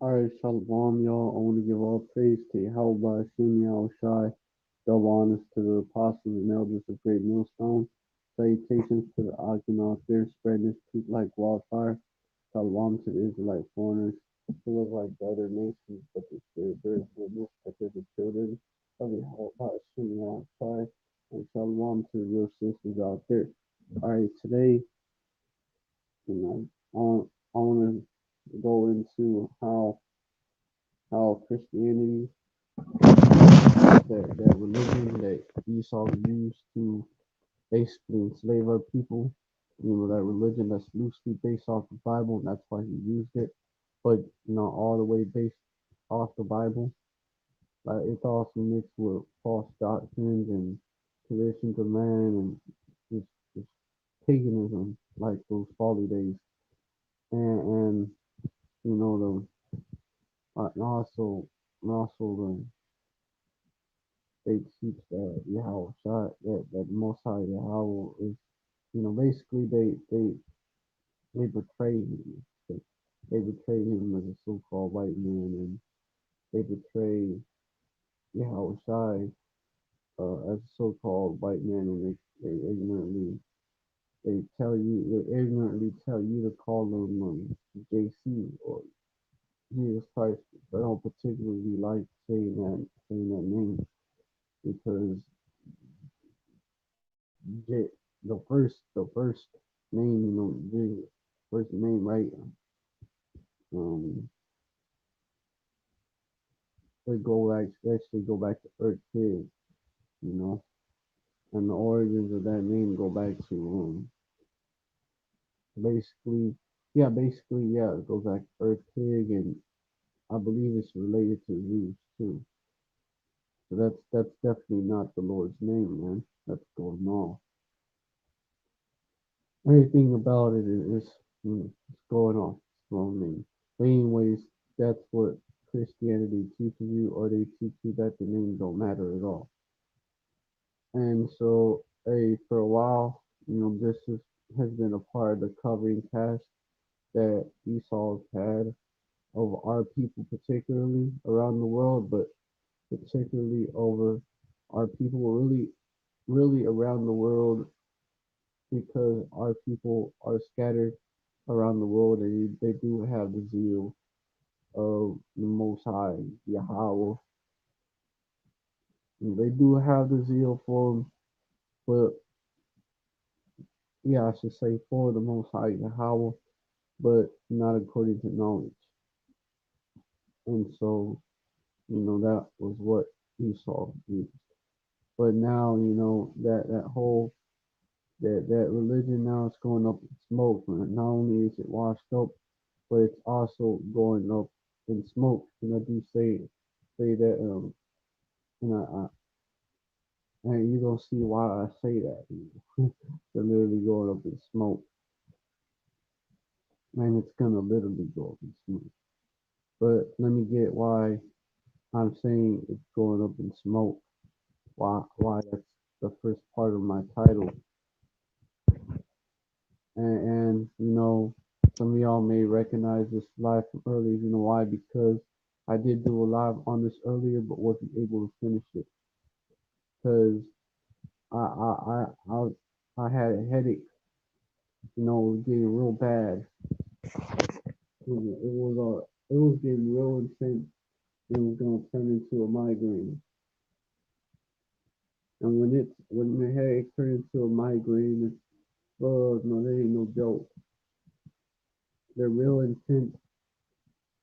Alright, Shalom, y'all. I want to give all praise to Yahweh Hashem Shai, double honors to the apostles and elders of Great Millstone. Salutations to the Argonauts there, spreading this truth like wildfire. Shalom to the Israelite foreigners who look like the other nations, but the Spirit bears witness that they're the children of Yahweh Hashem Shai. And Shalom to the real sisters out there. Alright, today, you know, I want to go into how Christianity, that religion that Esau used to basically enslave our people, that religion that's loosely based off the Bible, and that's why he used it, but not all the way based off the Bible. Like it's also mixed with false doctrines and traditions of man and just paganism, like those folly days, and and also they teach that Yahweh shot that the Most High Yahweh is, basically they betray him. They betray him as a so-called white man, and they betray Yahweh Shai as a so-called white man, and they ignorantly tell you to call him JC or Jesus Christ. I don't particularly like saying that name because the first name, Jesus, first name, right? Um, actually go back to Earth Kid, you know, and the origins of that name go back to basically, yeah, it goes back to Earth Pig, and I believe it's related to Zeus too. So that's definitely not the Lord's name, man. That's going on. Everything about it is it's going on. It's wrong name. But anyways, that's what Christianity teaches you, or they teach you that the name don't matter at all. And so, for a while, this has been a part of the covering cast that Esau's had over our people, particularly around the world, but particularly over our people, really, really around the world, because our people are scattered around the world, and they do have the zeal of the Most High Yahweh. And they do have the zeal for him, but yeah, I should say for the Most High Yahweh, but not according to knowledge. And so, that was what Esau used. But now, that whole that religion now is going up in smoke. And not only is it washed up, but it's also going up in smoke. And I do say that, and and you're gonna see why I say that. They're literally going up in smoke, and it's gonna literally go up in smoke. But let me get why I'm saying it's going up in smoke. Why that's the first part of my title. And some of y'all may recognize this live from earlier. You know why? Because I did do a live on this earlier, but wasn't able to finish it because I I I I had a headache. It was getting real bad. It was getting real intense. It was gonna turn into a migraine. And when the headache turned into a migraine, oh no, that ain't no joke. They're real intense,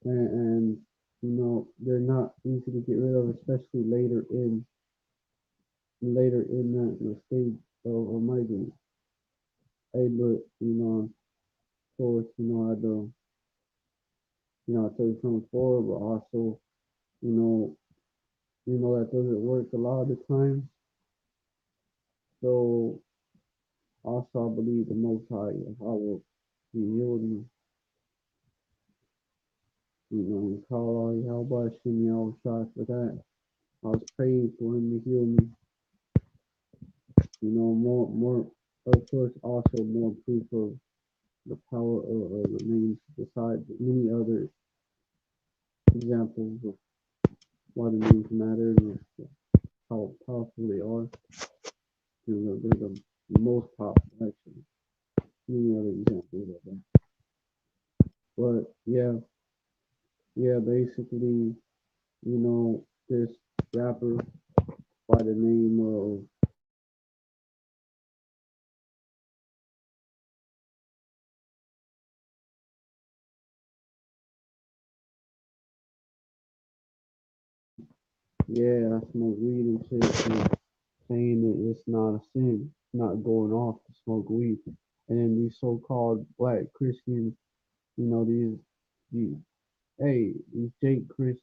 and they're not easy to get rid of, especially later in the stage of a migraine. Hey, but of course, I told you from before, but also, you know, that doesn't work a lot of the time. So also, I believe the Most High, I will be healed me. Call out Yahweh Shem Shai for that. I was praying for him to heal me. More, of course, also more proof of the power of the names besides many others examples of why the names matter and how powerful they are. They're the most powerful, actually. Many other examples of that. But yeah, yeah, basically, this rapper by the name of yeah, I smoke weed and shit, and saying that it's not a sin, not going off to smoke weed. And then these so-called black Christians, these hey, these Jake Chris,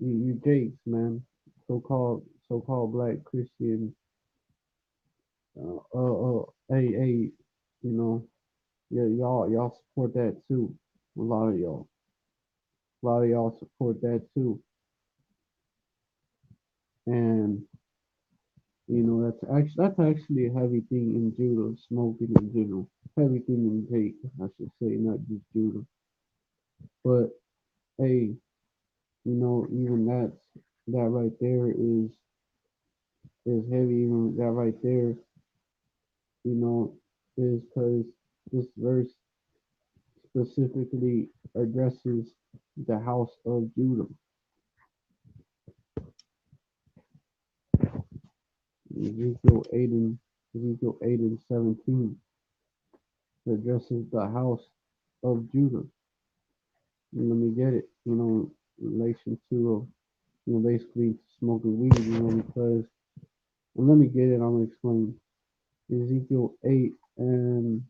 you Jakes, man, so-called black Christians, hey, you know, yeah, y'all support that too. A lot of y'all, support that too, and that's actually a heavy thing in judo, smoking in general. Heavy thing in Jake, I should say, not just judo. But hey, even that right there is heavy. Even that right there, you know, is because this verse specifically addresses the house of Judah. Ezekiel 8 and Ezekiel 8 and 17 addresses the house of Judah. And let me get it, in relation to basically smoking weed, because and let me get it, I'm gonna explain. Ezekiel 8 and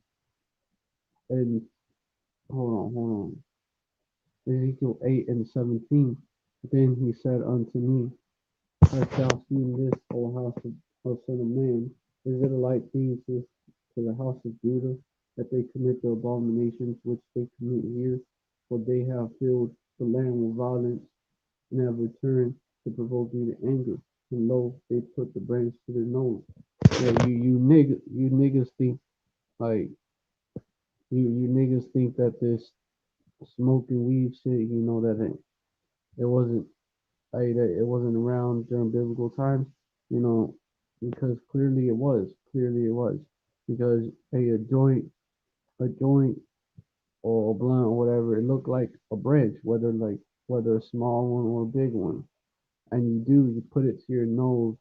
hold on. Ezekiel 8 and 17. Then he said unto me, hast thou seen this, O house of son of man? Is it a light thing to the house of Judah that they commit the abominations which they commit here? For they have filled the land with violence and have returned to provoke me to anger. And lo, they put the branch to their nose. Yeah, you niggas think like you niggas think that this smoking weed shit, that it wasn't that it wasn't around during biblical times, you know, because clearly it was. Clearly it was. Because a joint or a blunt or whatever, it looked like a branch, whether a small one or a big one. And you put it to your nose,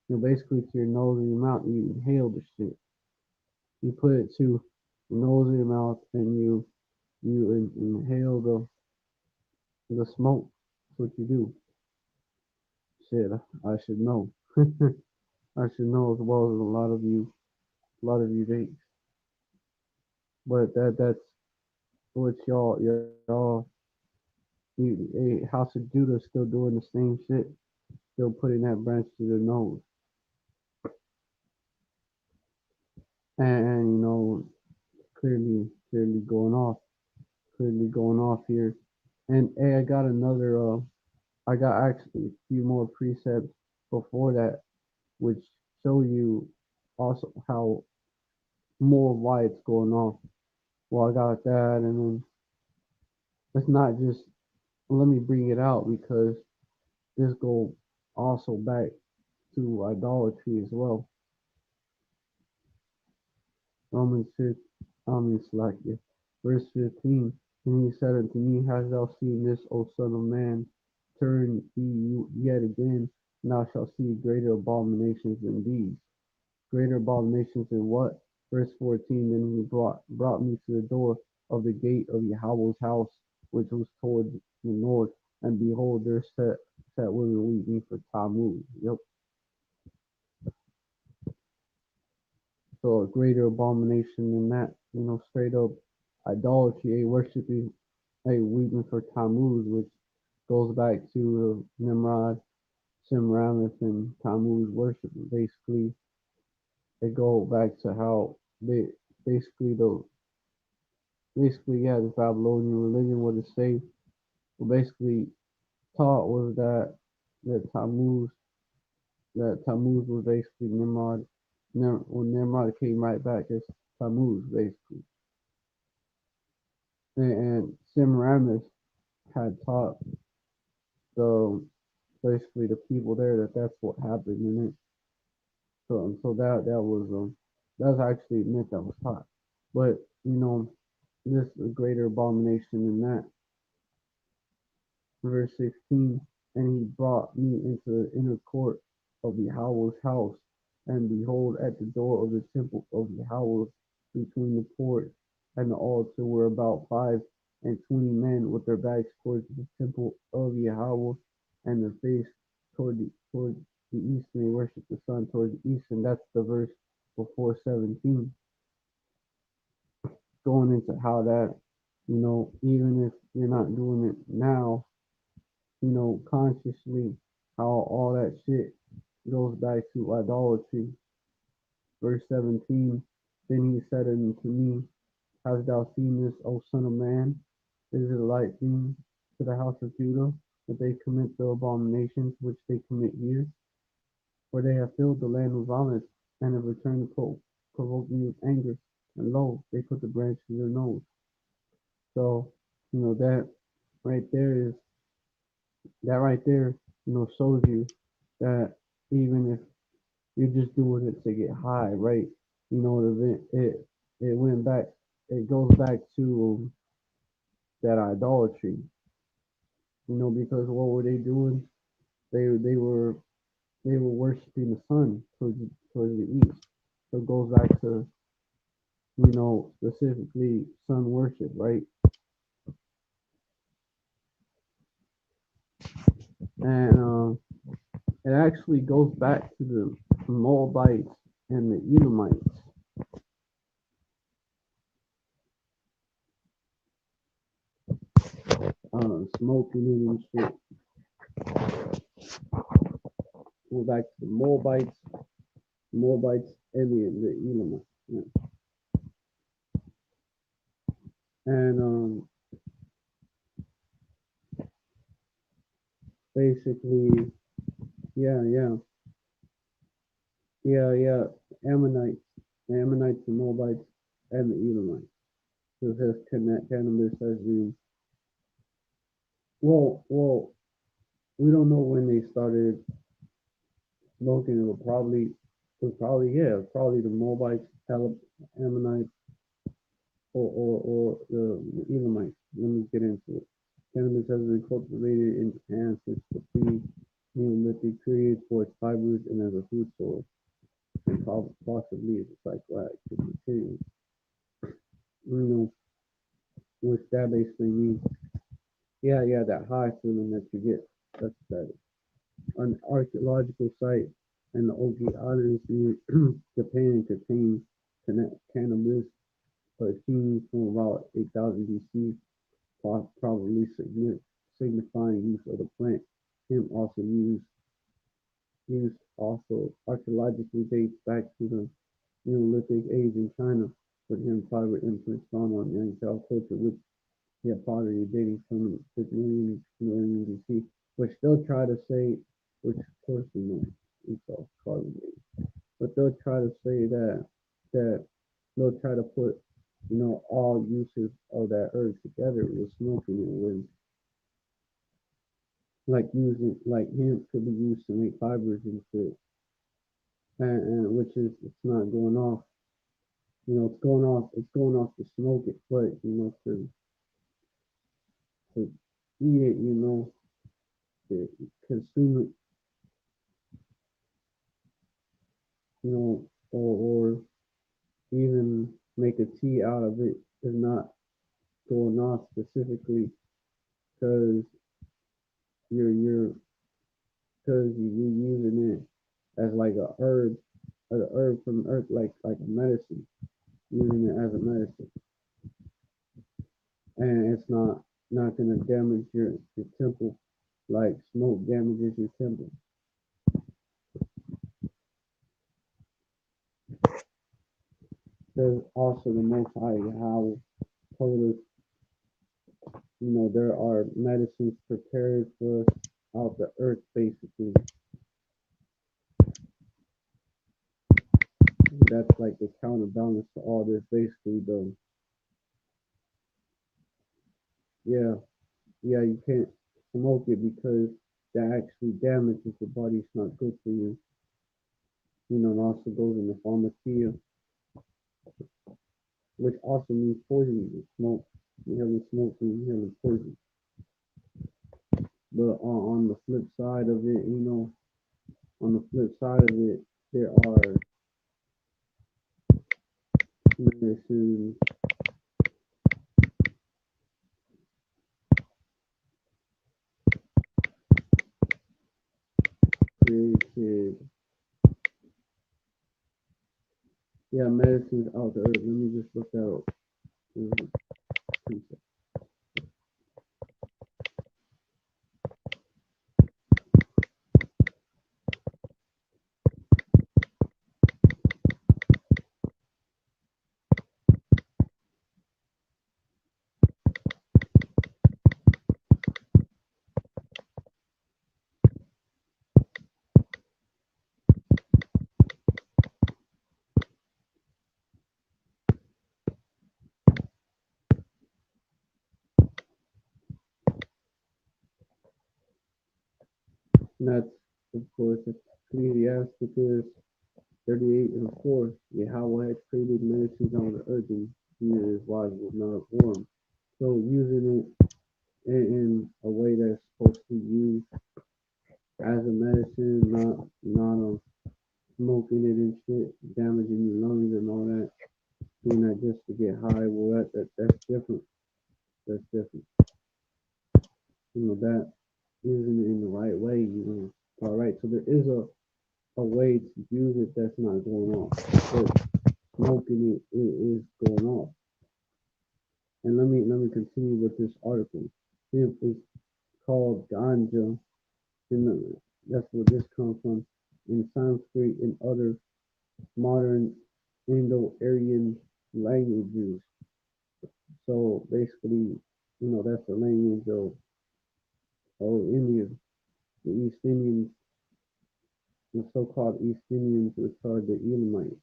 basically to your nose and your mouth, and you inhale the shit. You put it to your nose and your mouth, and you inhale the smoke. That's what you do. Shit, I should know. I should know as well as a lot of you dates. But that's what House of Judah still doing the same shit, still putting that branch to their nose, and clearly going off here. And hey, I got actually a few more precepts before that, which show you also how more why it's going off. Well, I got that, and then it's not just. Let me bring it out because this go also back to idolatry as well. Romans 6, Slakia, verse 15. And he said unto me, hast thou seen this, O son of man? Turn ye yet again, and thou shalt see greater abominations than these. Greater abominations than what? Verse 14. Then he brought me to the door of the gate of Yahweh's house, which was toward the north. And behold, there sat women weeping for Tammuz. Yep. So a greater abomination than that, straight up idolatry, a worshiping, a weeping for Tammuz, which goes back to Nimrod, Semiramis, and Tammuz worship. Basically, they go back to how they basically the yeah, the Babylonian religion, what it say, basically taught was that Tammuz was basically Nimrod. When Nimrod came right back as Tammuz, basically. And Semiramis had taught the basically the people there that that's what happened in it. So that was actually a myth that was taught. But this greater abomination than that. Verse 16, and he brought me into the inner court of Yahweh's house, and behold, at the door of the temple of Yahweh, between the porch and the altar, were about 25 men with their backs towards the temple of Yahweh, and their face toward the east, and they worship the sun toward the east. And that's the verse before 17, going into how that, even if you're not doing it now, consciously, how all that shit goes back to idolatry. Verse 17, then he said unto me, hast thou seen this, O son of man? Is it a light thing to the house of Judah, that they commit the abominations which they commit here? For they have filled the land with violence, and have returned to provoke me with anger. And lo, they put the branch to their nose. So, that right there is that right there, shows you that even if you're just doing it to get high, right? It went back. It goes back to that idolatry, because what were they doing? They were worshiping the sun towards the east. So it goes back to specifically sun worship, right? And it actually goes back to the Moabites and the Edomites, smoking it and shit. Go back to the Moabites and the Edomites. Yeah. And basically, yeah, yeah, yeah, Ammonites, and Moabites, and the Edomites. So it says cannabis as being well. We don't know when they started smoking. It was probably the Moabites, Ammonites, or the Edomites. Let me get into it. Cannabis has been cultivated in Japan since the pre-Neolithic period for its fibers and as a food source, and possibly as a psychoactive material. You know, which that basically means, yeah, that high feeling that you get. That's that. An archaeological site in the Oki Islands near Japan contains cannabis, but seen from about 8,000 BC, probably signifying use of the plant. Hemp also use also archaeologically dates back to the Neolithic age in China, with hemp fiber imprints found on Yangtze culture, which have pottery dating from 6 million BC, which they'll try to say, which of course we know it's all carbon dating, but they'll try to say that they'll try to put all uses of that herb together with smoking it, with like hemp could be used to make fibers and shit, and which is it's not going off. It's going off to smoke it, but to eat it, to consume it, or even make a tea out of it is not going off specifically because you're because you're using it as like a herb from earth, like a medicine, using it as a medicine, and it's not gonna damage your temple like smoke damages your temple. There's also the Most High Yahweh told us, there are medicines prepared for us out the earth, basically. That's like the counterbalance to all this, basically, though. Yeah, yeah, you can't. smoke it because that actually damages the body. It's not good for you. It also goes in the pharmacia, which also means poison. Smoke, inhaling smoke and inhaling poison. But on the flip side of it, on the flip side of it, there are medicines created. Yeah, medicines out there. Let me just look that up. Mhm. And that's, of course, Ecclesiasticus 38 and 4. Yahweh had created medicines on the earth, and he is wise was not born. So using it in a way that's supposed to be used as a medicine, not smoking it and shit, damaging your lungs and all that, doing that just to get high. Well, that's different. That's different. That using it in the right way. All right. So there is a way to use it that's not going off, but smoking it is going off. And let me continue with this article. It's called ganja, and that's where this comes from. In Sanskrit and other modern Indo-Aryan languages. So basically, that's the language of India. The East Indians, the so-called East Indians, which are the Elamites.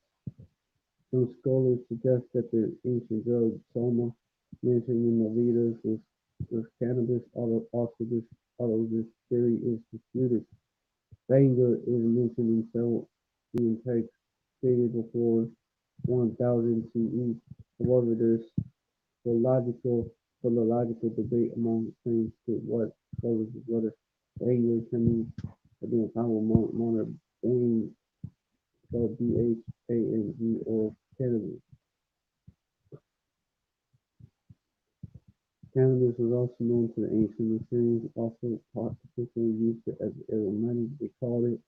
Some scholars suggest that the ancient drug soma mentioned in the Vedas was cannabis, although this theory is disputed. Banga is mentioned in several Indian texts dated before 1000 CE. However, there's philological philological debate among claims to what scholars whether Banga can mean again Mona Bang spelled Bhang or cannabis. Cannabis was also known to the ancient Assyrians, also particularly used it as aromatic. They called it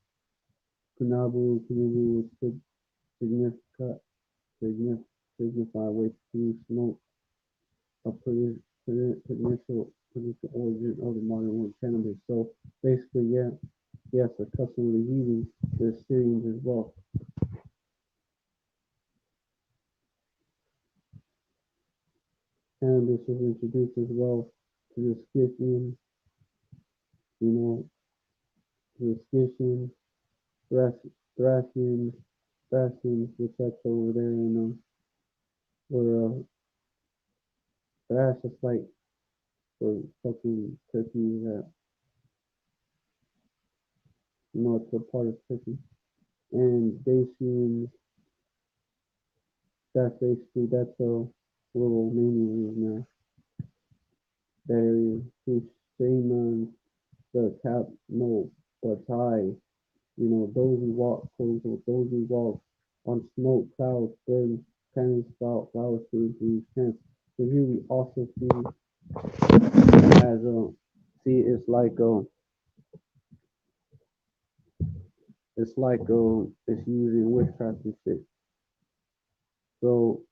kunabu. Kunabu was significant, signify way to produce smoke, a potential origin of the modern word cannabis. So basically, yeah, yes, a customary using the Assyrians as well. Cannabis was introduced as well to the Scythians, you know, to the Scythians, Thracians, Thracians, which that's over there in where Thrace is like for fucking Turkey, it's a part of Turkey. And Dacians, that's basically that's where Romania is now. That area. Hussein, the cap, no, Batai, those who walk, quote unquote, those who walk on smoke clouds, burn cannons, flowers to these tents. So here we also see as it's using witchcraft and shit. So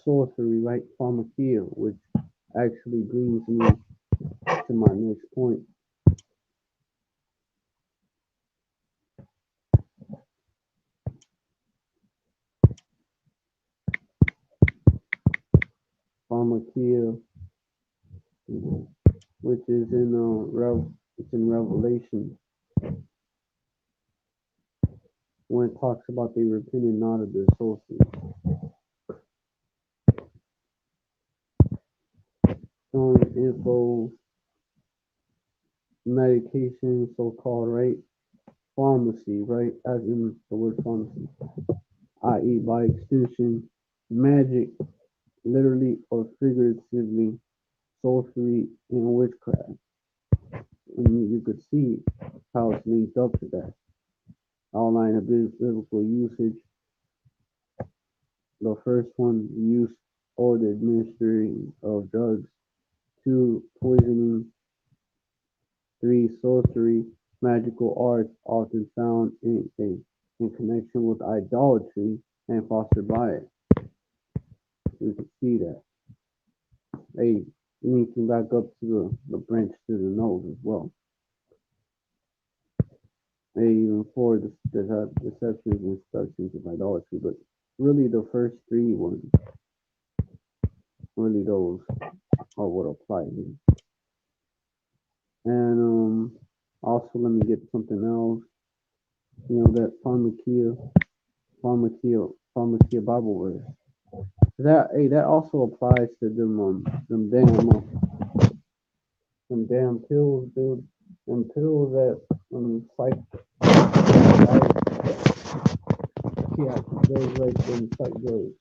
sorcery, right? Pharmakia, which actually brings me to my next point. Pharmakia, which is in it's in Revelation when it talks about they repented not of their sorcery. Showing info medication, so-called, right? Pharmacy, right? As in the word pharmacy, i.e., by extension, magic, literally or figuratively, sorcery, and witchcraft. And you could see how it's linked up to that. Outline of biblical usage. The first one, use or the administering of drugs. Two, poisoning. Three, sorcery, magical arts often found in connection with idolatry and fostered by it. We can see that. Hey, linking back up to the branch to the nose as well. Hey, even for the deceptions and seductions of idolatry, but really the first three ones, really those are what apply here. And also let me get something else. That pharmakia Bible verse. That also applies to them damn pills, dude. Them pills that psych yeah, those like them psych drugs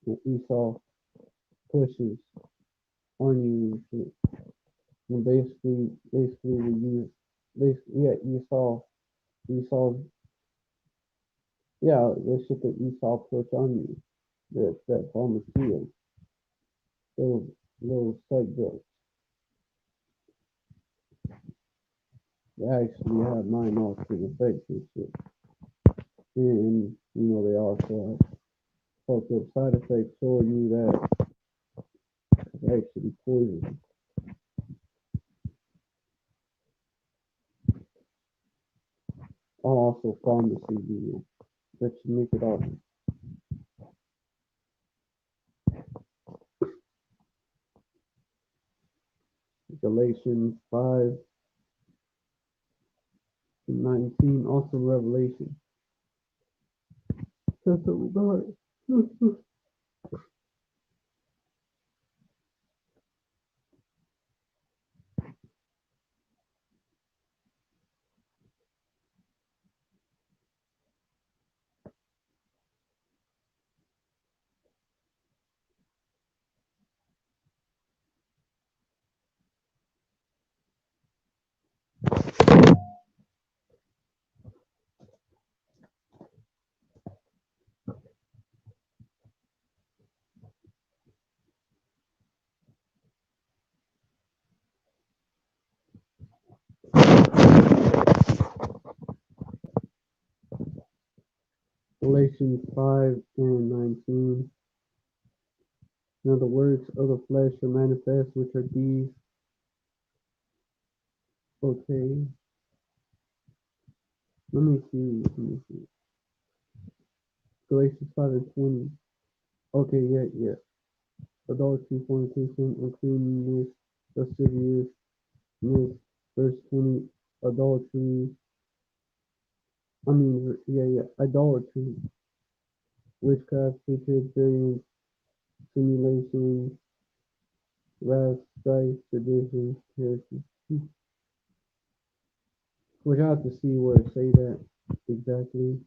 that Esau pushes on you and shit. And basically we use basically yeah, Esau yeah, the shit that Esau push on you. That pharmakia, those little psych drugs. They actually have mind altering effects and shit. And they also have fucked up side effects showing you that it's actually poison. Also pharmacy deal that you make it off. Galatians 5:19, also Revelation. That's what we got. Galatians 5:19. Now the works of the flesh are manifest, which are these. Okay, let me see. Galatians 5:20. Okay, yeah. Adultery, fornication, uncleanness, lasciviousness. Verse 20. Adultery. Idolatry, witchcraft, hatred, variance, simulation, wrath, strife, sedition, heresy. Which I have to see where it say that exactly.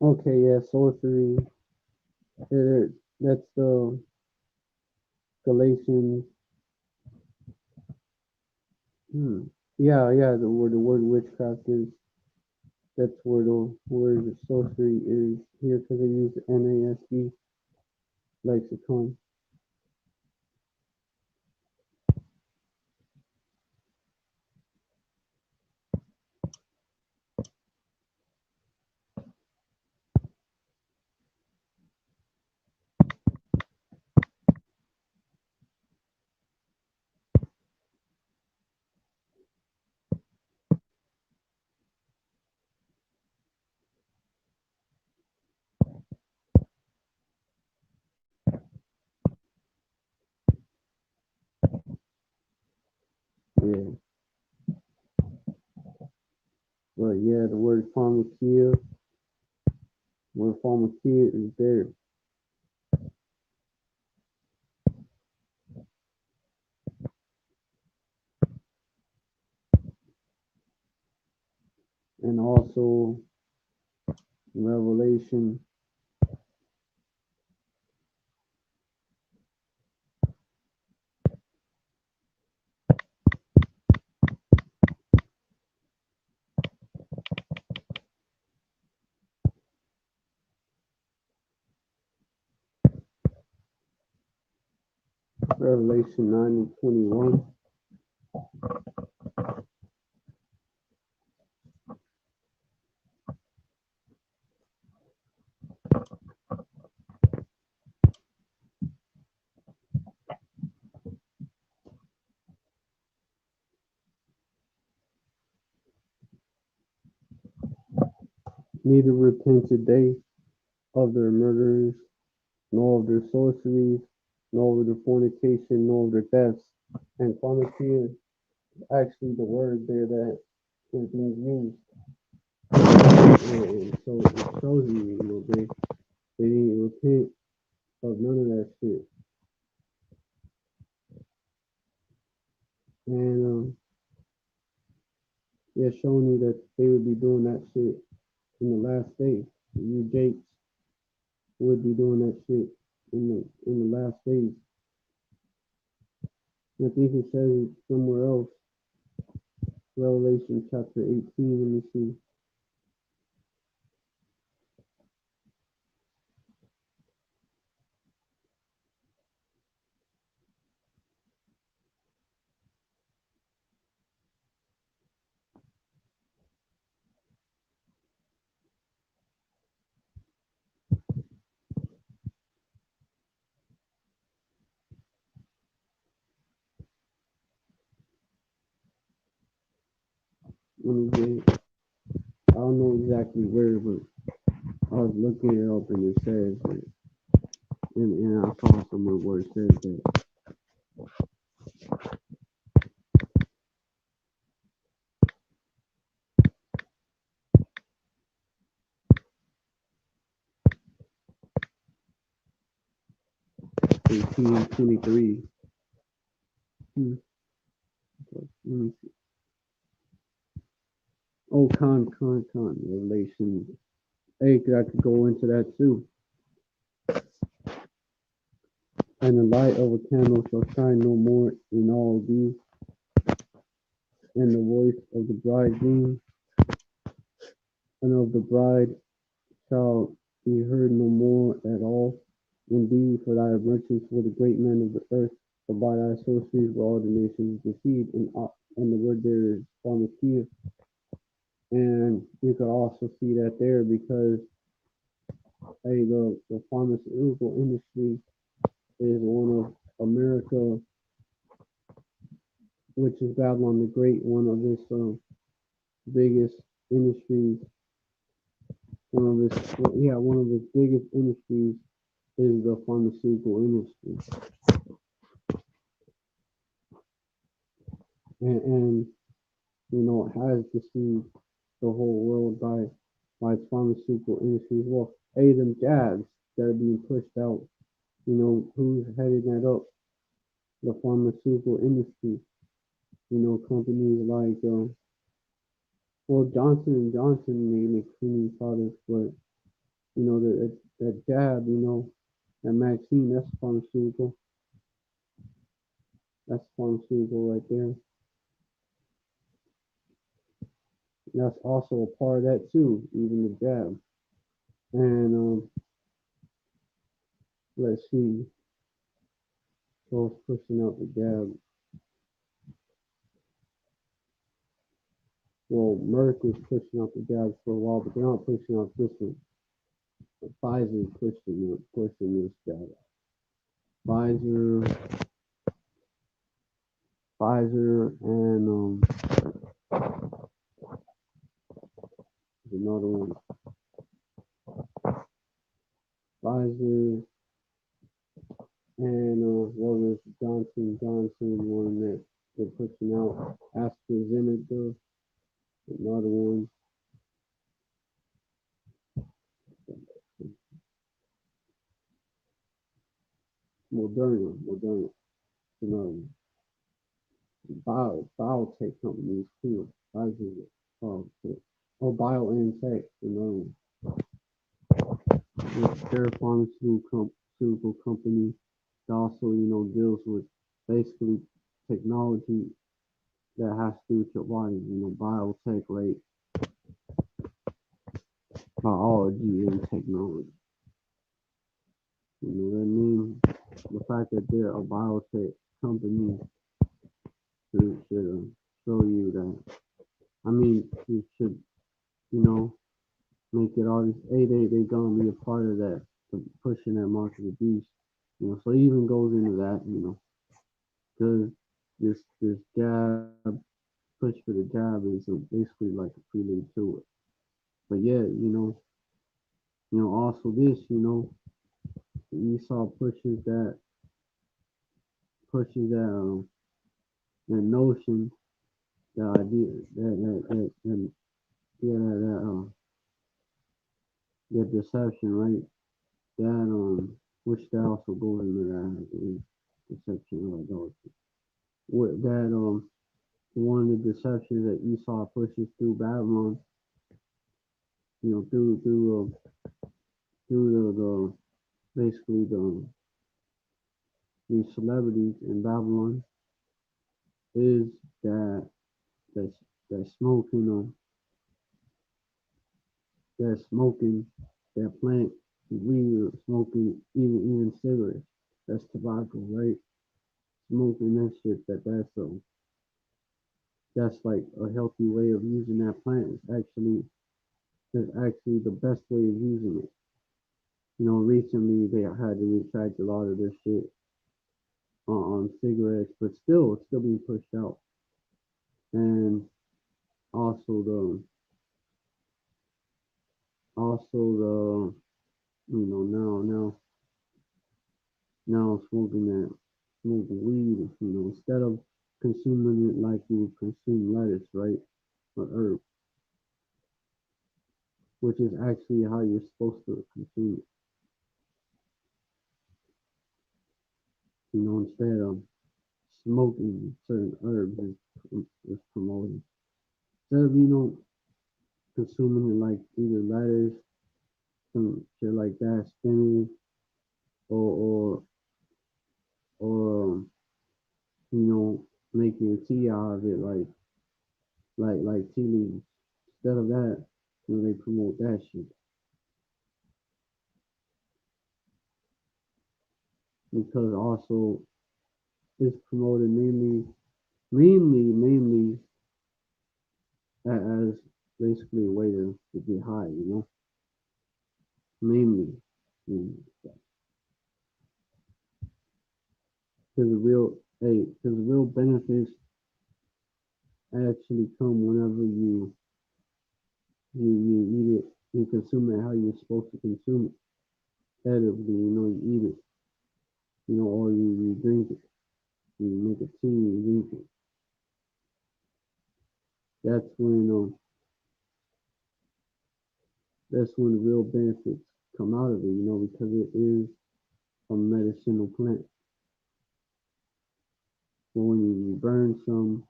Okay, yeah, sorcery. That's the Galatians. Hmm. Yeah, the word witchcraft is That's where the word sorcery is here because they use the NASB lexicon. Yeah. But yeah, the word pharmakia is there. And also Revelation Revelation 9 and 21. Neither repented they of their murders, nor of their sorceries, nor of their fornication, nor of their thefts. And pharmakia is actually the word there that is being used. And so it shows you, they didn't repent of none of that shit. And yeah, showing you that they would be doing that shit in the last days. You Jakes would be doing that shit in the last days. And I think it says it somewhere else, Revelation chapter 18. Let me see. Let me get it. I don't know exactly where, but I was looking it up and it says that, and I saw somewhere where it says that 18 and 23. Hmm. Let me see. Oh, Revelation. Hey, I could go into that too. And the light of a candle shall shine no more in all these, and the voice of the bridegroom and of the bride shall be heard no more at all. Indeed, for thy merchants were the great men of the earth, for by thy sorceries were all the nations deceived. And the word there is pharmakia. And you could also see that there because hey, the pharmaceutical industry is one of America, which is Babylon the Great, one of its biggest industries. One of its biggest industries is the pharmaceutical industry, and it has deceived the whole world by its pharmaceutical industry as well. Hey, them jabs that are being pushed out, who's heading that up? The pharmaceutical industry. Companies like Johnson and Johnson may make cleaning products, but that jab, that vaccine, that's pharmaceutical. That's pharmaceutical right there. That's also a part of that too, even the jab. And let's see, those pushing out the jab. Well, Merck is pushing out the jabs for a while, but they're not pushing out this one. Pfizer is pushing this jab. Pfizer, Pfizer, and another one. Pfizer and what was Johnson one that they're pushing out. AstraZeneca, another one. Moderna, another one. Biotech companies too. Pfizer, oh, shit. Oh, BioNTech, another one. They're a pharmaceutical company that also, deals with basically technology that has to do with your body, biotech, like biology and technology. You know what I mean? The fact that they're a biotech company should show you that. I mean, you should, you know, make it all this. Hey, they gonna be a part of that, pushing that market of beast. So it even goes into that, because this jab push for the jab is basically like a prelude to it. But yeah, also this, you saw pushes that notion, the idea that yeah that deception, right? That which that also goes into that deception or idolatry. What that one of the deceptions that Esau pushes through Babylon, through the basically these celebrities in Babylon is that that that smoking that plant weed or smoking even cigarettes. That's tobacco, right? Smoking that shit. That's like a healthy way of using that plant. It's actually the best way of using it. Recently they had to retract a lot of this shit on cigarettes, but still, it's still being pushed out. And also the now smoking weed, instead of consuming it like you would consume lettuce, right, or herb, which is actually how you're supposed to consume it. Instead of smoking certain herbs is promoted. Instead of consuming it like either lettuce, some shit like that, spinach, or or making tea out of it like tea leaves. Instead of that, they promote that shit because also it's promoted mainly as basically a way to get high, mainly. Because the real benefits actually come whenever you eat it, you consume it how you're supposed to consume it. Edibly, you eat it, or you drink it, you make a tea, you drink it. That's when that's when the real benefits come out of it, because it is a medicinal plant. But when you burn some,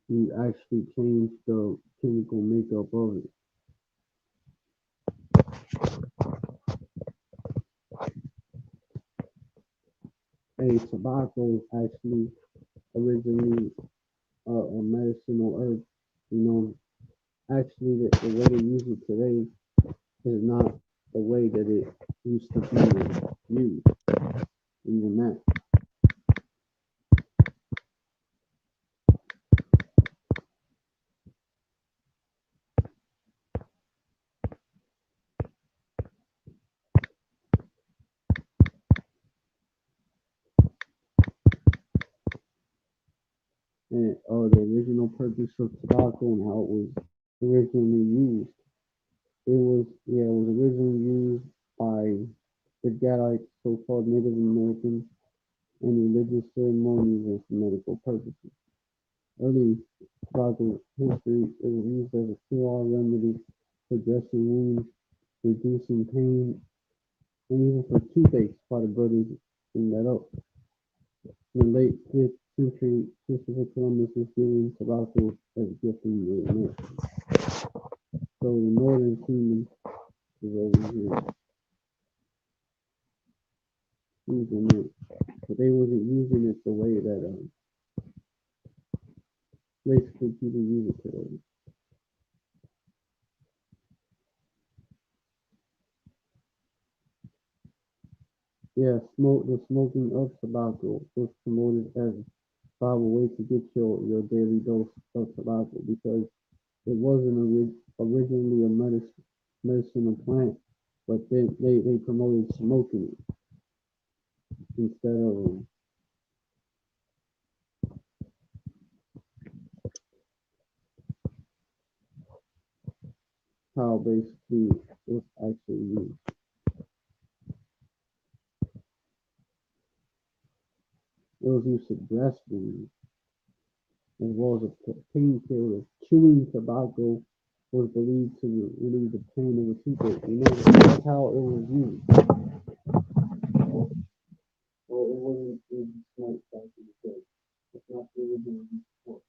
you actually change the chemical makeup of it. Hey, tobacco is actually originally a medicinal herb, you know, Actually, the way they use it today is not the way that it used to be used. Even that. And the original purpose of tobacco and how it was originally used. It was originally used by the Gadites, so-called Native Americans, in religious ceremonies and for medical purposes. Early tobacco history, it was used as a cure remedy for dressing wounds, reducing pain, and even for toothaches by the brothers in that up. In the late 5th century, Christopher Columbus was given tobacco as a gift from the Americans. So the northern kingdom is over here using it, but they wasn't using it the way that basically people use it today. Yeah, the smoking of tobacco was promoted as a viable way to get your daily dose of tobacco because it wasn't originally a medicinal plant, but then they promoted smoking it instead of how basically it's actually used. It was used to breast wounds as well as a painkiller. Chewing tobacco was believed to relieve the pain of a toothache. You know, that's how it was used. Well, it wasn't even smart back in the day. It's not the original use for.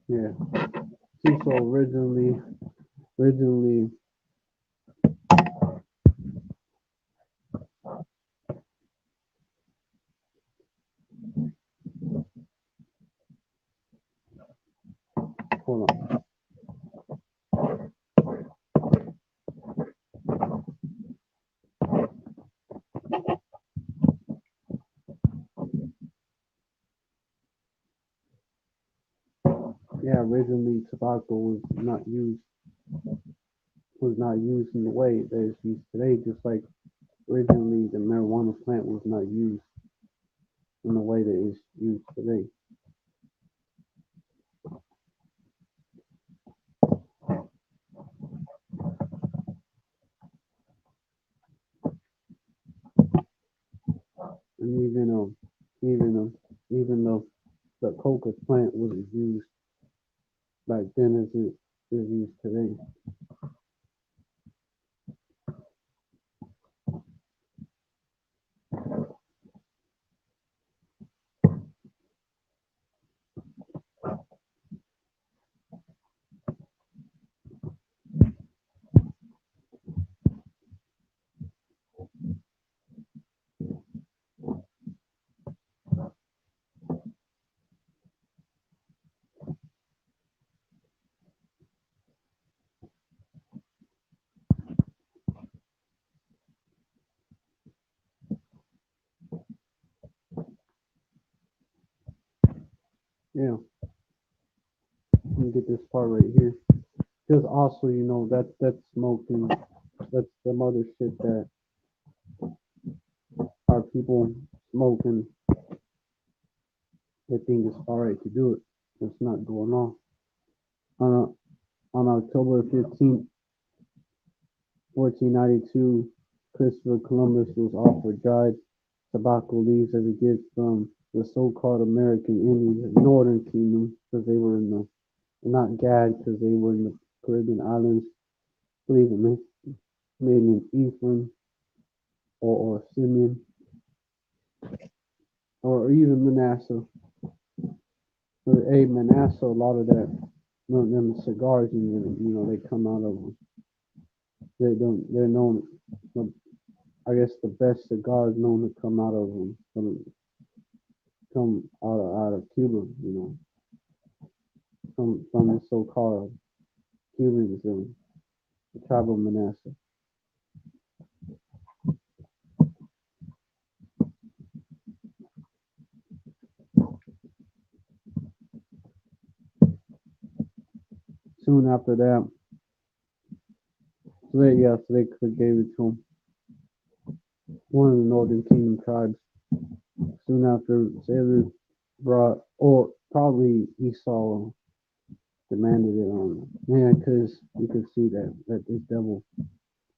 Yeah. See, so originally, hold on. Yeah, originally tobacco was not used in the way that it's used today. Just like originally the marijuana plant was not used in the way that it's used today. And even though the coca plant wasn't used back then as it is used today. Yeah, let me get this part right here. Because also, that's smoking. That's some other shit that our people smoking. They think it's alright to do it. It's not going on. On on October 15th, 1492, Christopher Columbus was offered dried tobacco leaves as a gift from the so-called American Indians of Northern Kingdom because they were in the not gagged because they were in the Caribbean islands. I believe it made in Ephraim or Simeon or even Manasseh. So, hey, Manasseh, a lot of that, them cigars, they come out of them. They don't. They're known. I guess the best cigars known to come out of them come out of Cuba. From the so-called Cubans, the tribe of Manasseh. Soon after that, so they could gave it to one of the Northern Kingdom tribes. Soon after, sailors brought, or probably Esau demanded it on them. Yeah, because you could see that this devil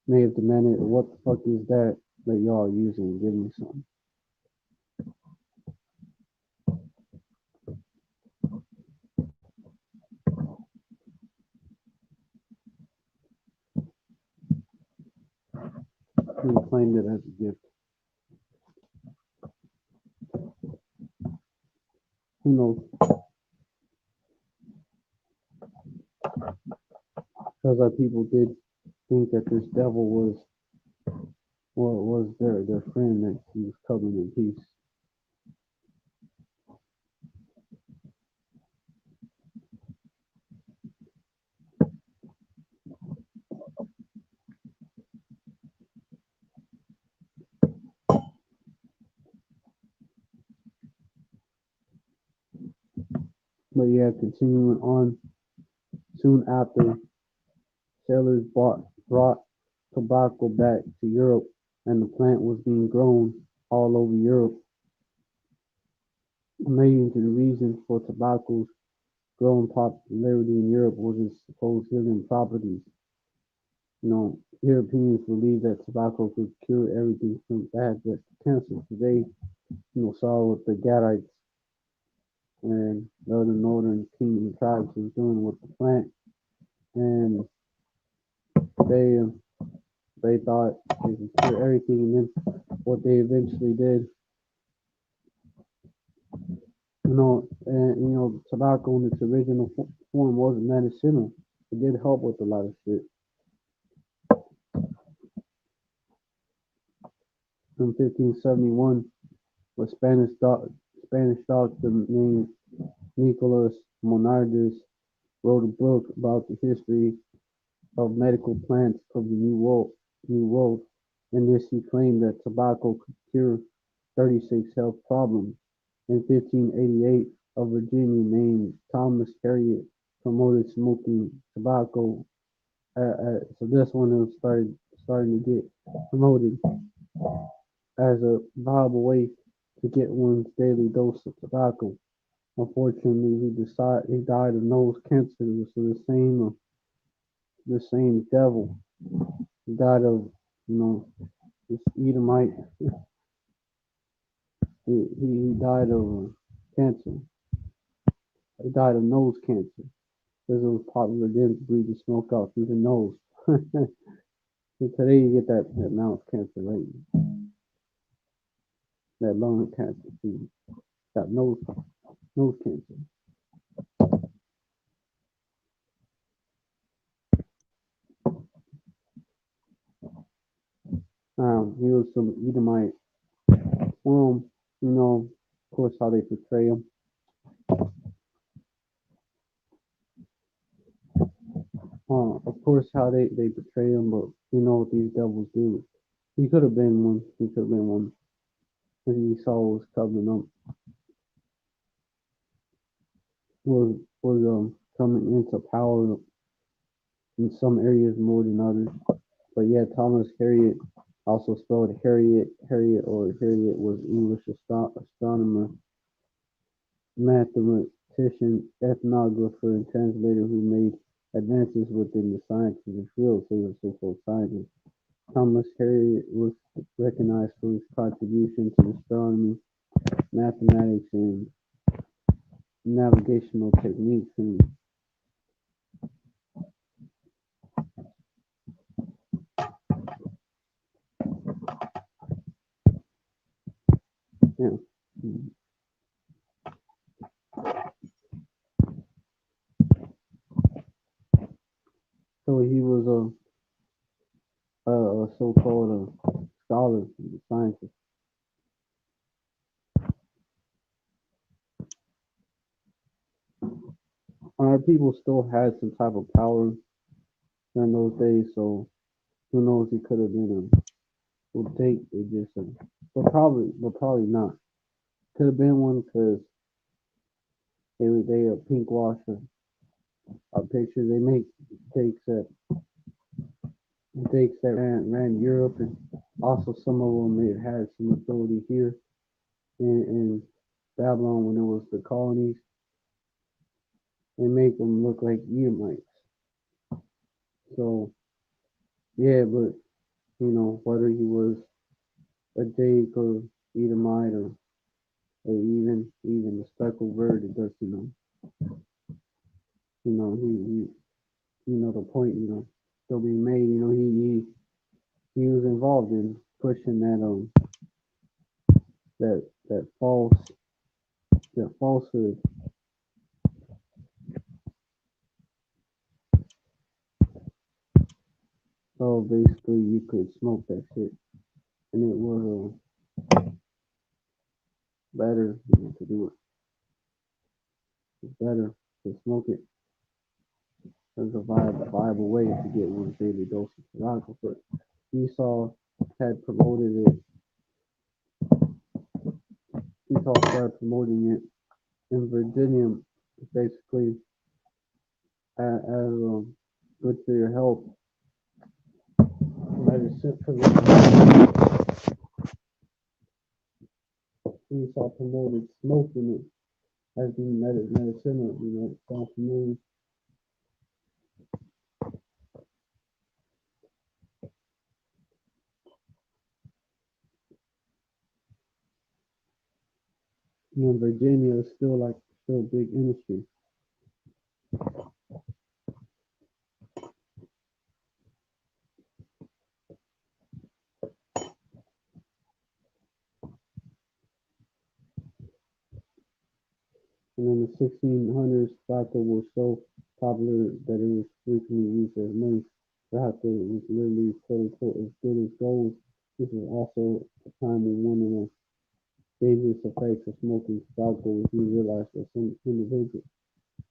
may have demanded, what the fuck is that y'all using? Give me some. And claimed it as a gift. Who knows? Because our people did think that this devil was their friend, that he was coming in peace. But yeah, continuing on, soon after, sailors brought tobacco back to Europe, and the plant was being grown all over Europe. A major reason for tobacco's growing popularity in Europe was its supposed healing properties. Europeans believed that tobacco could cure everything from bad to cancer. Today, saw what the Gadites and the other northern kingdom tribes was doing with the plant, and they they thought they could cure everything. And then what they eventually did Tobacco in its original form wasn't medicinal. It did help with a lot of shit. In 1571, a Spanish doctor named Nicolas Monardes wrote a book about the history of medical plants of the New World. In this, he claimed that tobacco could cure 36 health problems. In 1588, a Virginian named Thomas Harriot promoted smoking tobacco. So this one was starting to get promoted as a viable way to get one's daily dose of tobacco. Unfortunately, he died of nose cancer. So the same devil. He died of this Edomite. He died of cancer. He died of nose cancer because it was popular then to breathe the smoke out through the nose. So today you get that mouth cancer, right? That lung cancer, too. That nose cancer. He was some Edomite. Um, of course, how they portray him. Of course, how they portray him, but you know what these devils do. He could have been one. He could have been one. If he saw what was coming up, was coming into power in some areas more than others. But yeah, Thomas Harriot, also spelled Harriet was English astronomer, mathematician, ethnographer, and translator who made advances within the scientific field, so he was a so-called scientist. Thomas Harriot was recognized for his contribution to astronomy, mathematics, and navigational techniques. And yeah, so he was a so-called scholar, scientist. Our people still had some type of power in those days, so who knows? He could have been a well, they just, but probably not. Could have been one because they pink wash a picture. They make takes that takes that ran Europe, and also some of them may have had some authority here in Babylon when it was the colonies. They make them look like Edomites. So yeah, but whether he was a Jake or Edomite or even the speckled bird, it does the point still being made. He was involved in pushing that that falsehood. So basically, you could smoke that shit, and it was better to do it. It's better to smoke it as a viable way to get one's daily dose of tobacco. But Esau had promoted it. Esau started promoting it in Virginia, basically as good for your health medicine. Esau promoted smoking it as being medicinal. Sounds familiar. Virginia is still a big industry. And in the 1600s, tobacco was so popular that it was frequently used as mace. Tobacco was literally quote unquote as good as gold. This is also a time when one of the dangerous effects of smoking tobacco was being realized by some individuals.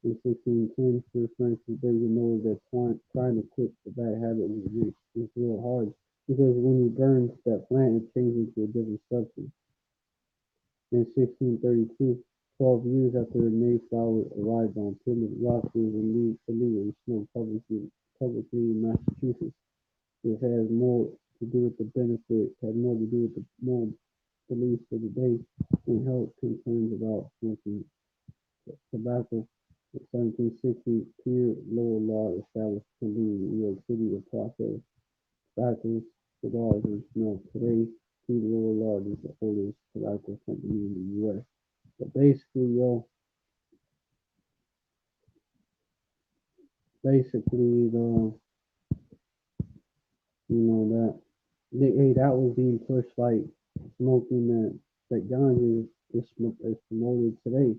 In 1610, Sir Francis Bacon noted that trying to quit the bad habit was real hard because when you burn that plant, it changes into a different substance. In 1632, 12 years after the Mayflower arrived on Plymouth Rock, it was illegally smoked publicly in Massachusetts. This has more to do with the benefit, had more to do with the moral beliefs of the day than health concerns about smoking tobacco. In 1760, Pierre Lorillard established a company in New York City to process tobacco, cigars, and smoke. Today, Pierre Lorillard is the oldest tobacco company in the U.S. But basically, basically that that was being pushed like smoking that ganja is promoted today.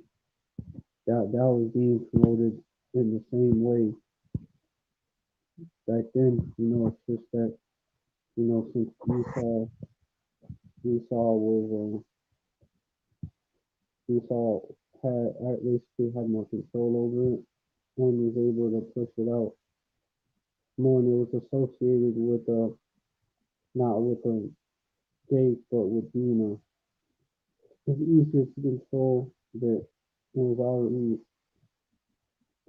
That was being promoted in the same way back then. It's just that since Esau was Esau basically had more control over it and was able to push it out more, and it was associated with not with a gate, but with being it's easier to control that it was already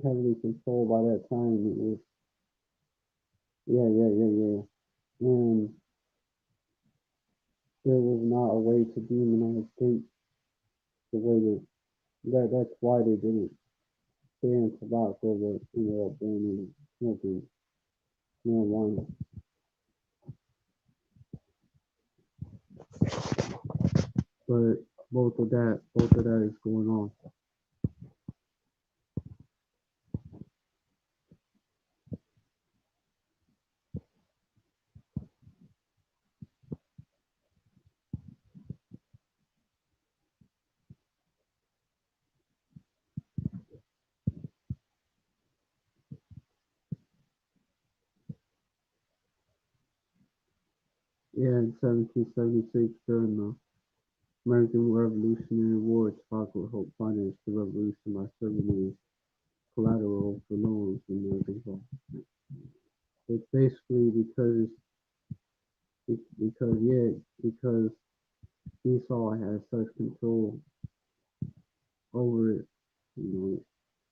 heavily controlled by that time. It was yeah. And there was not a way to demonize gate the way that's why they didn't ban tobacco but ended up banning smoking marijuana. But both of that is going on. Yeah, in 1776 during the American Revolutionary War, tobacco helped finance the revolution by serving as collateral for loans in American law. It's basically because Esau has such control over it. You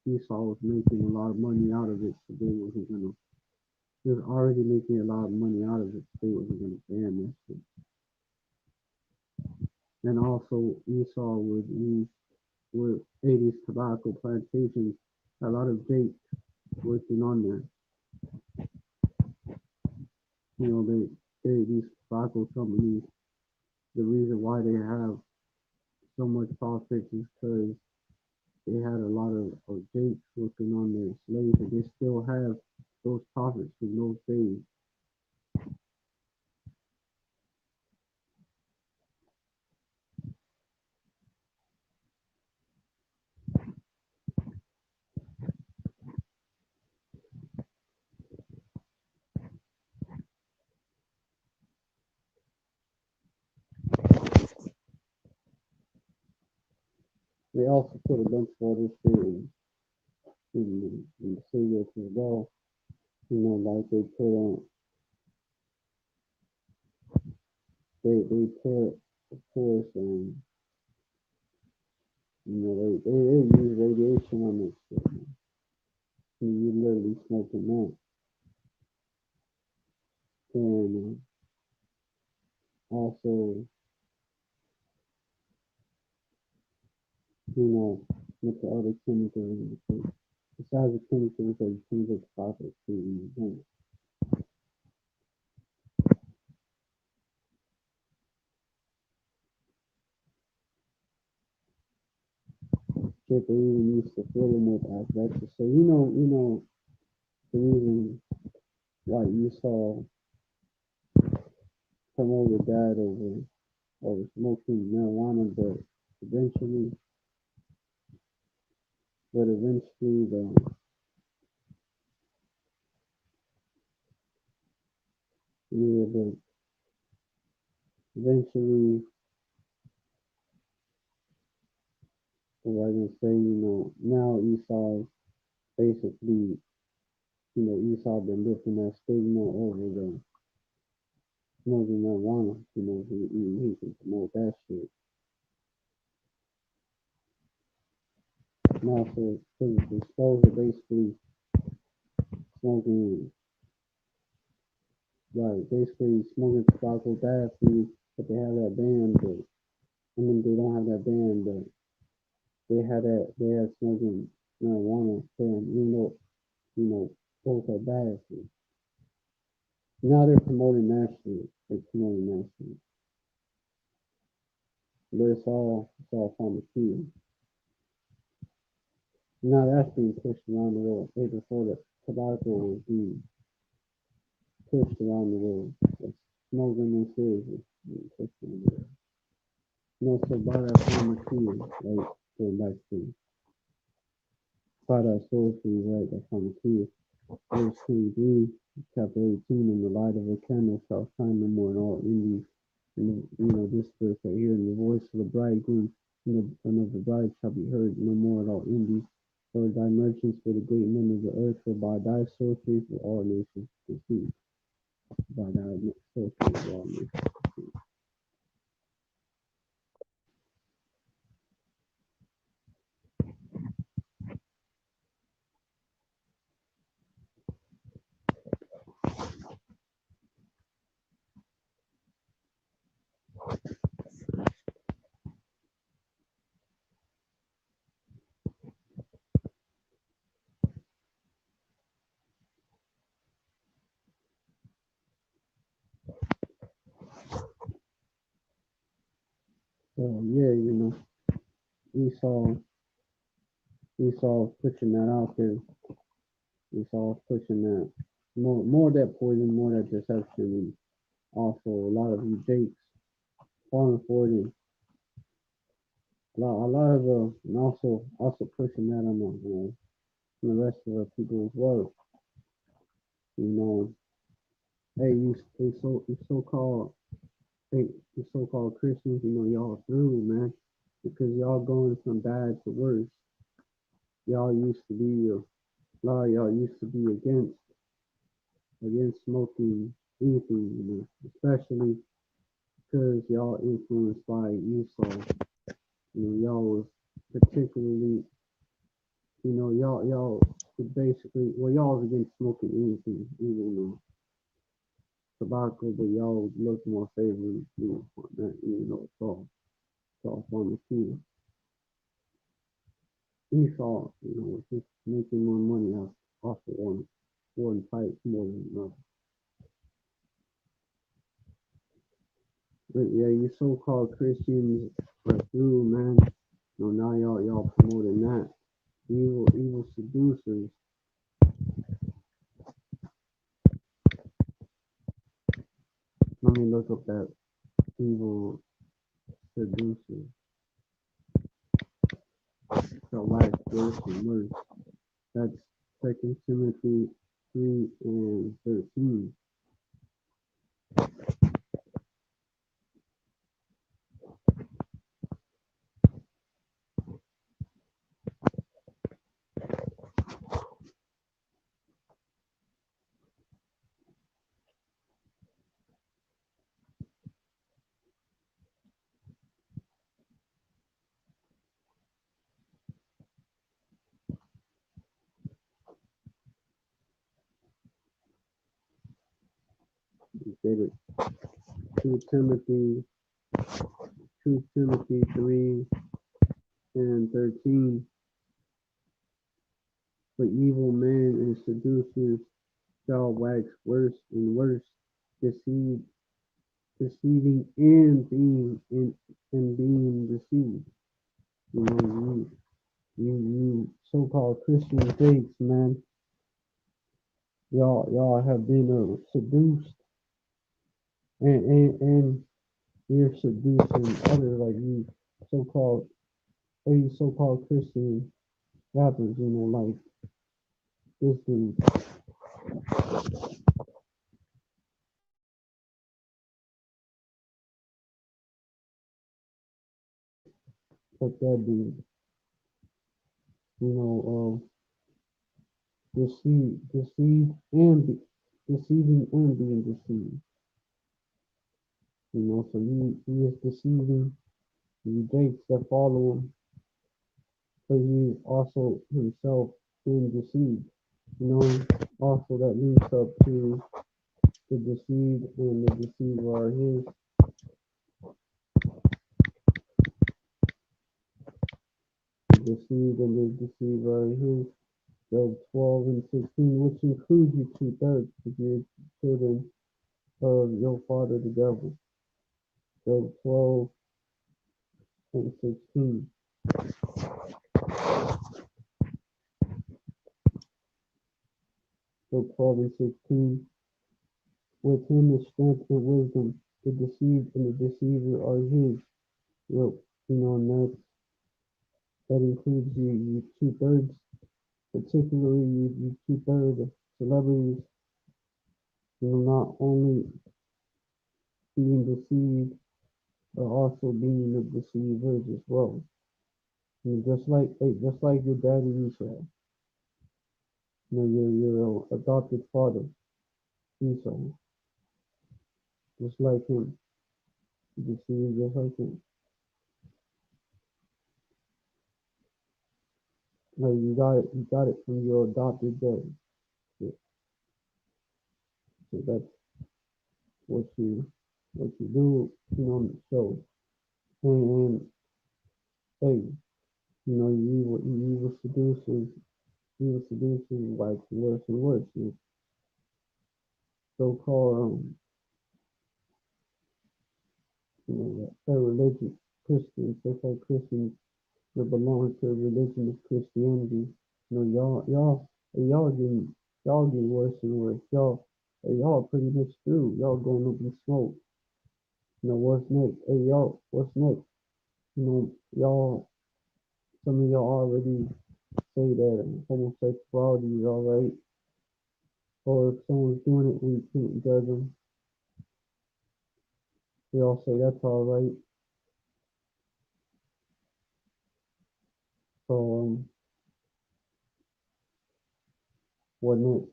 Esau was making a lot of money out of it, so they wasn't gonna. He was already making a lot of money out of it, so they wasn't gonna ban this shit. And also Esau would 80s tobacco plantations, a lot of Jakes working on there. These tobacco companies, the reason why they have so much profits is because they had a lot of Jakes working on their slaves, and they still have those profits from those days. They also put a bunch of other shit in the cigarettes as well. Like they put they put, of course, they use radiation on this shit. You literally smoking that, and also, you know, with the other chemicals in the food. Besides the chemicals that you change the process to in the drink. Shit, they even used to fill them with asbestos. So the reason why you saw promoted that over smoking marijuana, but eventually but eventually yeah, but eventually, what I can say, now Esau basically, Esau been lifting that stigma over the smoking marijuana. He can promote that shit. Now, so to expose it, basically smoking, like basically smoking tobacco bad for you, but they have that ban, but I mean they don't have that ban, but they had smoking marijuana ban, both are bad for you. Now they're promoting that shit. They're promoting that shit. But it's all pharmaceutical. Now that's being pushed around the world. Way before the tobacco was being pushed around the world. It's smoking and cigarettes being pushed around the world. So by that pharmaceutical, like going back to by that sorcery, right, that pharmaceutical. Verse 23, chapter 18, in the light of a candle shall shine no more in all Indies. And this verse right here, and the voice of the bridegroom and of the bride shall be heard no more at all Indies. For thy merchants for the great men of the earth, for by thy sorcery for all nations deceived. By thy sorcery for all nations deceived. So yeah, Esau, Esau pushing that out there. Esau pushing that more that poison, more that deception, and also a lot of you Jakes falling for it, and a lot of and also pushing that on the rest of the people as well. You know, hey, you so called hey, you so called Christians, y'all through, man, because y'all going from bad to worse. Y'all used to be a lot of y'all used to be against smoking anything, especially because y'all influenced by Esau. Y'all was particularly, y'all basically, well, y'all was against smoking anything, even tobacco, but y'all look more favorably on that, it's all pharmaceutical. Esau, was just making more money off of one pipe more than another. But yeah, you so-called Christians are through, man. Now y'all promoting that. Evil seducers. Let me look up that evil seducers. Shall wax worse and worse. That's Second Timothy 3:13. You get it. 2 Timothy 3:13. But evil men and seducers shall wax worse and worse, deceived, deceiving and being deceived. You so-called Christian fakes, man. Y'all have been seduced, and you're seducing others like you so-called Christian. rappers, like this dude, like that dude, you know, deceive and deceiving and being deceived. So he is deceiving the Jakes that follow him, but he is also himself being deceived. Also that links up to the deceived and the deceiver are his. The deceived and the deceiver are his. Job 12 and 16, which includes you 2/3 if you're children of your father the devil. Job 12 and 16. Job 12 and 16. With him is strength and wisdom. The deceived and the deceiver are his. Well, and that includes you 2/3, particularly you 2/3 celebrities, not only being deceived, but also being the deceivers as well. Just like your daddy Esau, your adopted father Esau, just like him, deceived just like him. Like you got it from your adopted dad. So, that's what you do, on the show. And hey, you were seducing like worse and worse. You so-called religious Christians, so-called Christians that belong to the religion of Christianity. Y'all getting worse and worse. Y'all pretty much through. Y'all going up in smoke. What's next? Hey, y'all, what's next? Y'all, some of y'all already say that homosexuality is alright, or if someone's doing it, we can't judge them. We all say that's alright. So, what next?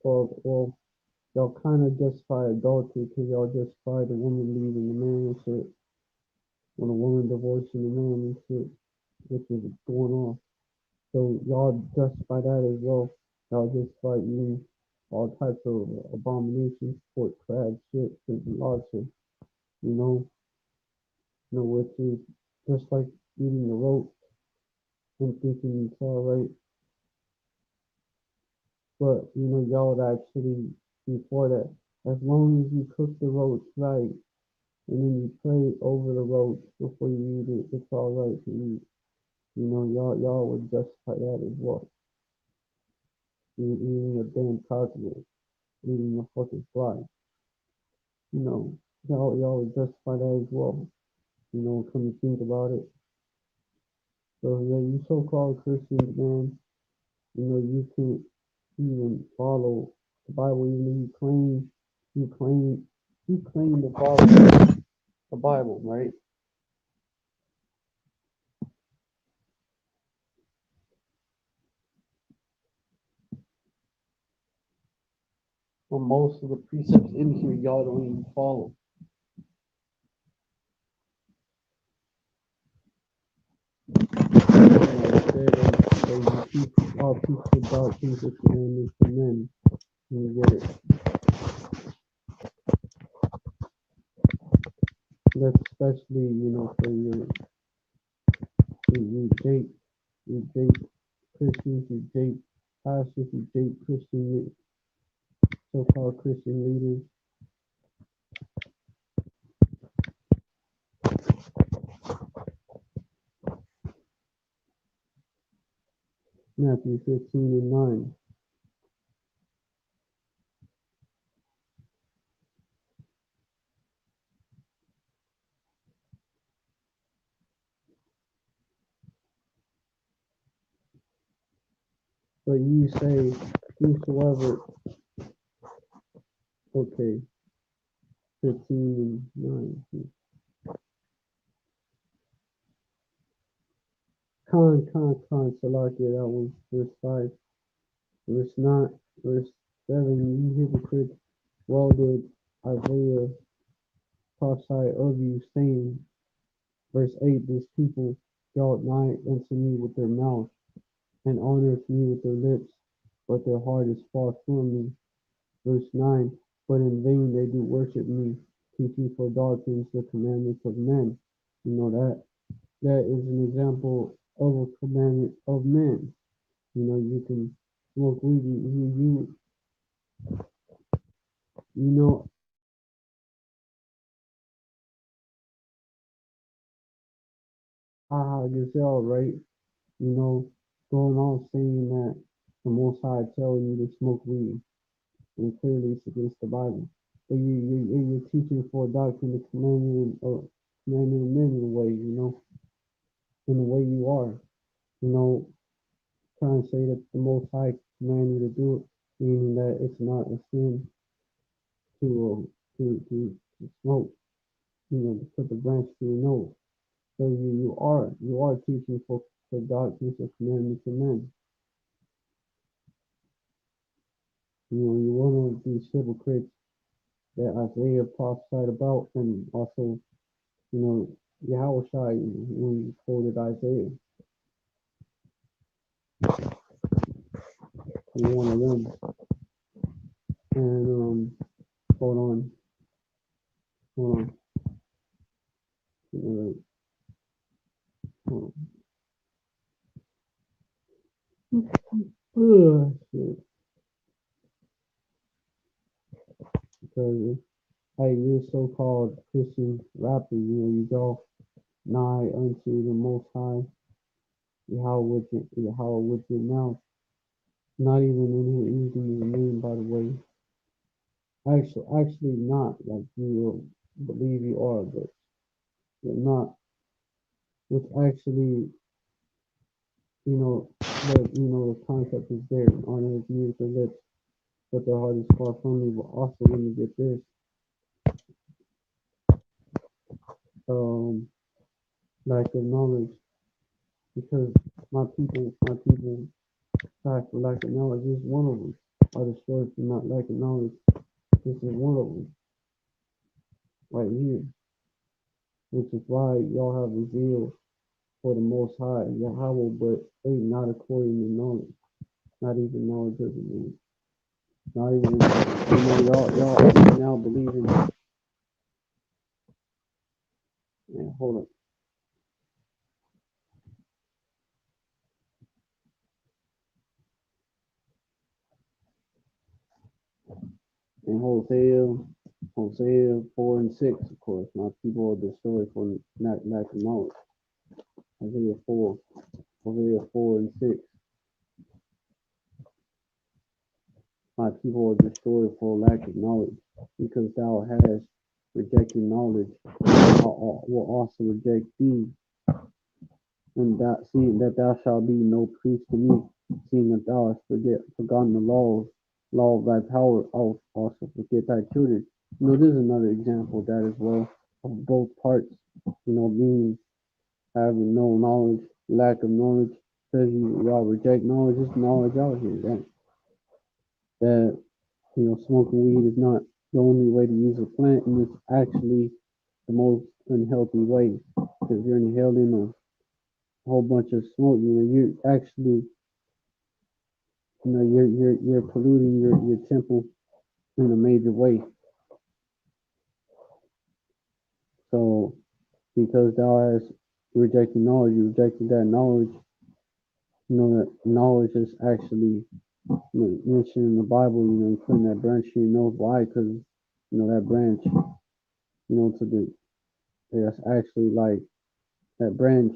Well, y'all kind of justify adultery because y'all justify the woman leaving the man and shit, when a woman divorcing the man and shit, which is going on. So y'all justify that as well. Y'all justify eating all types of abominations, pork, crab, shit, and lobster, you know, which is just like eating the roach and thinking it's alright. But y'all would actually before that, as long as you cook the roach right and then you pray over the roach before you eat it, it's alright to eat. Y'all would justify that as well. Eating a damn cockroach, eating a fucking fly. Y'all would justify that as well. Come to think about it. So yeah, you so-called Christians, man, you can't even follow the Bible, even though you claim to follow the Bible, right? But most of the precepts in here y'all don't even follow. All teach the doctrines of commandments to men. You get it. That's especially, for you Jake Christians, you Jake pastors, you Jake Christian, so-called Christian leaders. Matthew 15 and 9. But you say, whosoever, okay, 15 and 9. Salakia, that was verse 5. Verse 9, verse 7, you hypocrites, well did Isaiah prophesy of you, saying, verse 8, this people draw nigh unto me with their mouth, and honoreth me with their lips, but their heart is far from me. Verse 9, but in vain they do worship me, teaching for doctrines the commandments of men. You know that is an example of a commandment of men. You know, you can smoke weed, you know, Gazelle, right? You know, going on saying that the Most High telling you to smoke weed, and clearly it's against the Bible. But you're teaching for a doctrine, the commandment of men in a way, you know, in the way you are, you know, trying to say that the Most High command you to do it, meaning that it's not a sin to smoke, you know, to put the branch to your nose. So you are teaching for doctrines of commandments of men. You know, you're one of these hypocrites that Isaiah prophesied about, and also, you know, Yahushua when you quoted Isaiah, you're one of them. And hold on, hold on, hold on. Shit. Because like you're so-called Christian rappers, you know, you go nigh unto the Most High, Yahweh with your mouth. Not even in here using your name, by the way. Actually not. Like you will believe you are, but you're not. Which actually, the concept is there. Honor is me with the lips, but their heart is far from me. But also, when you get this, um, lack of knowledge, because my people die for lack of knowledge. This is one of them. Are destroyed for not lack of knowledge. This is one of them, right here. Which is why y'all have a zeal for the Most High, Yahweh, but they not according to knowledge. Not even knowledge of the name. Not even, y'all now believe in, man, hold up. In Hosea 4 and 6, of course, my people are destroyed for not lack of knowledge. Hosea 4, Hosea 4 and 6, my people are destroyed for lack of knowledge, because thou hast rejected knowledge, I will also reject thee, and that seeing that thou shalt be no priest to me, seeing that thou hast forgotten the law of thy power, I'll also forget thy children. You know, there's another example of that as well, of both parts, you know, being having no knowledge, lack of knowledge, says y'all reject knowledge. There's knowledge out here that smoking weed is not the only way to use a plant, and it's actually the most unhealthy way, because you're inhaling a whole bunch of smoke. You know, you're actually, you're polluting your temple in a major way. So because thou hast rejected knowledge, you rejected that knowledge. You know that knowledge is actually mentioned in the Bible. You know, putting that branch to your nose. Why? Because that branch, to that's actually like that branch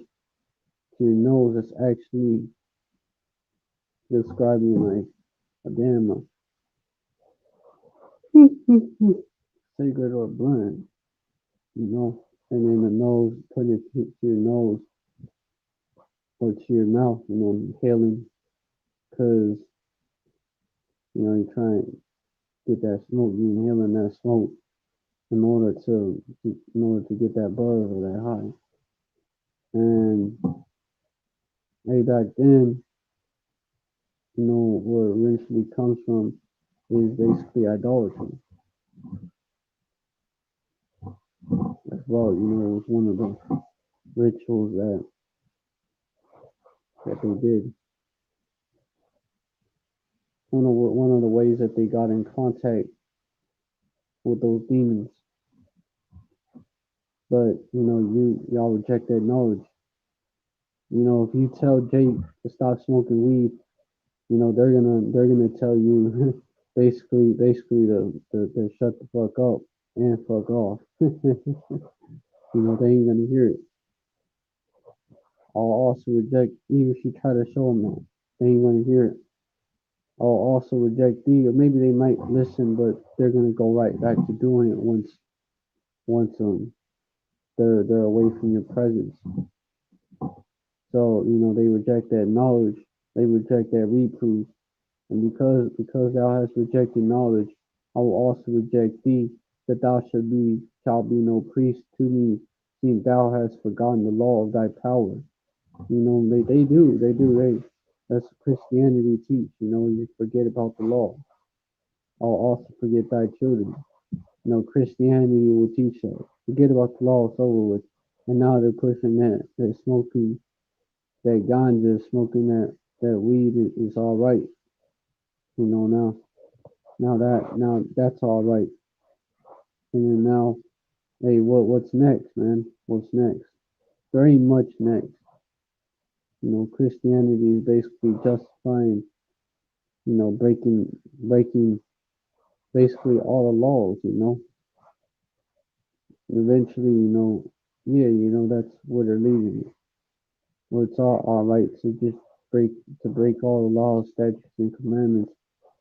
to your nose. That's actually describing like a damn cigarette or blunt. And then the nose, putting it to your nose or to your mouth, inhaling because you try and get that smoke, you inhaling that smoke in order to get that buzz or that high. And hey, back then, where it eventually comes from is basically idolatry as well. It was one of the rituals that they did. One of the ways that they got in contact with those demons. But y'all reject that knowledge. If you tell Jake to stop smoking weed, they're gonna tell you basically to shut the fuck up and fuck off. They ain't gonna hear it. I'll also reject E if you try to show them that. They ain't gonna hear it. I'll also reject D, or maybe they might listen, but they're gonna go right back to doing it once they're away from your presence. So they reject that knowledge, they reject that reproof, and because thou hast rejected knowledge, I will also reject thee, that thou shalt be no priest to me, seeing thou hast forgotten the law of thy power. They that's what Christianity teach. You forget about the law. I'll also forget thy children. Christianity will teach that. Forget about the law, it's over with. And now they're pushing that smoking that ganja, smoking that weed is all right. Now that's all right. And then now, hey, what's next, man? What's next? There ain't much next. Christianity is basically justifying, breaking basically all the laws. And eventually, yeah, that's where they're leading you. Well, it's all right to just break all the laws, statutes, and commandments,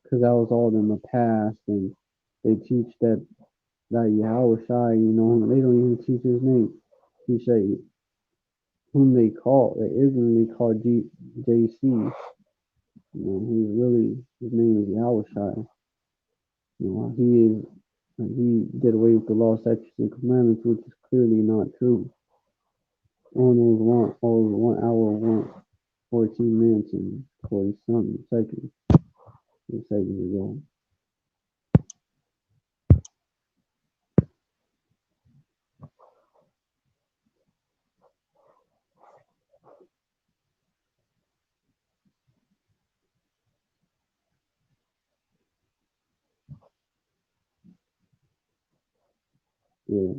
because that was all in the past, and they teach that Yahweh Shai, they don't even teach his name. He say whom they ignorantly call JC. He's really his name is Yahweh Shai. He did away with the law, statutes, and commandments, which is clearly not true. On those 1 hour, 14 minutes and 40 something seconds ago. Yeah.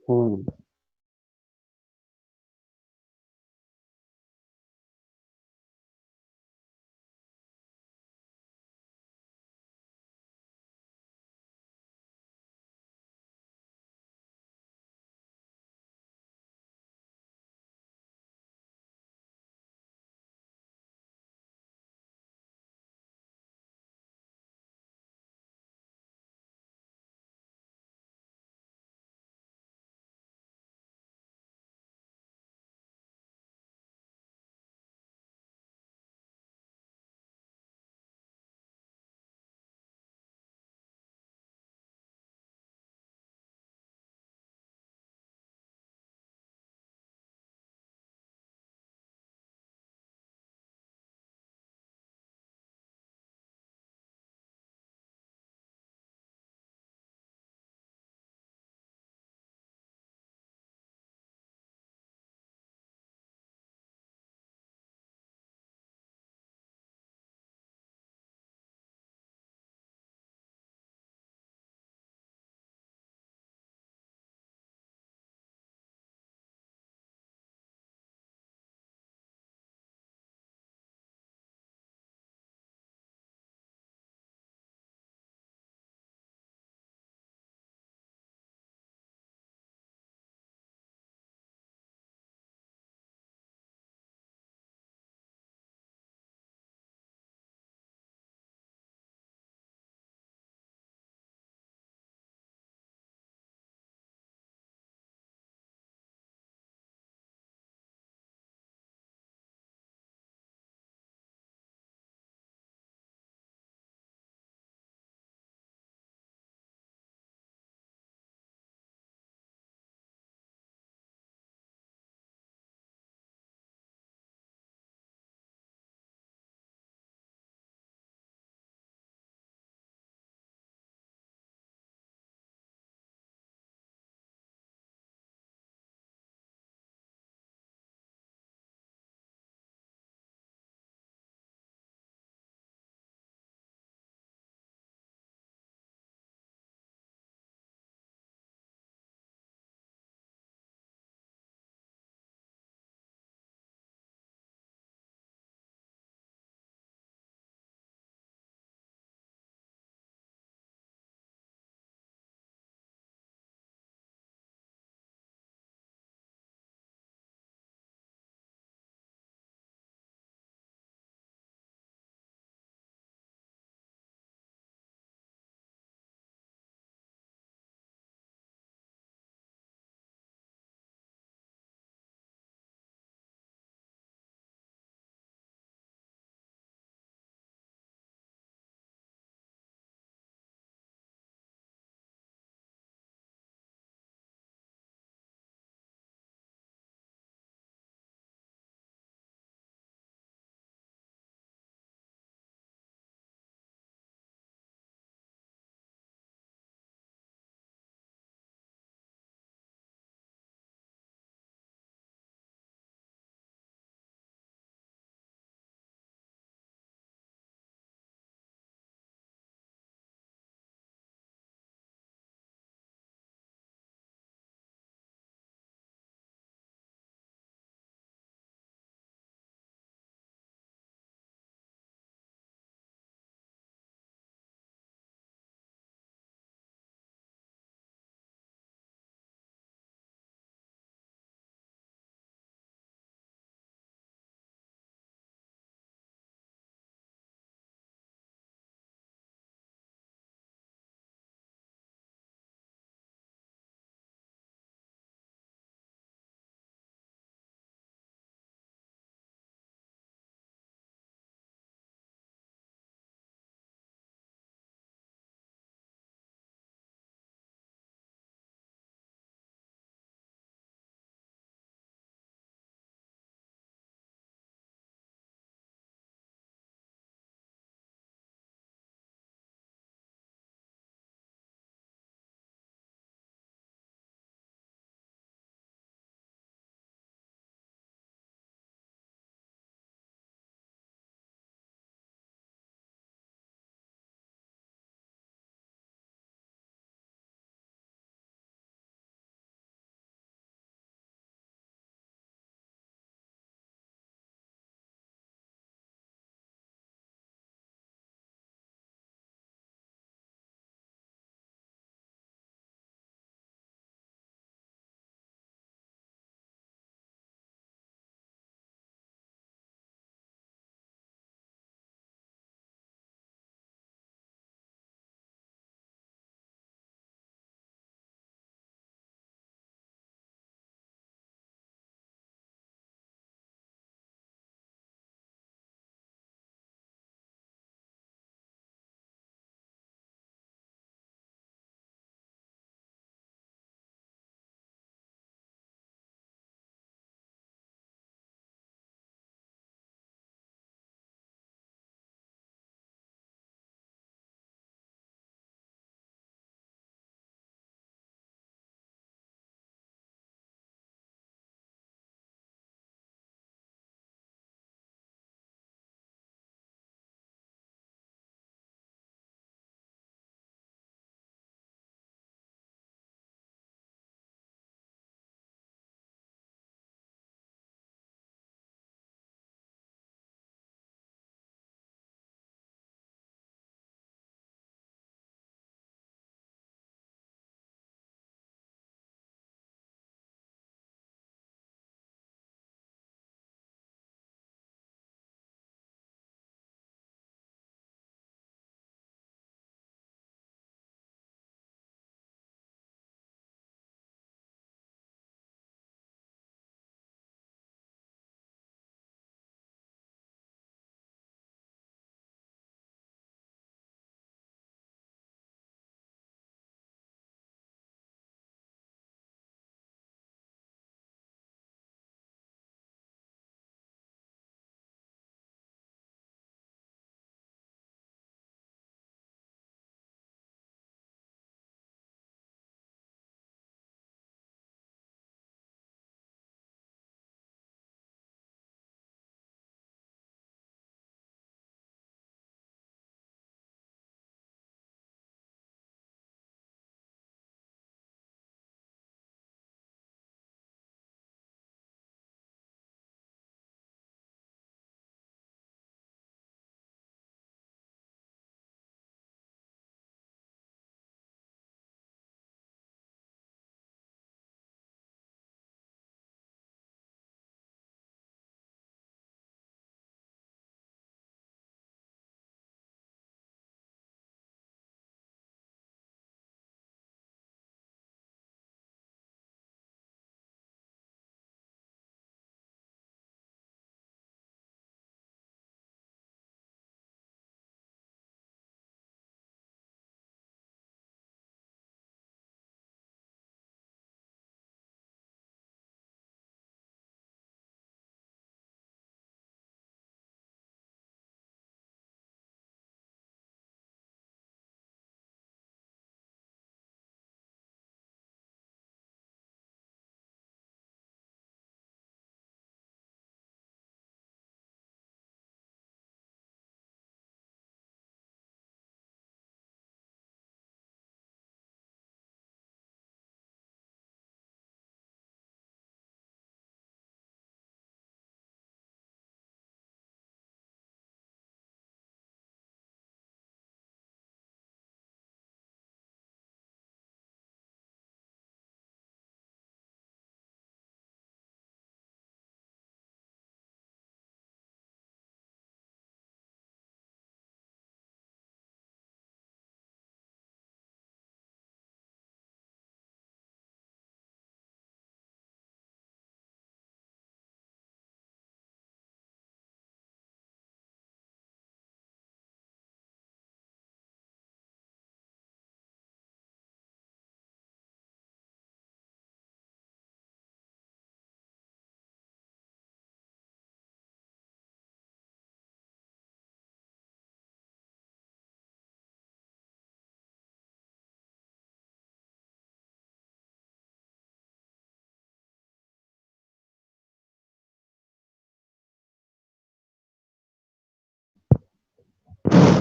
Hold on.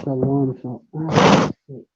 the alarm shot. Ah, shit.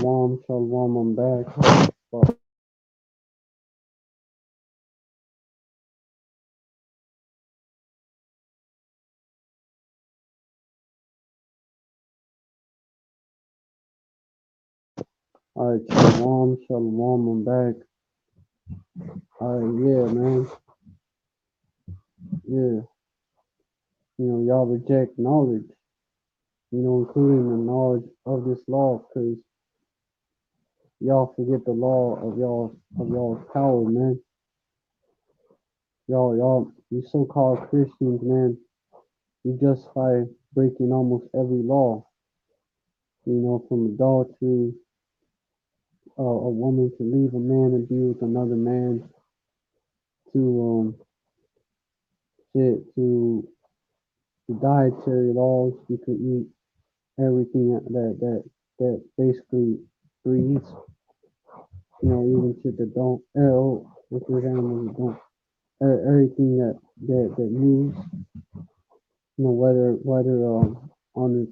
Shalom, shalom, I'm back. Well, alright, shalom, shalom, I'm back. Alright, yeah, man. Yeah, y'all reject knowledge, including the knowledge of this law, because y'all forget the law of y'all's power, man. You so-called Christians, man, you justify breaking almost every law, from adultery, a woman to leave a man and be with another man, to to dietary laws. You could eat everything that basically breathes. Even shit that don't, which is animals that don't, everything that moves. Whether on the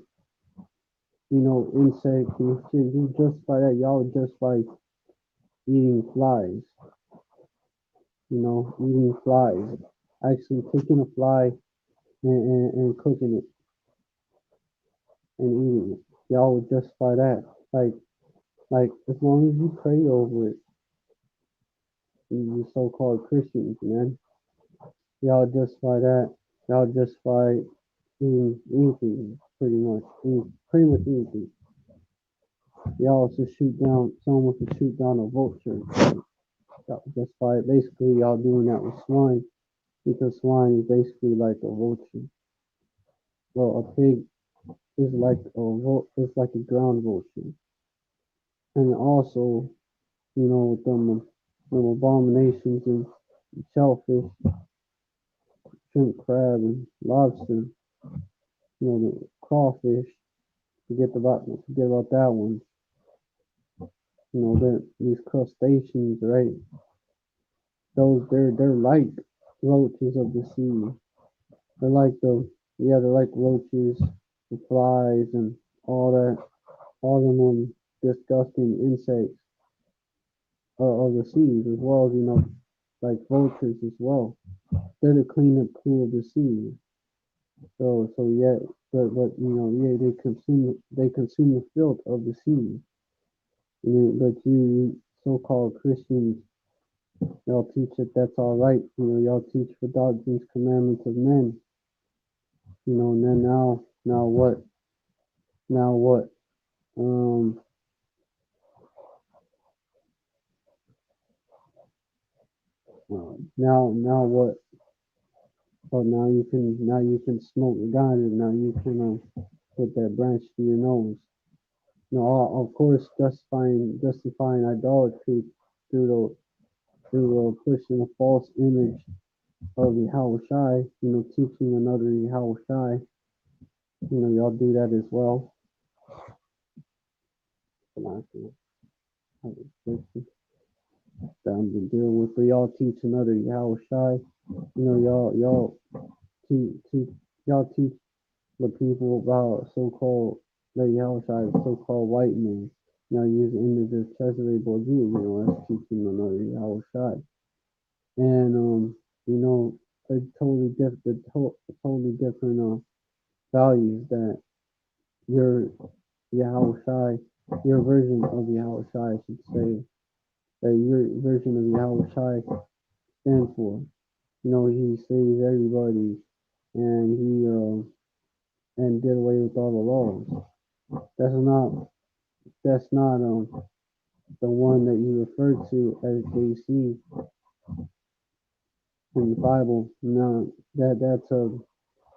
insects and shit. You justify that. Y'all justify eating flies. Eating flies. Actually taking a fly and cooking it and eating it. Y'all would justify that. Like as long as you pray over it, you so-called Christians, man. Y'all justify that. Y'all justify eating anything, pretty much. Pretty much anything. Y'all also shoot down, someone wants to shoot down a vulture. Y'all justify it. Basically, y'all doing that with swine, because swine is basically like a vulture. Well, a pig is like it's like a ground vulture. And also, with them abominations and shellfish, shrimp, crab, and lobster, the crawfish. Forget about that one. These crustaceans, right? They're like roaches of the sea. They're like they're like roaches, and flies, and all them disgusting insects of the seas, as well as like vultures as well. They're the cleanup crew of the sea. So yeah, but yeah, they consume the filth of the sea. But you so-called Christians, y'all teach that that's all right. Y'all teach the doctrines, commandments of men. And then now what? Now what? Um, now what? Oh, now you can smoke ganja. Now you can put that branch to your nose. Of course, justifying idolatry through pushing a false image of Yahweh Shai. Teaching another Yahweh Shai. Y'all do that as well. Down to deal with, but y'all teach another Yahweh Shai. Y'all teach the people about so-called the Yahweh Shai, so-called white men. Use the image of Cesare Borgia. That's teaching another Yahweh Shai. And a totally different values that your Yahweh Shai, your version of Yahweh Shai, I should say, that your version of Yahweh Shai stands for. He saves everybody, and he and did away with all the laws. That's not the one that you refer to as JC in the Bible. No, that's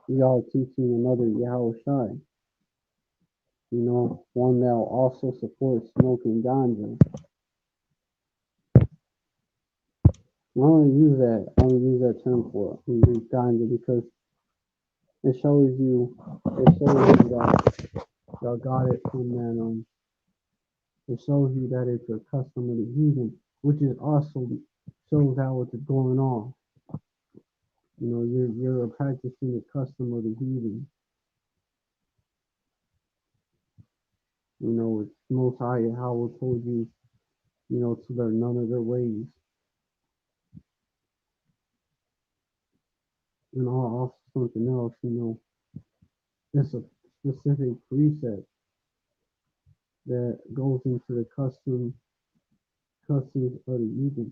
y'all teaching another Yahweh Shai. One that also supports smoking ganja. I only use that term for ganja because it shows you that y'all got it from that it shows you that it's a custom of the heathen, which is also shows how it's going on. You're practicing the custom of the heathen. It's Most High Yahweh told you, to learn none of their ways. And also something else, it's a specific precept that goes into the customs of the heathen.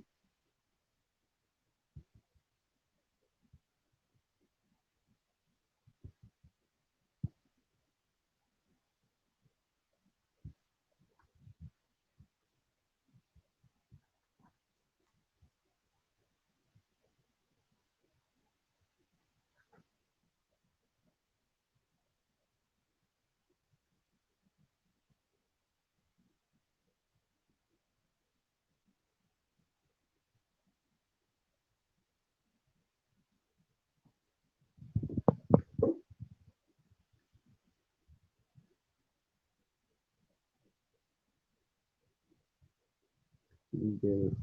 You get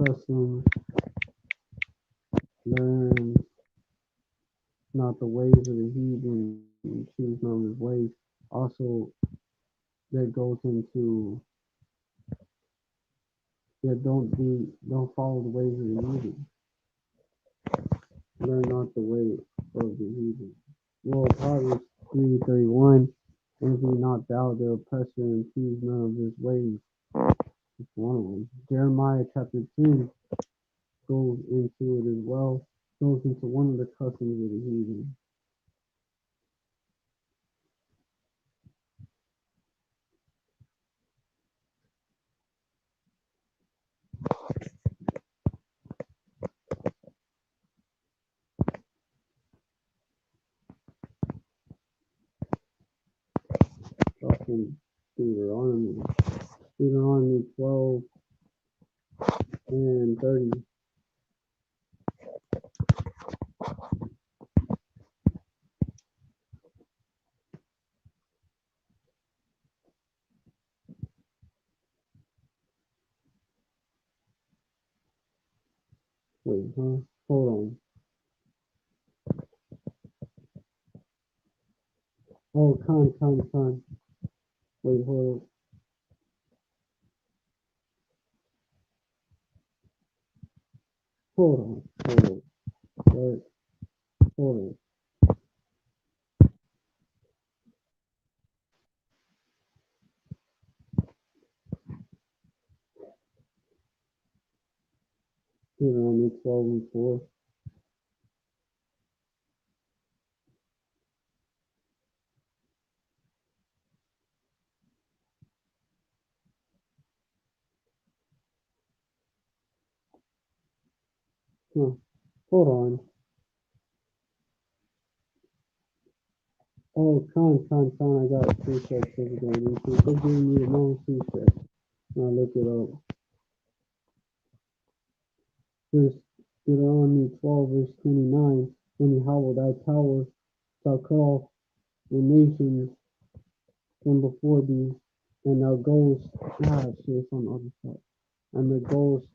customs, learn not the ways of the heathen, and choose not his ways. Also, that goes into don't follow the ways of the heathen. Learn not the way of the heathen. Well, Proverbs 3:31, envy not thou the oppressor, and choose none of his ways. It's one of them. Jeremiah chapter 10 goes into it as well. Goes into one of the customs of the heathen. Talking Deuteronomy. Deuteronomy 12 and 30. Wait, huh? Hold on. Oh, con. Wait, hold on. Wait, hold on. Deuteronomy 12 and 4. Huh. Hold on. Oh, con. I got a precept over there. They're giving me the wrong precept. Now look it up. Verse Deuteronomy 12, verse 29. When Yahweh thy power shall call the nations from before thee, and thou goest, shit, it's on the other side, and thou goest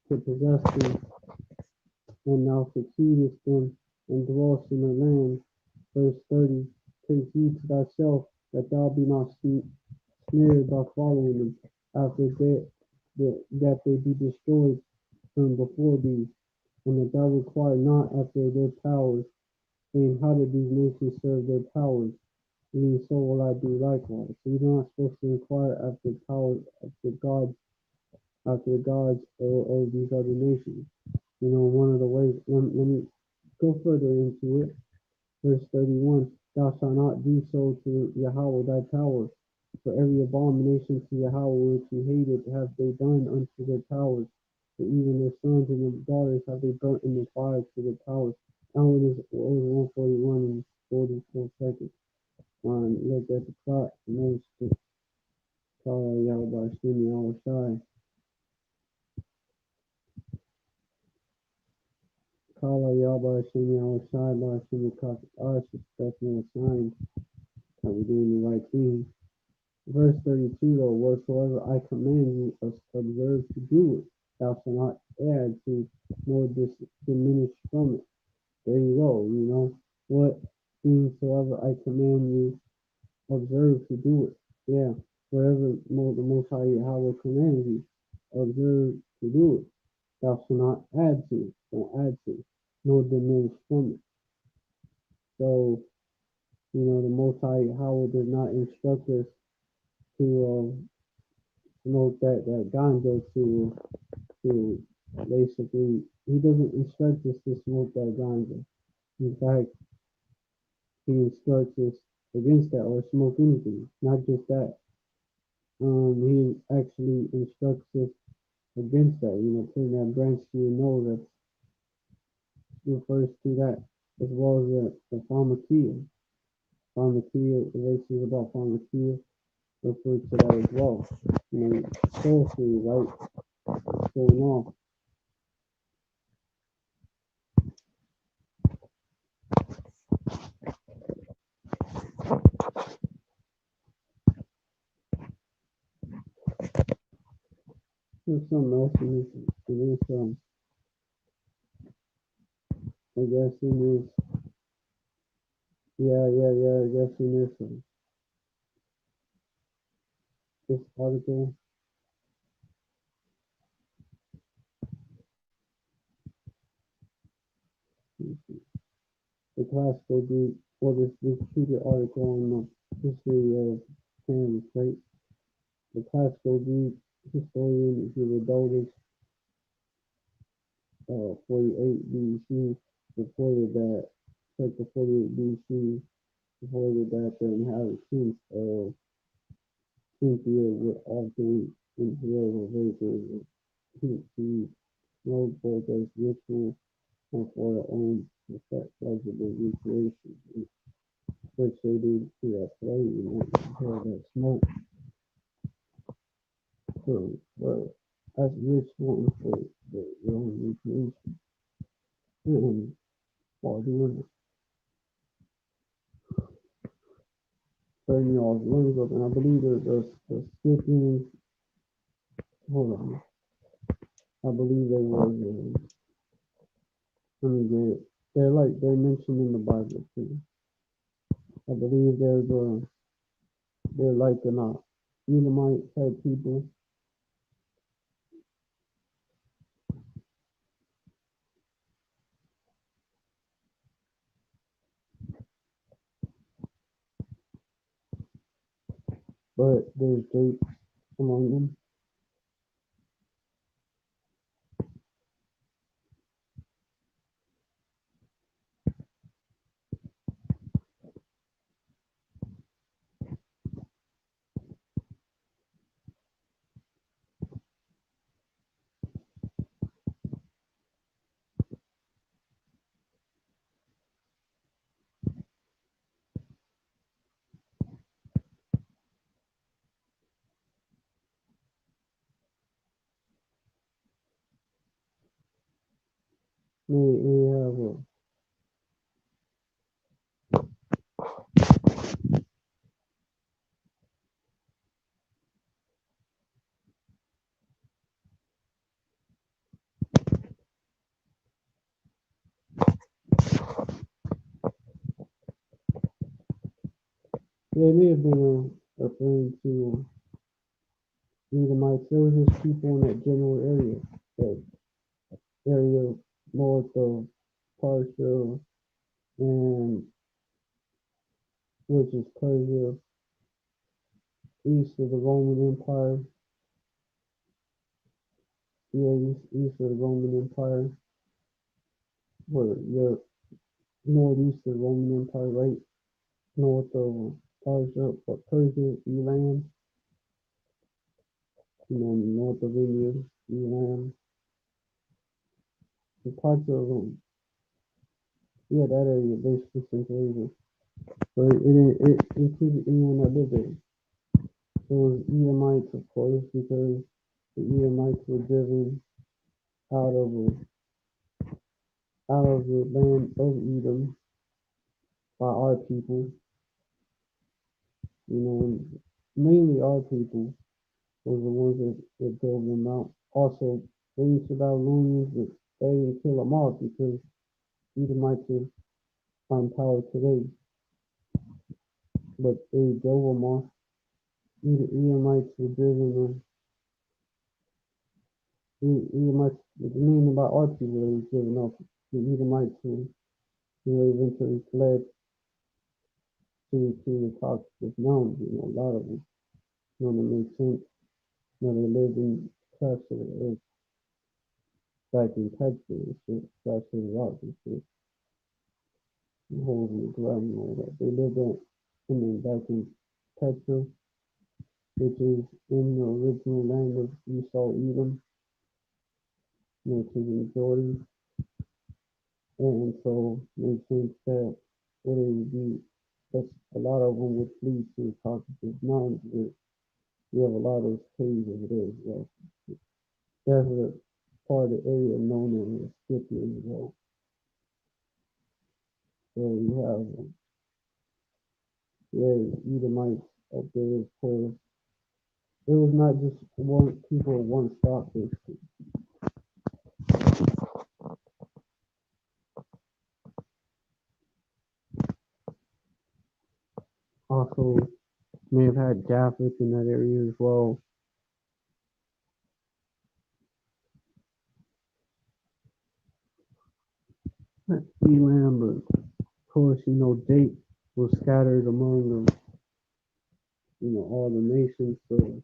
to possess them, and thou succeedest them, and dwellest in their land. Verse 30. Take heed to thyself that thou be not snared by following them, after that they be destroyed from before thee, and that thou require not after their powers, saying, how did these nations serve their powers? Even so will I do likewise. So you're not supposed to inquire after powers, after the gods of these other nations. One of the ways, let me go further into it. Verse 31, thou shalt not do so to Yahweh thy power, for every abomination to Yahweh which he hated have they done unto their powers, for even their sons and their daughters have they burnt in the fire to their powers. Now it is 141 and 44 seconds. Look at the clock, notice the Kala Yahweh Shimi Awashai. Kala Yahweh Shimi Awashai, Shimi Kakash, definitely a sign that we're doing the right thing. Verse 32 though, whatsoever I command you, observe to do it. Thou shalt not add to nor diminish from it. There you go, what things soever I command you, Observe to do it. Yeah, wherever the Most High Yahweh commands you, observe to do it. Thou shalt not add to, don't add to, nor diminish from it. So, the Most High Yahweh does not instruct us to smoke that ganja to basically, he doesn't instruct us to smoke that ganja. In fact, he instructs us against that or smoke anything. Not just that. He actually instructs us against that. Putting that branch to your nose, that refers to that, as well as the pharmakia. Pharmakia, the verses about pharmakia refer to that as well. Sorcery, right? Going off. There's something else in I guess in this, yeah, I guess in this article, the classical Greek, or this treated article on the history of Kansas, right? The classical Greek historian Herodotus, 48 BC, reported that, circa 48 BC, reported that the inhabitants of Cynthia would often inhale vapors of heat to smoke both as ritual and for their own pleasurable recreation, which they did to that play, inhale that smoke for as ritual and for their own recreation. And while doing it, turning y'all's lungs up, and I believe the Scythians, hold on, I believe they was, let me get it. They're mentioned in the Bible too. I believe they're like an Elamite type people, but there's Japes among them. They have they may have been referring to Edomites. There was just people in that general area, that area north of Parsha and which is Persia, east of the Roman Empire. Yeah, east of the Roman Empire, where you're northeast of the Roman Empire, right? North of Persia, Elam, north of India, Elam, and parts of yeah, that area, basically Central Asia. So it included anyone that lived there. So it was Edomites, of course, because the Edomites were driven out of the land of Edom by our people, and mainly our people was the ones that drove them out. Also, the ancient Babylonians, but they didn't kill them off because Edomites are on power today. but they drove them off. The Edomites were driven them. The Edomites, the meaning about our people that was driven off. The Edomites who eventually fled to the Caucasus Mountains. A lot of them. That makes sense. They lived in cracks of the earth, back in Texas and shit, cracks of the rock and shit, holes in the ground and all that. They lived back in Texas, which is in the original land of Esau, Edom, which is in Jordan. And so it makes sense that what it would be, because a lot of them would flee to the Caucasus Mountains, where you have a lot of those caves over there as well. That's a part of the area known as Scythian as well. So you have, Edomites up there, of course. It was not just one people, one stock, basically. Also, may have had Japheth in that area as well. Elam, but of course, Jake was scattered among all the nations. So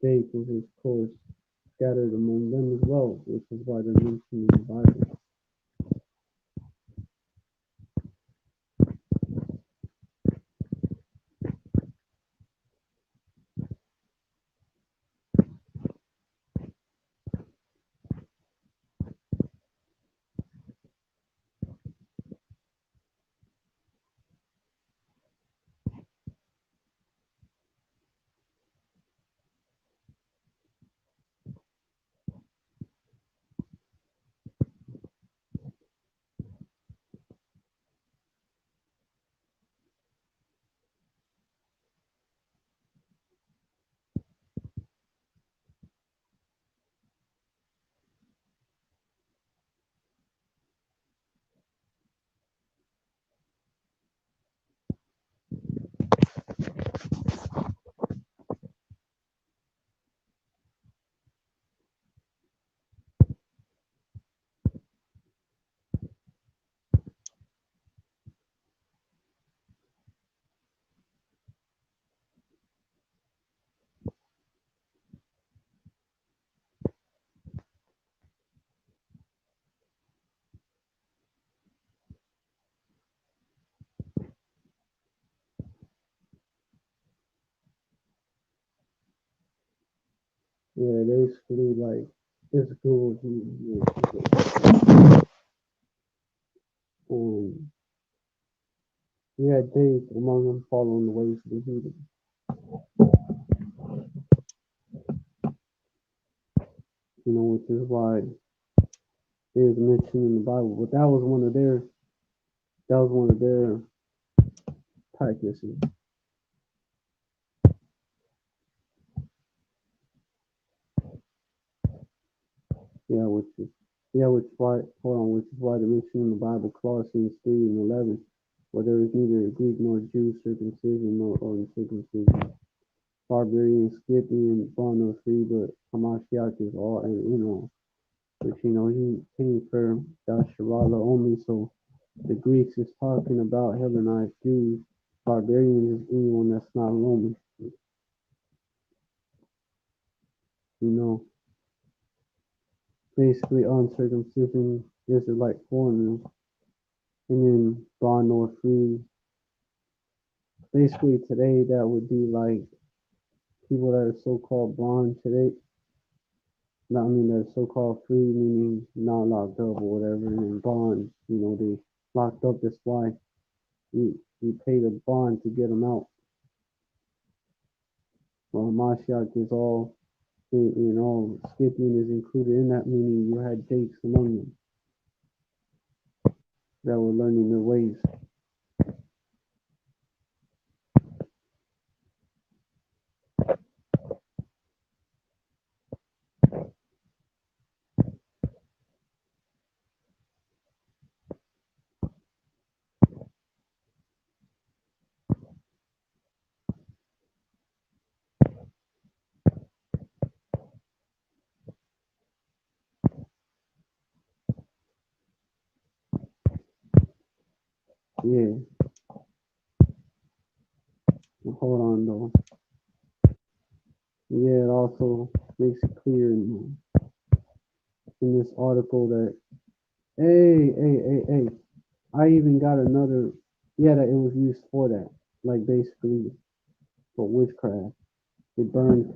Jake was, of course, scattered among them as well, which is why they're mentioned in the Bible. Yeah, basically, like, it's cool. We had Jake among them following the ways of the heathen, which is why it was mentioned in the Bible. But that was one of their practices. Yeah, which is why they mention in the Bible Colossians 3:11, where there is neither Greek nor Jew, circumcision nor uncircumcision, barbarian, Scythian, bond nor free, but Hamashiach is all and in all. Which he came for Dasharala only, so the Greeks is talking about Hellenized Jews. Barbarians is anyone that's not Roman. You know, basically uncircumcision Israelite foreigners, and then bond nor free. Basically today that would be like people that are so-called bond today. I mean, they're so-called free, meaning not locked up or whatever, and then bond, they locked up. That's why you pay the bond to get them out. Well, Mashiach is all, Scythian is included in that, meaning you had Jakes among them that were learning their ways. Yeah, hold on though. Yeah, it also makes it clear in this article that hey, I even got another. Yeah, that it was used for that, like basically for witchcraft. They burned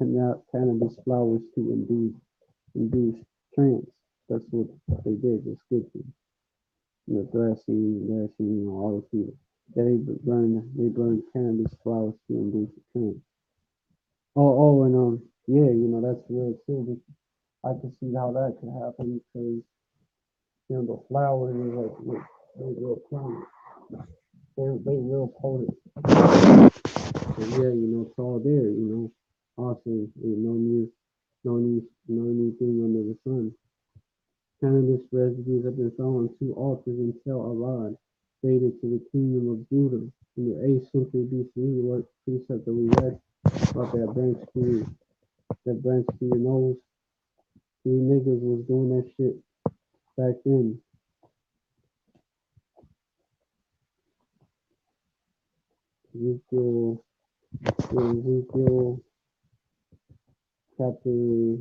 cannabis flowers to induce trance. That's what they did. The scripture, thrashing, all those people. Yeah, they burned cannabis flowers to induce a trance. And yeah, that's real too. I can see how that could happen because the flowers are like they real potent. They real potent. So yeah, it's all there. Also, no new thing under the sun. Cannabis residues have been found on two altars in Tel Arad, dated to the kingdom of Judah in the 8th century BCE. What precept that we read about that branch to your nose? These niggas was doing that shit back then. Ezekiel, Ezekiel chapter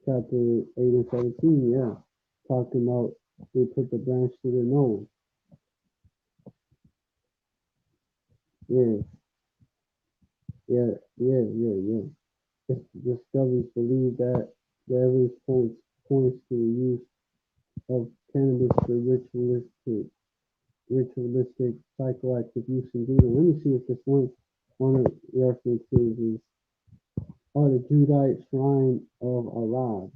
chapter 8 and 17, yeah. Talking about they put the branch to their nose. Yeah, yeah. Discoveries believe that the evidence points to the use of cannabis for ritualistic psychoactive use in Judah. Let me see if this one of the references is the Judite shrine of Arad.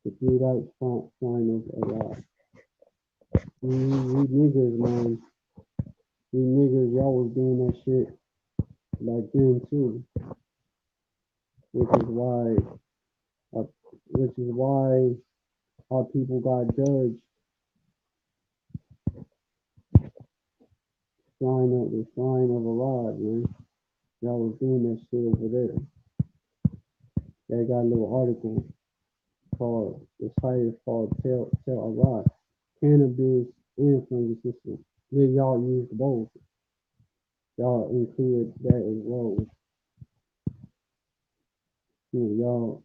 The Judite shrine of Arad. We niggas, man. We niggas, y'all was doing that shit back then too. Which is why uh, which is why our people got judged. The shrine of Arad, man. Y'all was doing that shit over there. They got a little article called the site is called Tell Arad. Cannabis and fungus system. Then y'all used both. Y'all included that as well. Y'all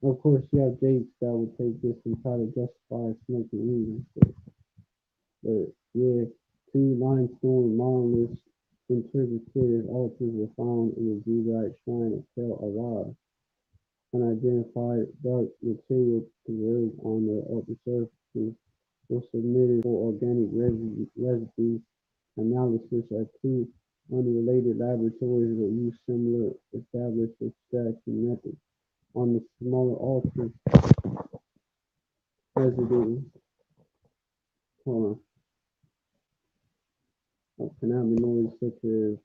of course you have Jakes that would take this and try to justify smoking weed and shit. But yeah, two limestone monoliths interpreted altars were found in the Judite shrine of Tel Arad. Unidentified dark material preserved on the upper surface was submitted for organic residue analysis at two unrelated laboratories that used similar established extraction methods. On the smaller altar residue of cannabinoids such as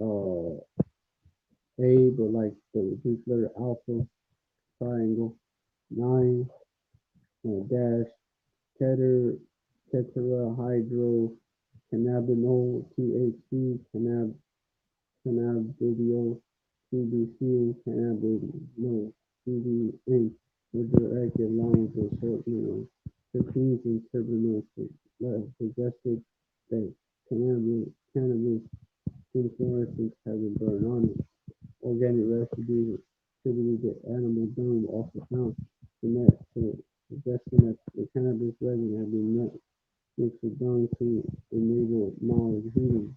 uh, A, but like the reduced letter alpha triangle 9 dash tetrahydro cannabinol THC cannabidiol CBC and cannabinol CBN were directed along with the assortment of terpenes and terpenoids suggested that cannabis inflorescence had been burned on it. Organic residues attributed to animal dung were also found in that, suggesting that the cannabis resin had been mixed with dung to enable mild heating.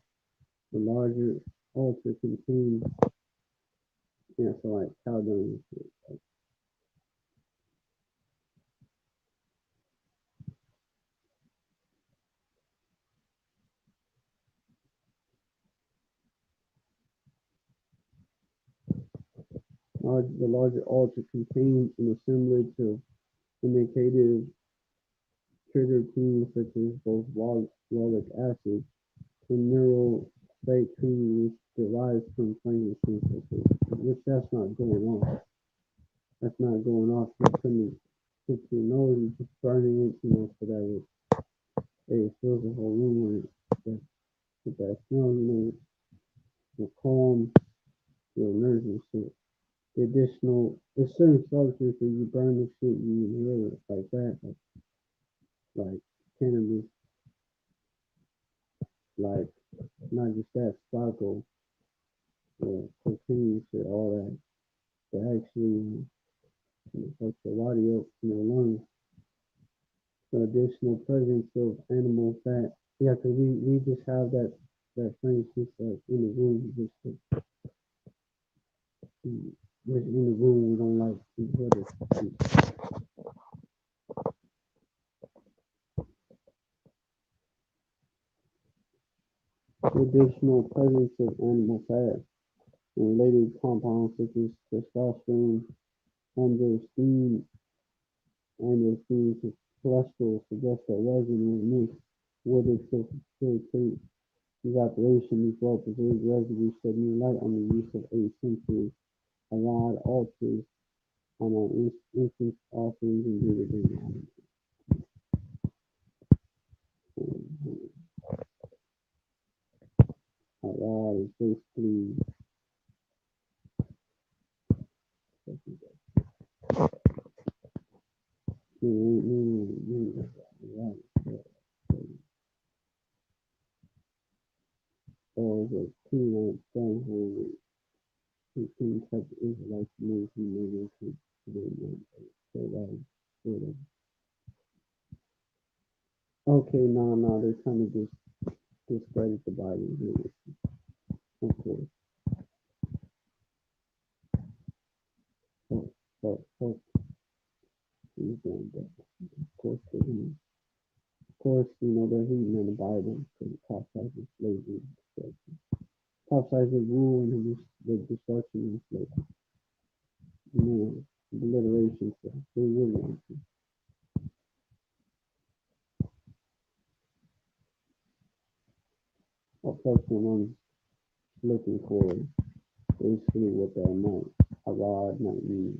The larger altar contained, so like cow dung. The larger altar contained an assemblage of indicative triterpenes such as both lauryl acid and neurophthalein, which derives from frankincense, which that's not going off. That's not going off. You're putting it to your nose, you're just burning it, so that it fills the whole room with that smell, will calm your nerves and shit. The additional, there's certain substances that you burn the shit, you inhale it like that, like cannabis, like not just that, sparkle, cocaine, shit, all that. That actually helps your body up in your lungs. The additional presence of animal fat. Yeah, because we just have that thing just like in the room, just in the room. We don't like each other. The additional presence of animal fat and related compounds such as testosterone, androstenedione, and cholesterol suggest that resin when mixed would facilitate evaporation. These well-preserved residues shed new light on the use of a-century allied altars on our incense offerings and daily. Allied is basically or the Canaanite stronghold, 15 type of Israelites moved from Israel to the so that okay, no, they're trying to just discredit the Bible here. Of course. Of he's doing that. Of course, they're hating on the Bible because it prophesies slavery and destruction. Prophesies rule and the destruction and slavery. The alliteration stuff. They really want to. A person I'm looking for basically what that meant. A rod might mean.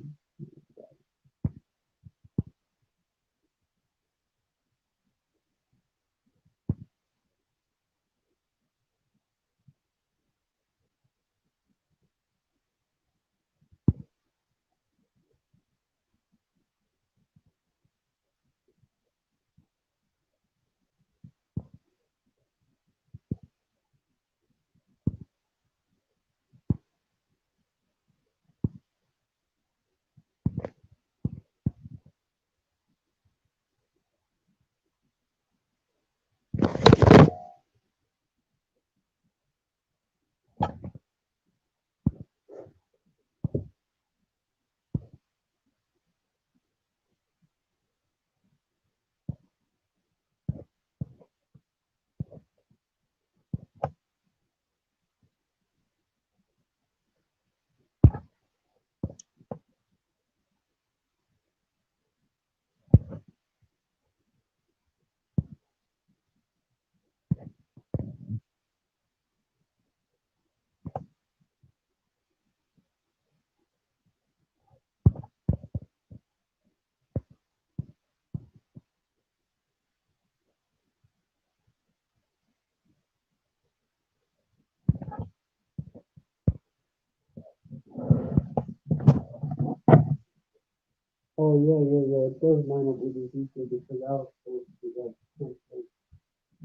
Oh yeah. It does line up with the future because I was supposed to like translate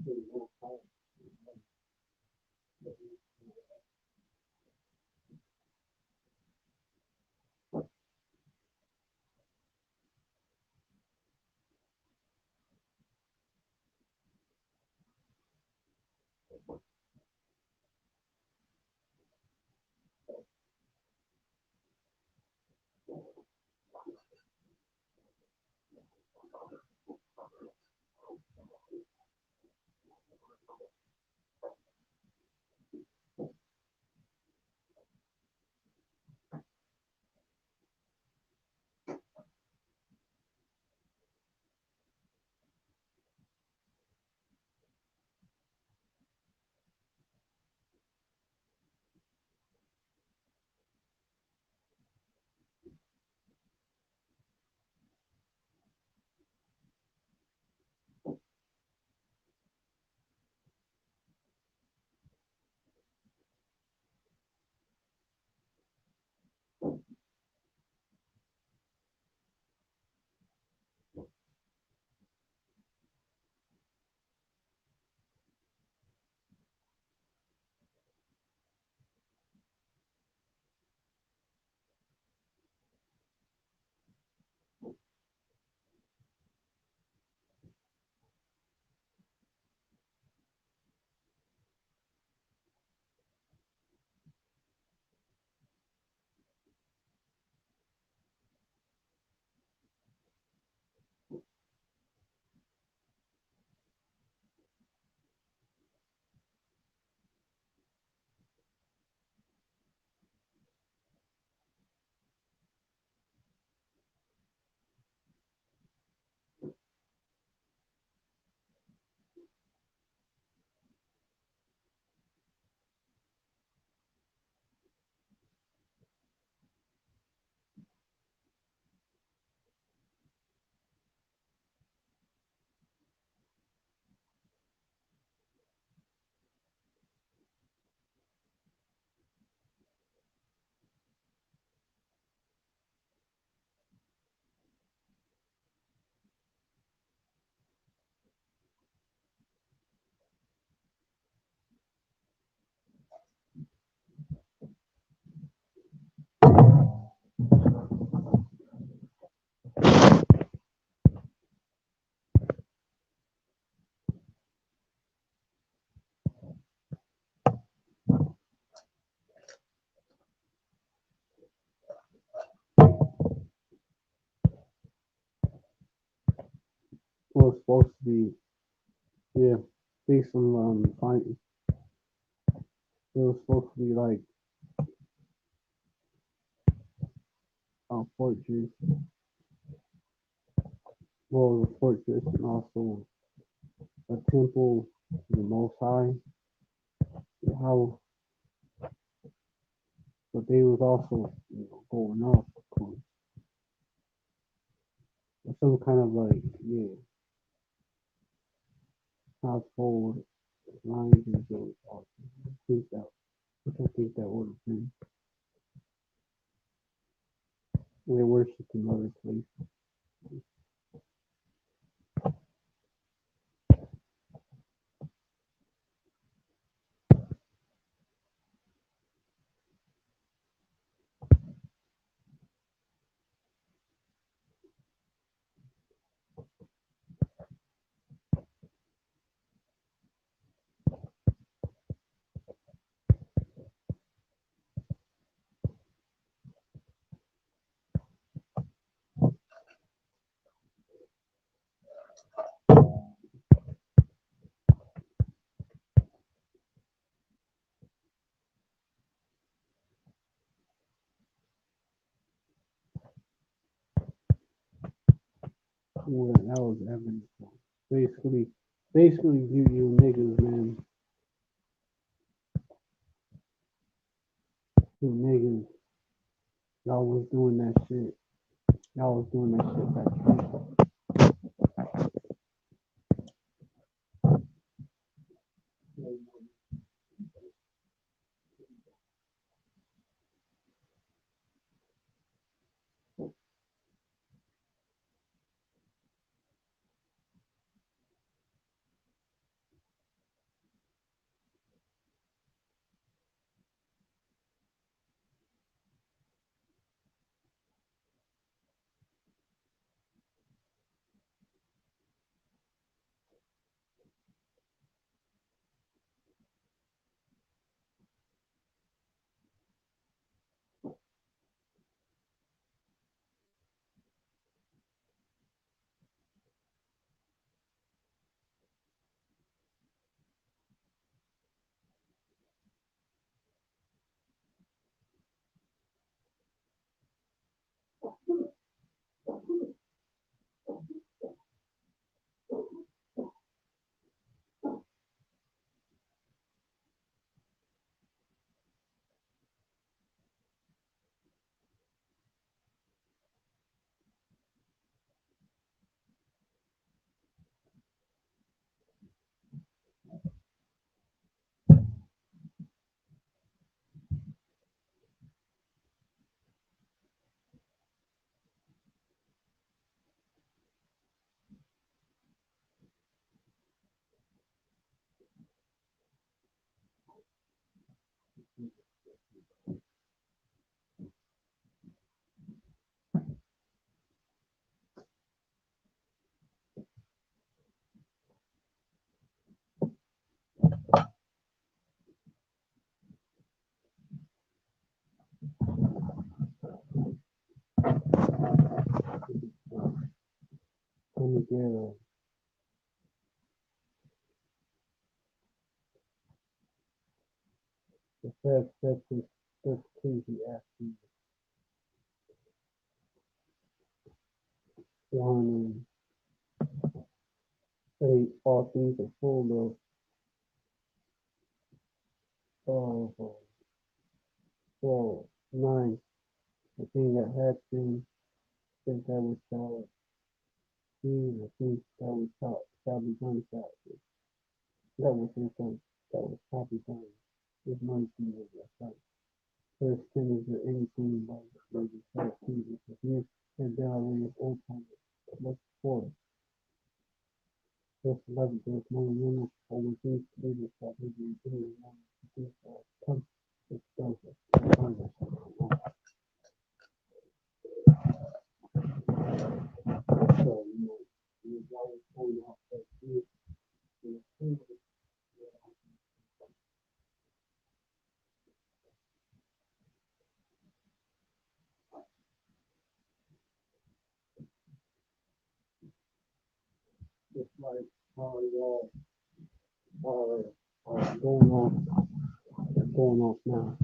the most high. was supposed to be, yeah, based on finding. It was supposed to be like a fortress, well, a fortress and also a temple to the Most High. How, but they was also, going up, of course. Some kind of like, yeah, household lines and those. I think that, which I think that would have been. They worshiped in other places. Well, that was evidence. Basically, basically, you niggas, man, you niggas, y'all was doing that shit. Y'all was doing that shit back then. Come together. The Fed said to this Casey asking 108 all things are full of well, nine. The thing that had been, I think that was shall be, I think that was shall be done, that was his son, that was probably done. There's no thing of that sight. First 10 is there anything like maybe 13 is the new and then I read old time. What's 4? Verse 11, there's no limit over these leaders that may be doing one of these come to Joseph. So, you guys point out that you like how y'all are, are going off, going off now.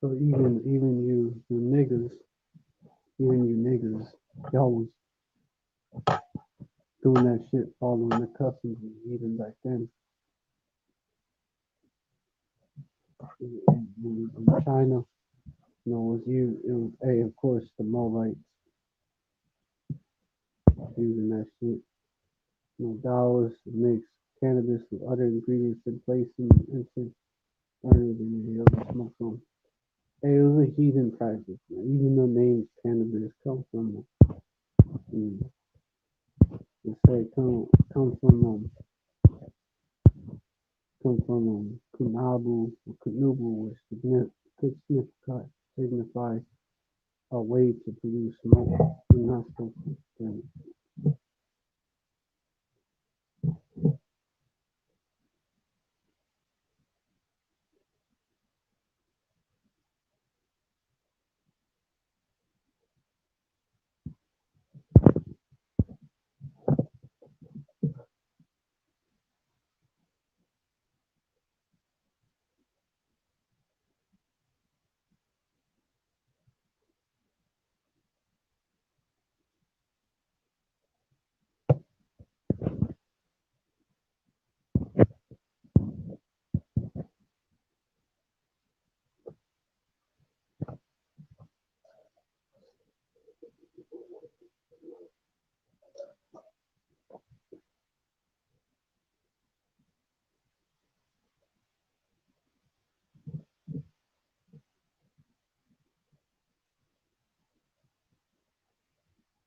So even you niggas, y'all was doing that shit, following the customs even back then. In China, you know, it was a of course the Moabites using that shit. You know, Taoists mix cannabis with other ingredients in place and incense other than the other smoke on. Hey, it was a heathen practice, man. Even the names cannabis um, they say come from kunabu or kunubu, which could signify a way to produce smoke and not smoke.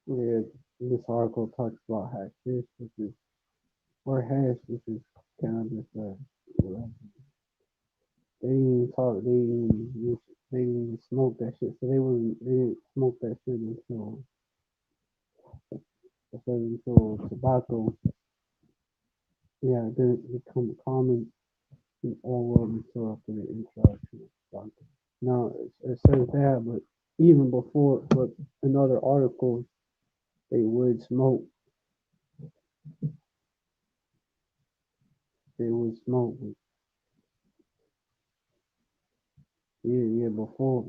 Yeah, this article talks about hashish, which is cannabis. They didn't even talk. They didn't even smoke that shit. So they didn't smoke that shit until tobacco. Yeah, it didn't become common in all world until after the introduction of tobacco. Now it says that, but even before, but in other articles, they would smoke. They would smoke. Yeah, yeah, before.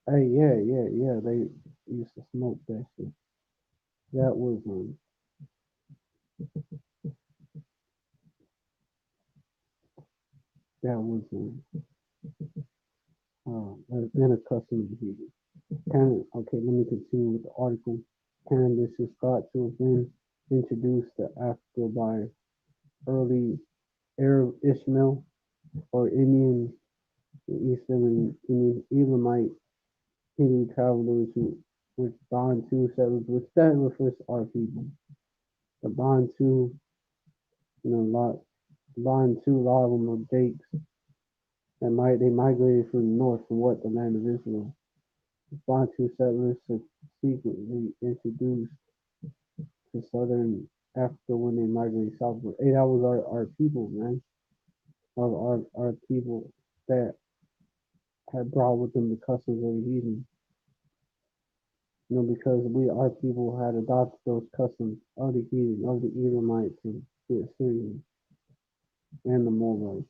Hey, yeah, yeah, yeah. They used to smoke that shit. That was that was that's been a custom behavior. Okay, let me continue with the article. Cannabis is thought to have been introduced to Africa by early Arab Ishmael or Indian Eastern Indian Elamite Hindu travelers who which Bantu settlers, which that refers to our people. The Bantu, you know, Bantu, a lot of them are Jakes, and they migrated from the north from what the land of Israel. The Bantu settlers subsequently introduced to southern Africa when they migrated southward. Hey, that was our people, man. Our people that had brought with them the customs of the heathen. You know, because our people had adopted those customs of the heathen, of the Edomites and the Assyrians and the Moabites.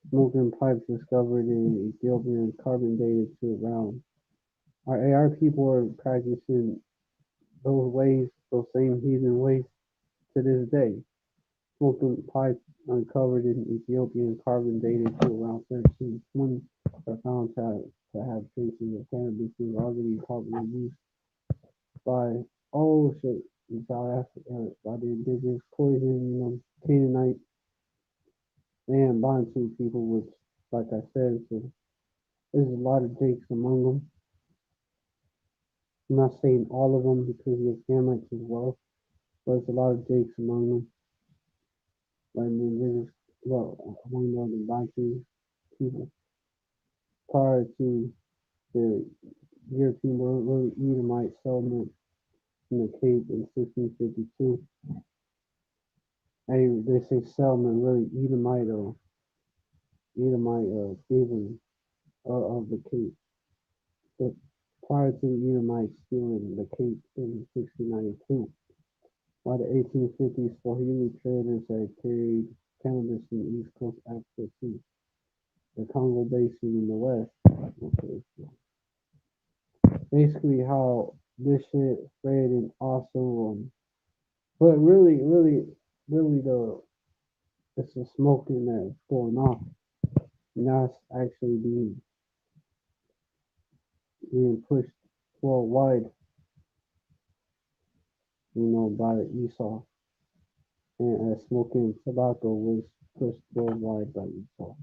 Smoking pipes discovered in Ethiopia and carbon dated to around. Our people are practicing those ways, those same heathen ways to this day. Smoking pipes uncovered in Ethiopia and carbon dated to around 1320 are found to have traces of cannabis was already popular use by shit in South Africa by the indigenous poison, you know, Canaanite and Bantu people, which, like I said, so there's a lot of Jakes among them. I'm not saying all of them because you have Hamites as well, but there's a lot of Jakes among them. Like the indigenous, well, among the Bantu people prior to the European early Edomite settlement in the Cape in 1652. They say settlement really Edomite Cleveland of the Cape. But prior to the Edomites stealing the Cape in 1692, by the 1850s, Swahili traders had carried cannabis from the East Coast Africa to the Congo Basin in the West. Okay, so basically how this shit spread and also, but really it's the smoking that's going on. And that's actually being pushed worldwide, you know, by Esau. And smoking tobacco was pushed worldwide by Esau.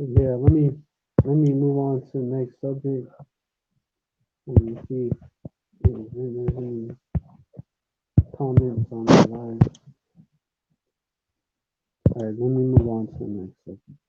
Yeah, let me move on to the next subject. Let me see if there's any comments on the line. All right, let me move on to the next subject.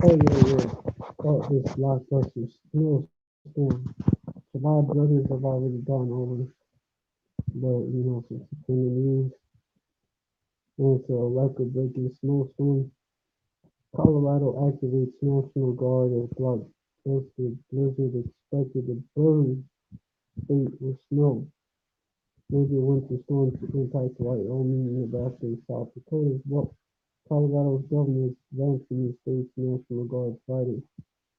Oh yeah, yeah. Oh, this blockbuster snowstorm. So my brothers have already gone over, but since it's in the news, and it's a record-breaking snowstorm. Colorado activates National Guard as blockbuster blizzard expected to burn state with snow. Major winter storms impact Wyoming, Nebraska, and South Dakota as well. Colorado's governor is advancing the state's National Guard Friday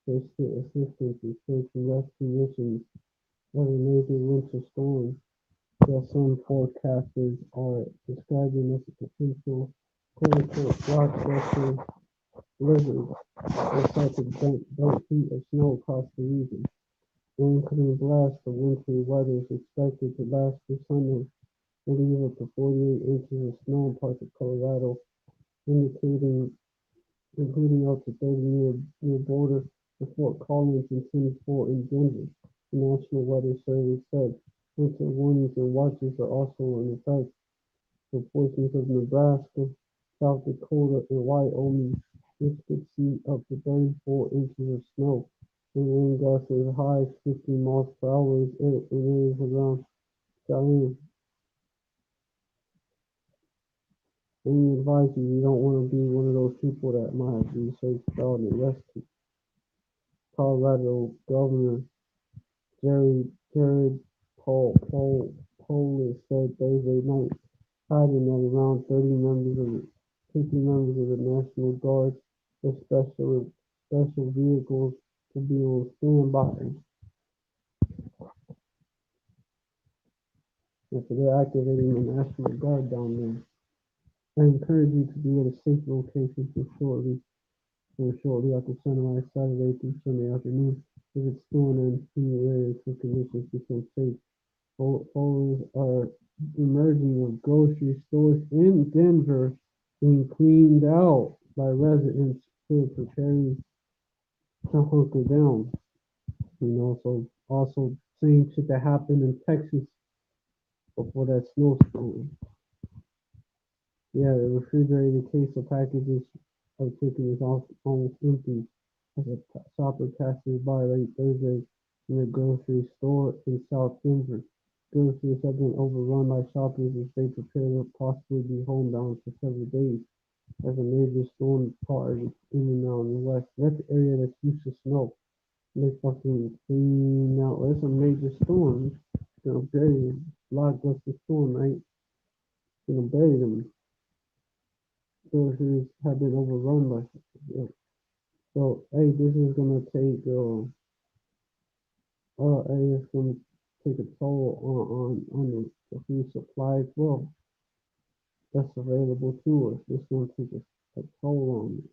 for assistance in search and rescue missions of a major winter storm that some forecasters are describing as a potential quote-unquote blockbuster blizzard with such a bent feet of snow across the region. The incoming blast of wintry weather is expected to last through Sunday and leave up to 48 inches of snow in parts of Colorado, indicating including up to 30 near border with Fort Collins and 24 in Denver. The National Weather Service said winter warnings and watches are also in effect for portions of Nebraska, South Dakota, and Wyoming, which could see up to 34 inches of snow and wind gusts as high as 50 miles per hour in areas around Cheyenne. Any advice you don't want to be one of those people that might have to be searched out and arrested. Colorado Governor Jared Polis said Thursday night, adding that around 50 members of the National Guard with special vehicles will be on standby. And so they're activating the National Guard down there. I encourage you to be at a safe location for shortly after sunrise Saturday through Sunday afternoon. If it's snowing in your area, so conditions become safe. Photos are emerging of grocery stores in Denver being cleaned out by residents who are preparing to hunker down. So also same shit that happened in Texas before that snowstorm. Yeah, the refrigerated case of packages of chicken is almost empty as a shopper passes by late Thursday in a grocery store in South Denver. Groceries have been overrun by shoppers as they prepare to possibly be homebound for several days as a major storm pours in and out in the west. That's the area that's used to snow. They fucking clean out. It's a major storm. It's gonna bury blockbuster storm, right? It's gonna bury them. Groceries have been overrun by. Yeah. So, hey, this is gonna take. Hey, it's gonna take a toll on the food supply as well. That's available to us. It's gonna take a toll on it.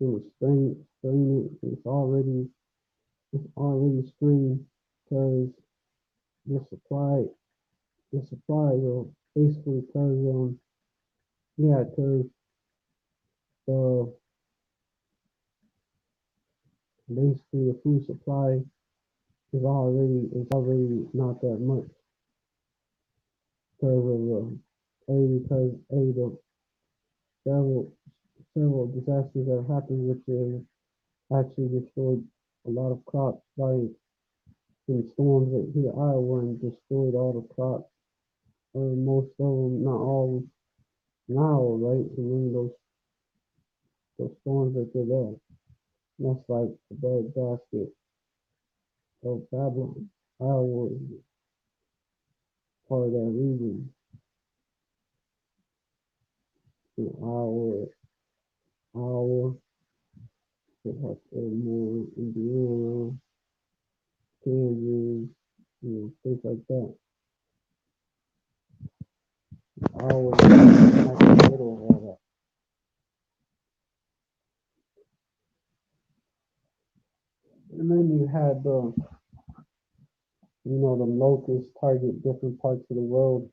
It's gonna strain it. It's already strained because the supply will basically because yeah because the basically the food supply is already not that much because of the several several disasters that happened which actually destroyed a lot of crops like in storms that hit Iowa and destroyed all the crops or most of them, not all now, right? And then those storms that did that. That's like the breadbasket of Babylon. Iowa is part of that region. You know, Iowa, it has more Indiana, Kansas, states like that. Iowa is like in the middle of all that. And then you had the locusts target different parts of the world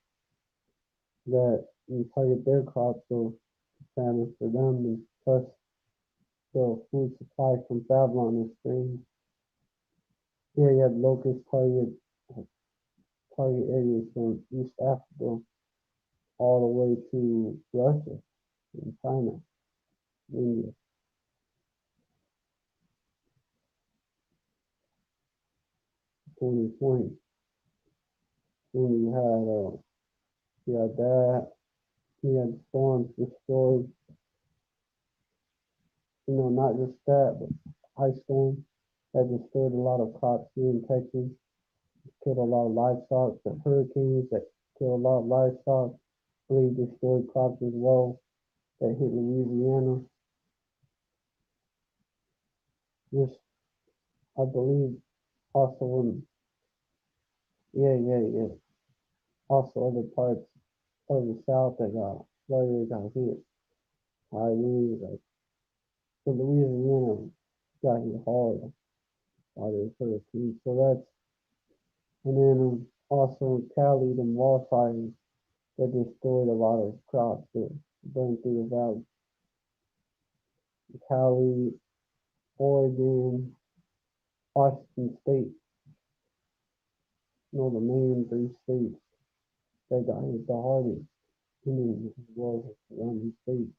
that you target their crops, so famine for them, and plus the food supply from Babylon is strange. Yeah, you had locusts target areas from East Africa all the way to Russia and China, India. 2020. Then you had that, you had storms destroyed, not just that, but ice storms that destroyed a lot of crops here in Texas, killed a lot of livestock. The hurricanes that killed a lot of livestock really destroyed crops as well that hit Louisiana. Just, I believe, also yeah. Also other parts of the South that got hit. I mean, like, so Louisiana got hit hard by the hurricane. So and then also in Cali, the wildfires that destroyed a lot of crops that burned through the valley. Cali, Oregon, Washington State, the main three states that got hit the hardest. And then as well as surrounding states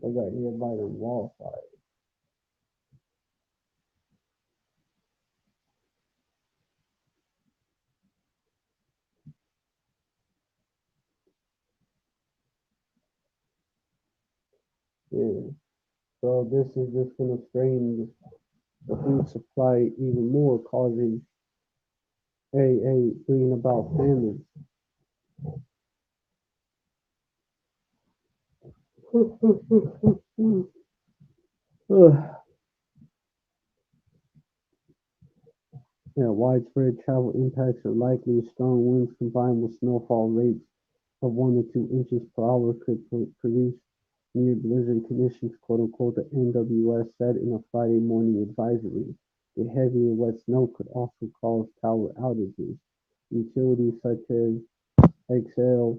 that got hit by the wildfires. Yeah. So this is just going to strain the food supply even more, causing bringing about famine. Yeah, widespread travel impacts are likely. Strong winds combined with snowfall rates of 1 to 2 inches per hour could produce near blizzard conditions, quote unquote, the NWS said in a Friday morning advisory. The heavy and wet snow could also cause power outages. Utilities such as Excel,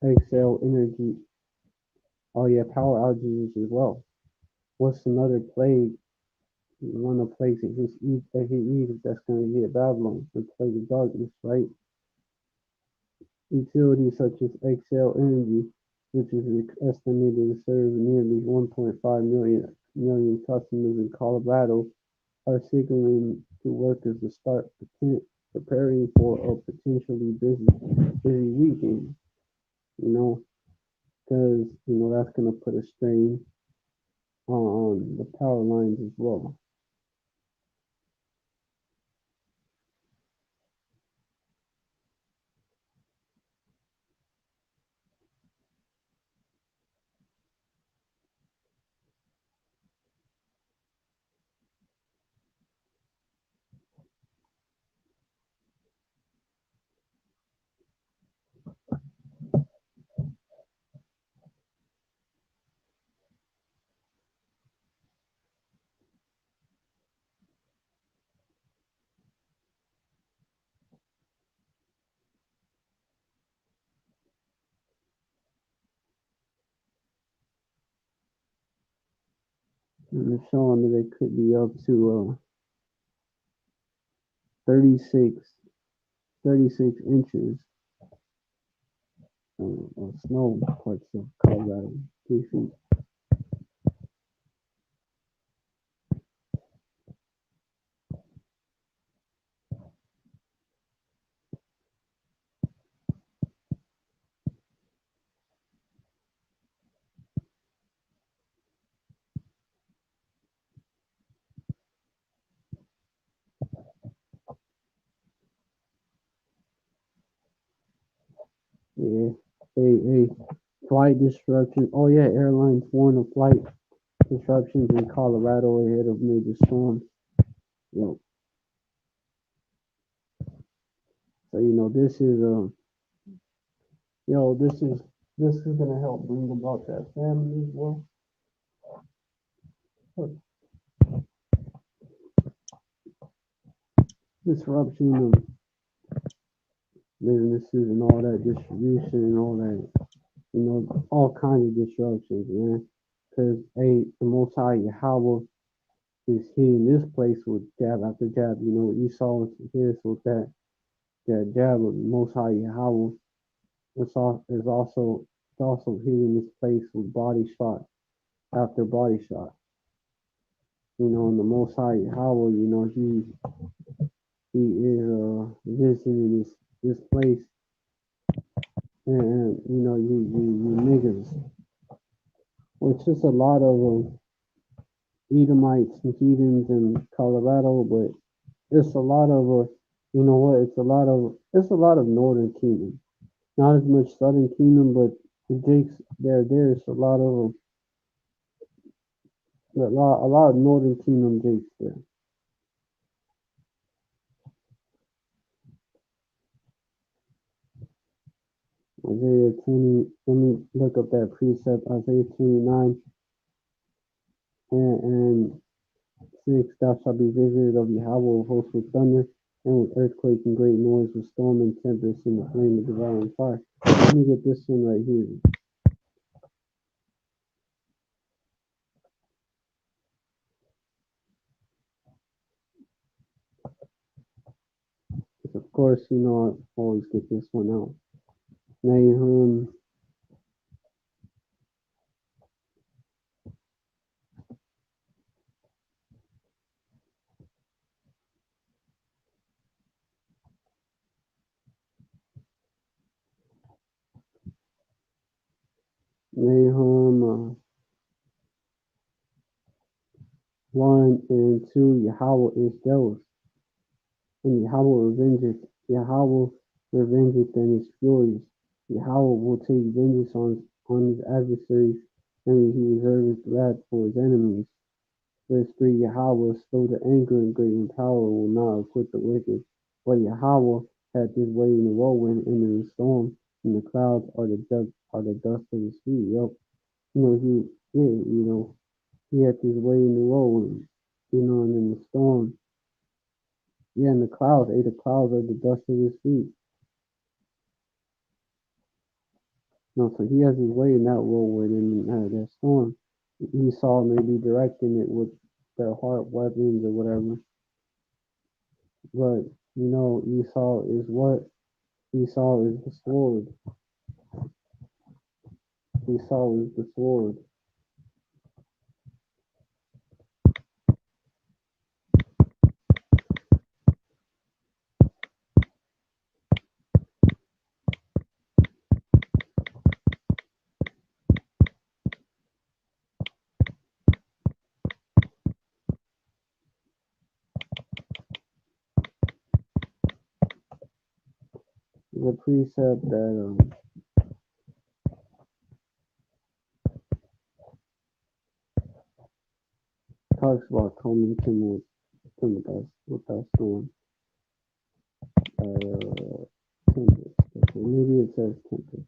Excel Energy, oh yeah, power outages as well. What's another plague? One of the plagues that hit Egypt that's going to hit Babylon, the plague of darkness, right? Utilities such as Excel Energy, which is estimated to serve nearly 1.5 million customers in Colorado, are signaling to workers to start preparing for a potentially busy weekend. You know, because that's gonna put a strain on the power lines as well. And they're showing that it could be up to 36, 36 inches of snow parts of Colorado, 3 feet. Yeah. Hey, flight disruption. Oh yeah, airlines warn of flight disruptions in Colorado ahead of major storms. Yo, so this is this is gonna help bring about that family as well. Disruption of businesses and all that distribution and all that, all kinds of disruptions, man. Because the Most High Yahweh is hitting this place with jab after jab. Esau hits with that jab of the Most High Yahweh. It's also hitting this place with body shot after body shot. And the Most High Yahweh, he is visiting this place, and you niggas, which is a lot of Edomites and heathens in Colorado, but it's a lot of you know what? It's a lot of Northern Kingdom, not as much Southern Kingdom, but the Jakes there's a lot of Northern Kingdom Jakes there. Isaiah 20. Let me look up that precept. Isaiah 29 and 6. Thou shalt be visited of Yahweh of hosts with thunder and with earthquake and great noise, with storm and tempest and the flame of devouring fire. Let me get this one right here. Of course, I always get this one out. Nahum, Nahum 1 and 2. Yahweh is jealous, and Yahweh revengeth and is furious. Yahweh will take vengeance on his adversaries, and he reserves wrath for his enemies. Verse 3. Yahweh is slow to anger and great in power, will not acquit the wicked. But Yahweh hath his way in the whirlwind and in the storm, and the clouds are the dust of his feet. Yep. He hath his way in the whirlwind, and in the storm. Yeah, and the clouds, the clouds are the dust of his feet. So he has his way in that whirlwind and that storm. Esau may be directing it with their heart weapons or whatever. But Esau is what? Esau is the sword. Esau is the sword. a precept that talks about coming with that storm. Tempest. Okay, maybe it says tempest.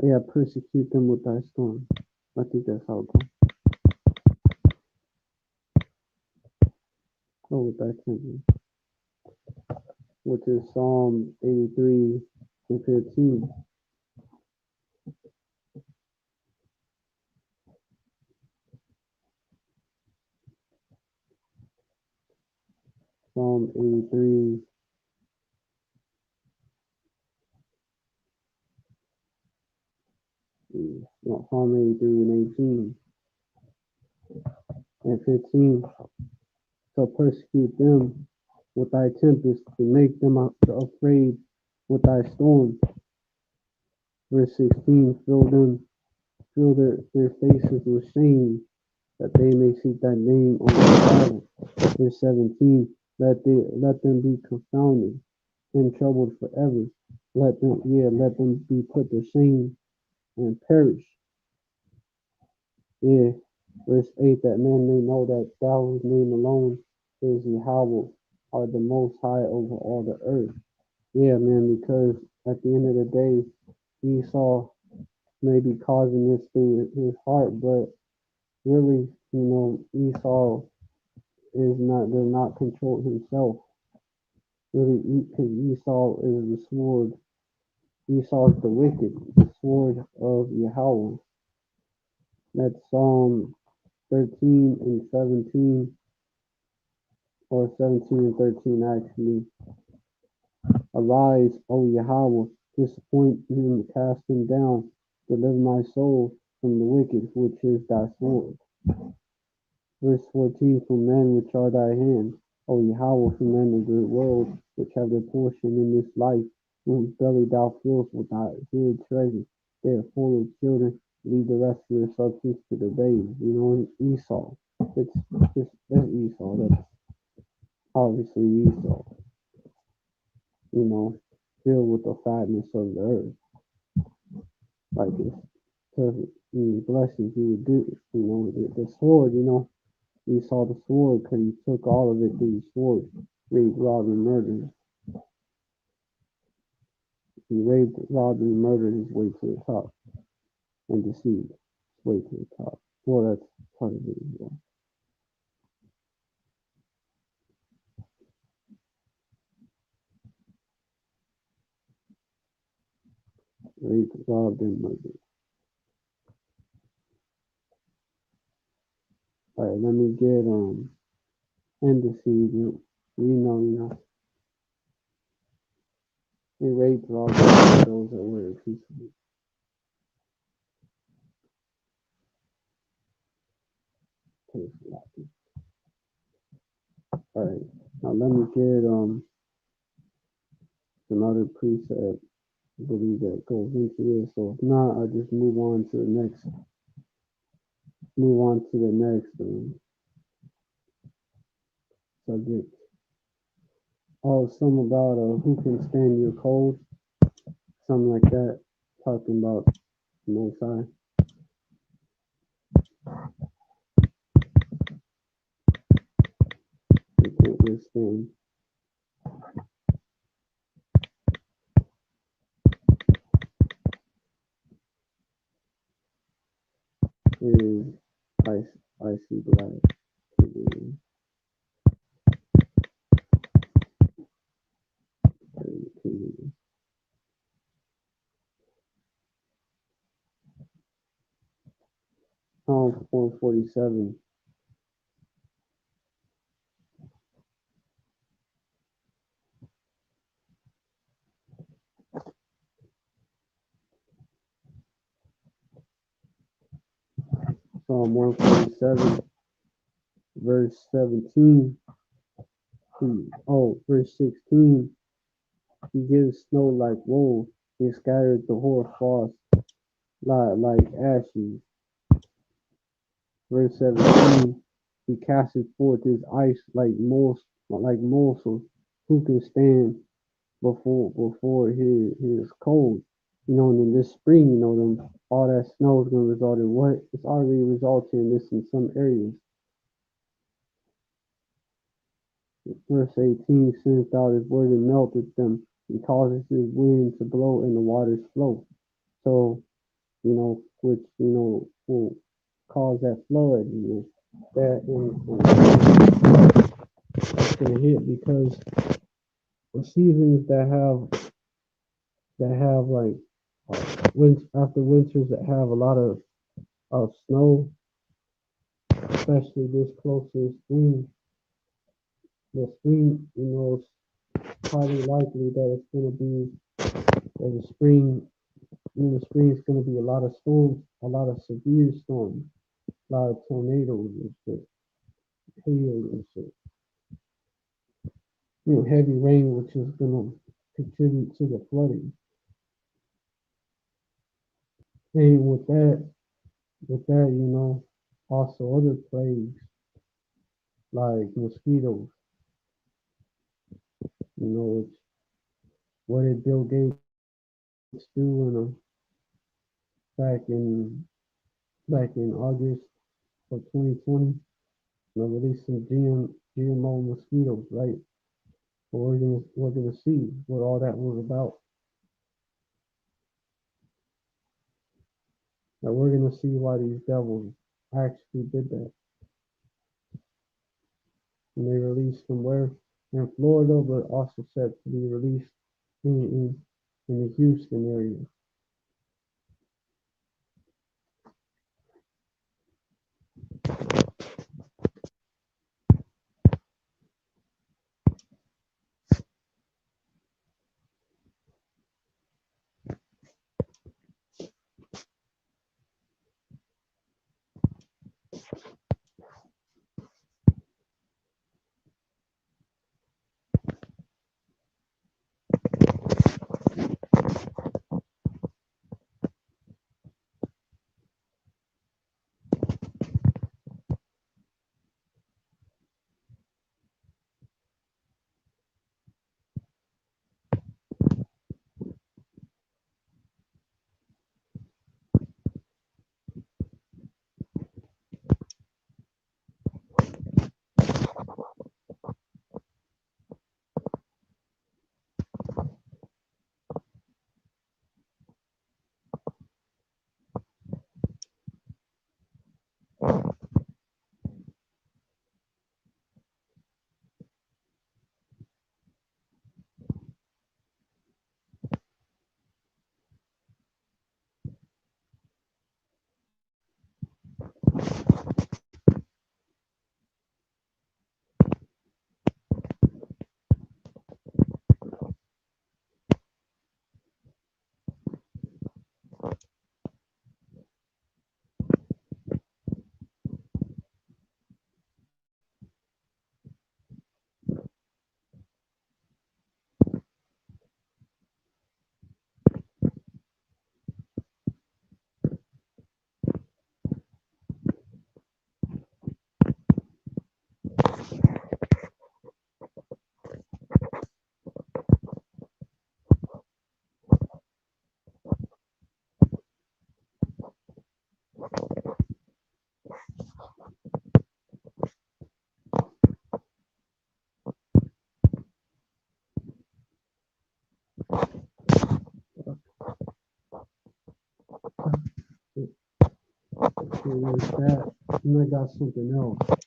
Yeah, persecute them with thy storm. I think that's how it goes. Oh, with thy tempest, which is Psalm 83 and 15. Psalm 83, no, Psalm 83 and 18 and 15. So persecute them with thy tempest, and make them afraid with thy storm. Verse 16, fill their faces with shame, that they may seek thy name on the battle. Verse 17, let them be confounded and troubled forever. Let them be put to shame and perish. Yeah. Verse 8, that men may know that thou whose name alone is Yahweh, are the most high over all the earth. Yeah, man, because at the end of the day, Esau may be causing this through his heart, but really, Esau does not control himself. Really, because Esau is the sword. Esau is the wicked, the sword of Yahweh. That's Psalm 13 and 17, or 17 and 13 actually. Arise, O Yahweh, disappoint him, cast him down, deliver my soul from the wicked, which is thy sword. Verse 14, from men which are thy hand, O Yahweh, from men of the world, which have their portion in this life, whose belly thou fillest with thy hid treasure. They are full of children, leave the rest of their substance to the babes. Esau. That's Esau. That's obviously Esau. Filled with the fatness of the earth. Like it's perfect. Blessings he would do. The sword, he saw the sword because he took all of it through the sword. Raped, robbed, and murdered. He raped, robbed, and murdered his way to the top. And deceived his way to the top. Well, that's part of it as well. Raped, robbed, and murdered. Alright, let me get and deceived. They raped, robbed, and murdered those that were peacefully. Alright, now let me get another precept. I believe that goes into this. So if not, I'll just move on to the next. Subject. Oh, some about who can stand your cold, something like that. Talking about the Most High. They can't withstand. is icy black. It is indicated. Psalm 147. Psalm 147, verse 17. Verse 16. He gives snow like wool. He scattered the hoarfrost like ashes. Verse 17. He casteth forth his ice like morsels. Who can stand before his cold? And in this spring, them all that snow is gonna result in what? It's already resulting in this in some areas. Verse 18, sendeth out his word and melteth them, and causes his wind to blow and the waters flow. So, which, will cause that flood, that that's gonna hit because the seasons that have like after winters that have a lot of snow, especially this close to the spring, it's highly likely that it's gonna be that the spring in the spring is gonna be a lot of storms, a lot of severe storms, a lot of tornadoes and shit, hail and shit. Heavy rain, which is gonna contribute to the flooding. And with that, also other plagues like mosquitoes. Which what did Bill Gates do back in August of 2020? Release some GMO mosquitoes, right? But we're gonna see what all that was about. Now we're gonna see why these devils actually did that. And they released them where? In Florida, but also set to be released in the Houston area. there's that. And I got something else.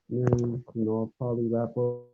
And I'll probably wrap up with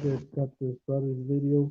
just got this brother's video.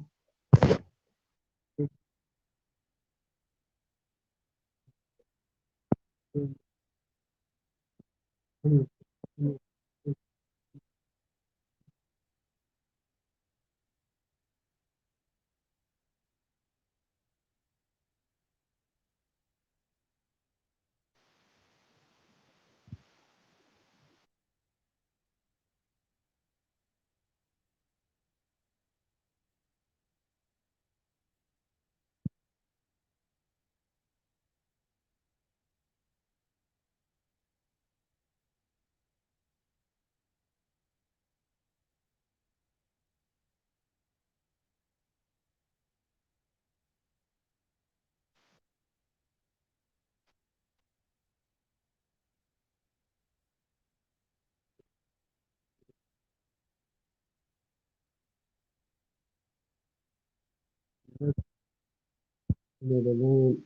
The land,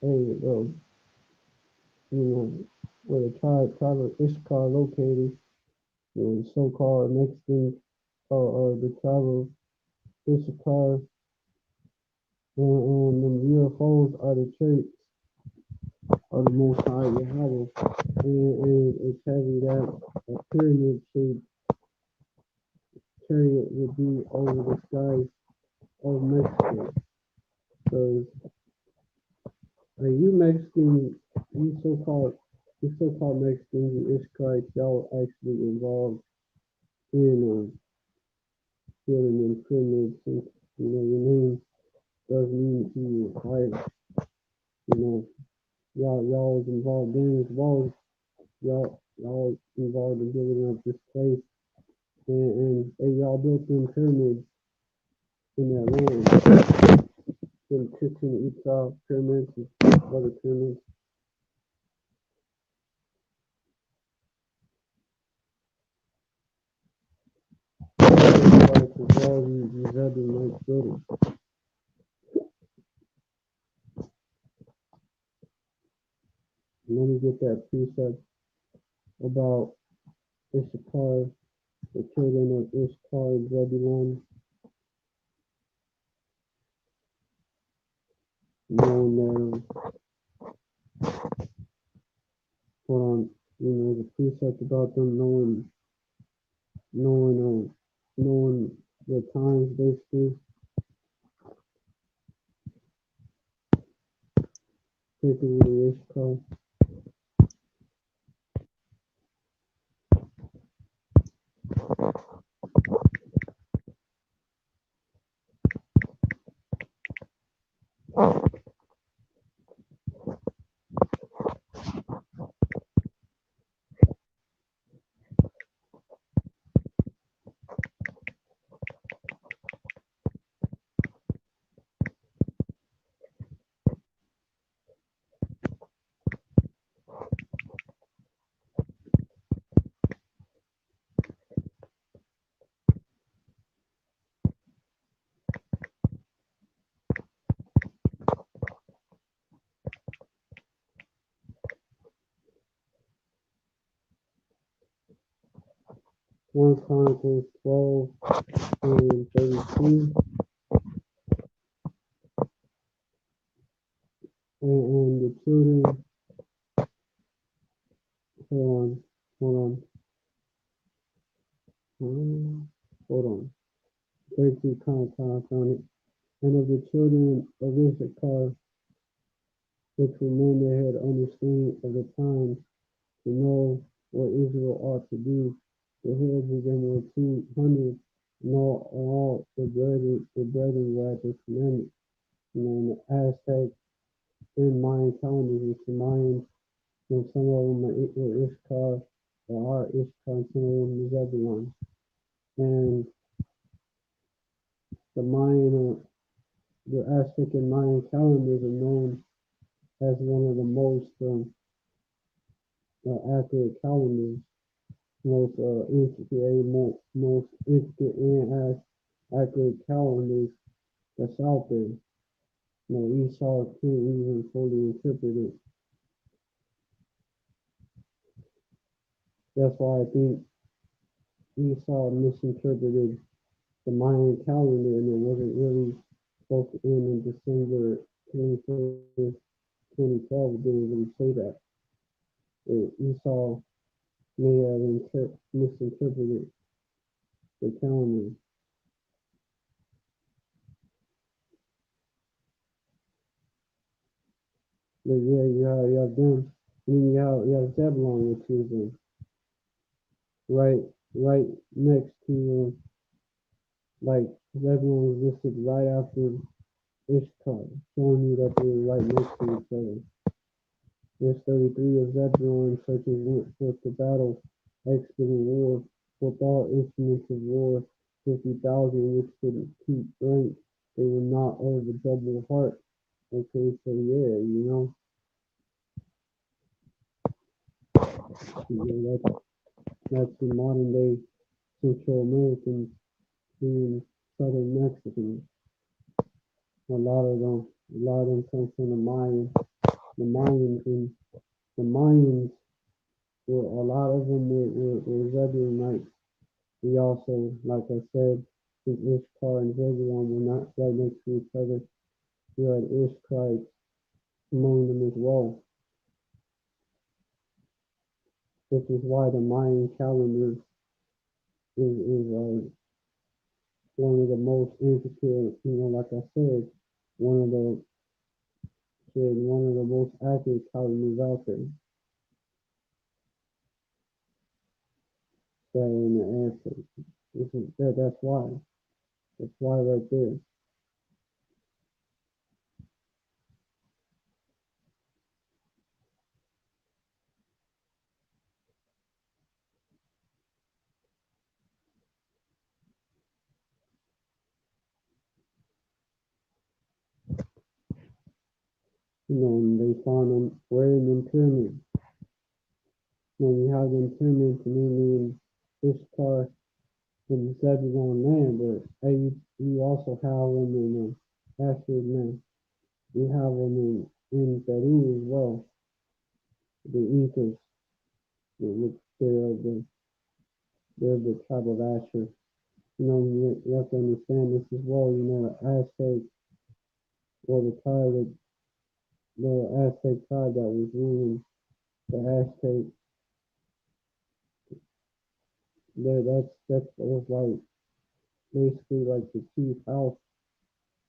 hey, where the tribe of Ishkar located, the so-called Mexican, the tribe of Ishkar, and the UFOs are the traits of the Most High Yahweh, and it's heavy that a pyramid-shaped chariot would be over the skies of Mexico. Because you Mexicans, you so-called Mexicans and Ishkarites, y'all actually involved in building in pyramids, and your name does mean to you higher. You know, y'all was involved in this walls, y'all involved in building up this place, and y'all built them pyramids in that land. Them Chichen Itza pyramids and other pyramids. Like as well, these other nice buildings. And then you get that precept about Issachar, the children of Issachar and Zebulun, knowing that, hold on, there's a precept about them knowing, knowing the times basically, particularly Issachar. 1 Chronicles 12 and 32, and the children, hold on, hold on, 32 Chronicles on it, and of the children of Issachar, which remained they had understanding of the times to know what Israel ought to do. The heads of them were 200, and all the brethren were at the commandment. And the Aztec and Mayan calendars, which the Mayans, and some of them were Ishkar, or are Ishkar, and some of them are Zebulon. And the the Aztec and Mayan calendars are known as one of the most accurate calendars, most intricate and as accurate calendars that's out there. Esau can't even fully interpret it. That's why I think Esau misinterpreted the Mayan calendar, and it wasn't really supposed to end in December 21st, 2012. It didn't really say that. Esau may have misinterpreted the calendar. But yeah, you have them. And then you have Zebulon, which is right right next to like Zebulon is listed right after Ishtar, showing you that they're right next to each other. Verse 33 of Zebulon, such as went forth to battle, expert in war, with all instruments of war, 50,000 which could keep rank. They were not of a double heart. Okay, so yeah, that's the modern day Central Americans being Southern Mexicans. A lot of them come from the Mayans. The Mayans were a lot of them were Zebulonites. We also, like I said, the Ishtar and Zebulon were not right next to each other. You had Ishkarites among them as well. This is why the Mayan calendar is one of the most intricate, like I one of the one of the most accurate calendars out there. That in the answer. That's why. That's why right there. And they found them wearing them pyramids. When you have them pyramids mainly in Ishtar and Zebulon land, but you also have them in Asher land. You have them in Peru as well. The Incas, which they're the tribe of Asher. You have to understand this as well. The Aztec or the Aztec tribe that was ruling the Aztec. That was like basically like the chief house.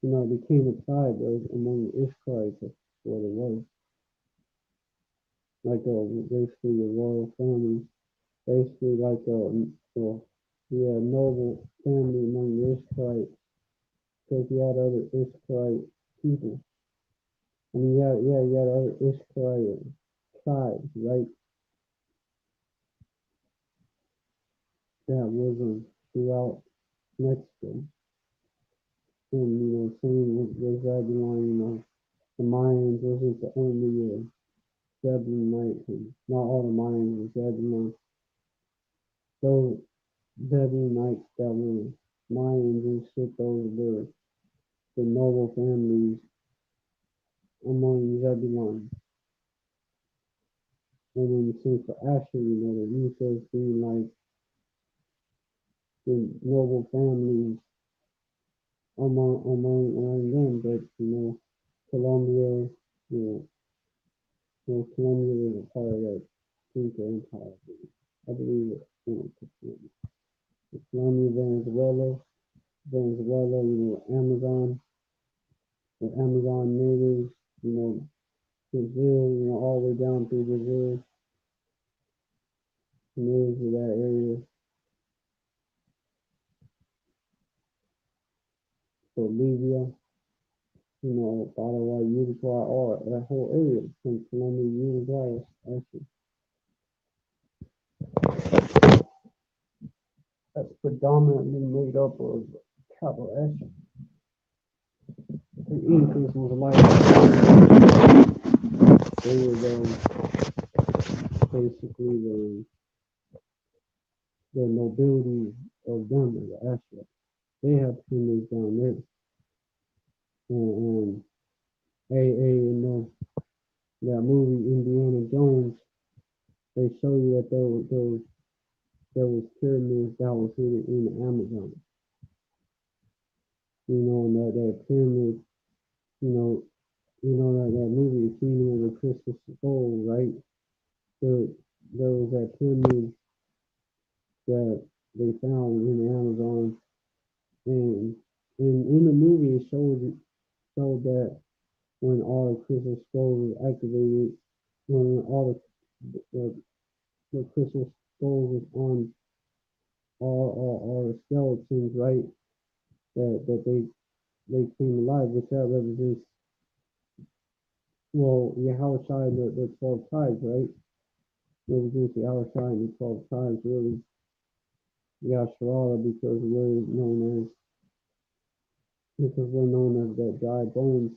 Became a tribe among the Ishkarites. That's what it was. Like basically a royal family. Basically like noble family among the Ishkarites. Because you had other Ishkarite people. I mean, you had other Ishkarite tribes, right? That was throughout Mexico. And, same with Zebulon, the Mayans wasn't the only Zebulonite. Not all the Mayans were Zebulon. Those Zebulonites that were Mayans and shit, those were the noble families among Zebulon. And then the same for Asher, the Esau's being like the noble families among them, but Colombia, you Colombia was a part of that Inca Empire. I believe it. Colombia, Venezuela, Amazon, the Amazon natives, Brazil, all the way down through Brazil, natives of that area. Bolivia, Paraguay, Uruguay, all that whole area from Colombia, Uruguay, actually. That's predominantly made up of cattle. Actually, the Incas was like they were basically the nobility of them, the Ashra. They have families down there, and that movie Indiana Jones, they show you that there was pyramids that was hidden in the Amazon. And that pyramid, you know, that movie, Kingdom of the Crystal Skull, right? There, there was that pyramid that they found in the Amazon, and in the movie it showed that when all the crystal skulls was activated, when all the crystal skulls was on all the skeletons, right? That they came alive, which that represents, well, Yahushua and the 12 tribes, right? Represents Yahushua and the 12 tribes, really Yasharala, because we're known as that dry bones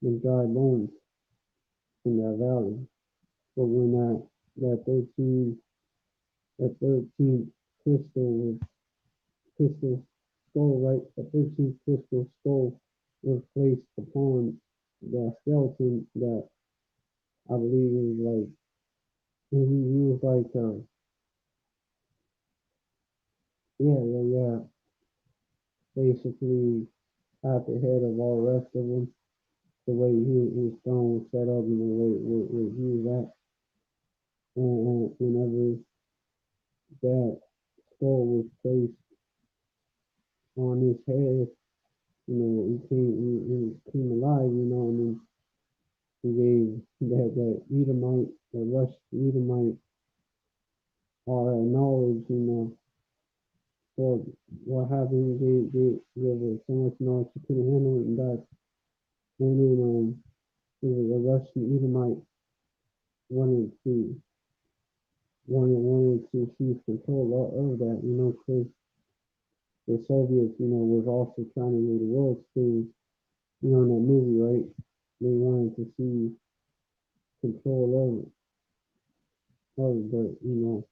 in that valley. But when that 13 that 13th crystal skull, right? The 13th crystal skull was placed upon that skeleton that I believe is like he was like yeah, basically at the head of all the rest of them. The way his stone was set up and the way he was at, and whenever that skull was placed on his head, he came alive, and then he gave that Edomite, the Rush Edomite, all that knowledge, for what happened. They gave so much knowledge he couldn't handle it and died. And then the Russian Edomite wanted to wanted to seize control of that, because the Soviets, was also trying to rule the world too, in that movie, right? They wanted to see control of the,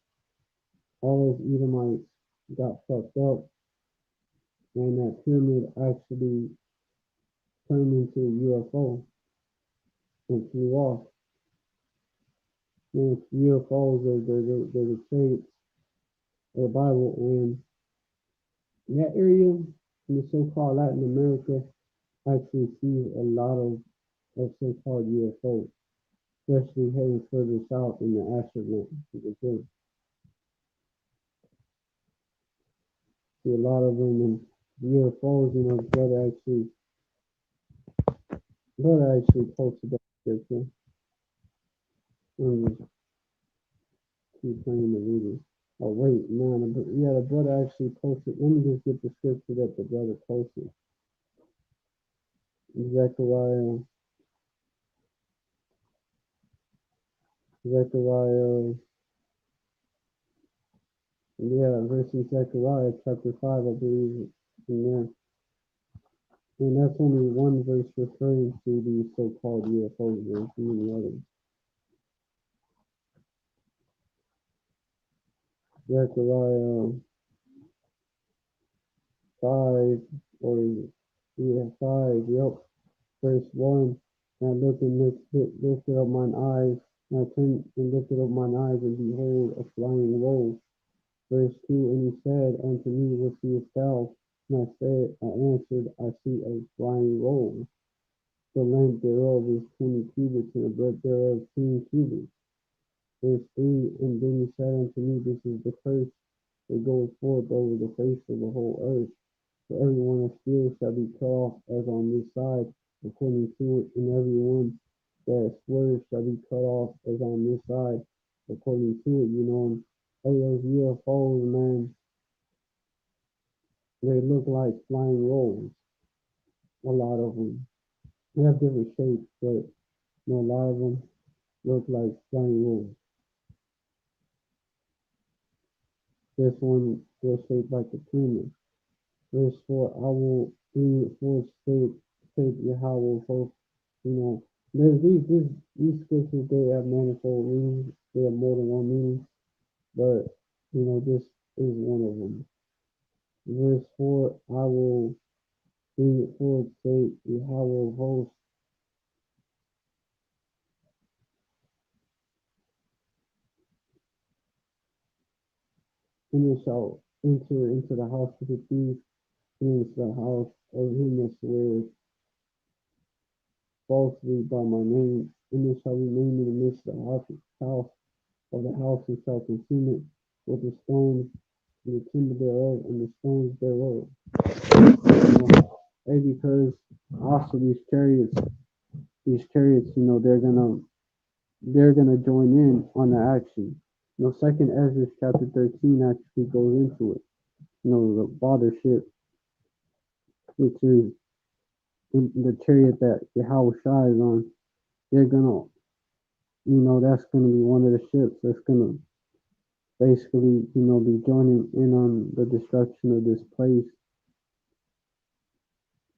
all those Edomites got fucked up, and that pyramid actually turned into a UFO and flew off. And UFOs are the traits of the Bible, and that area in the so-called Latin America actually sees a lot of so-called UFOs, especially heading further south in the astronaut. You can see a lot of them in UFOs. Brother actually posted that scripture. I'm just keep playing the video. Oh wait, man, yeah, the brother actually posted. Let me just get the scripture that the brother posted. Zechariah, Zechariah, yeah, verse in Zechariah chapter 5, I believe, in there. And that's only one verse referring to the so-called UFOs. There's many others. Zechariah 5, or yeah, 5, yep, verse 1. And I looked and lifted up mine eyes, and I turned and lifted up mine eyes, and behold, a flying roll. Verse 2, and he said unto me, what seest thou? And I answered, I see a flying roll. The length thereof is 20 cubits, and the breadth thereof 10 cubits. Verse 3, and then he said unto me, this is the curse that goes forth over the face of the whole earth. For everyone that steals shall be cut off as on this side, according to it, and everyone that swears shall be cut off as on this side, according to it. And hey, those UFOs, man, they look like flying rolls. A lot of them. They have different shapes, but a lot of them look like flying rolls. This one was shaped like a pyramid. Verse 4, I will bring it forth, state Yahweh of hosts. You know, there's these scriptures, they have manifold meanings. They have more than one meaning, but this is one of them. Verse 4, I will bring it forth, state Yahweh of hosts, and it shall enter into the house of the thief, and into the house of him that sweareth falsely by my name, and it shall remain in the midst of the house of the house, and shall consume it with the stones, and the timber thereof, and the stones thereof. And because also these chariots, they're gonna join in on the action. Second Ezra chapter 13 actually goes into it. The fathership, which is the chariot that Yahweh Shai is on, they're gonna, that's gonna be one of the ships that's gonna basically, be joining in on the destruction of this place.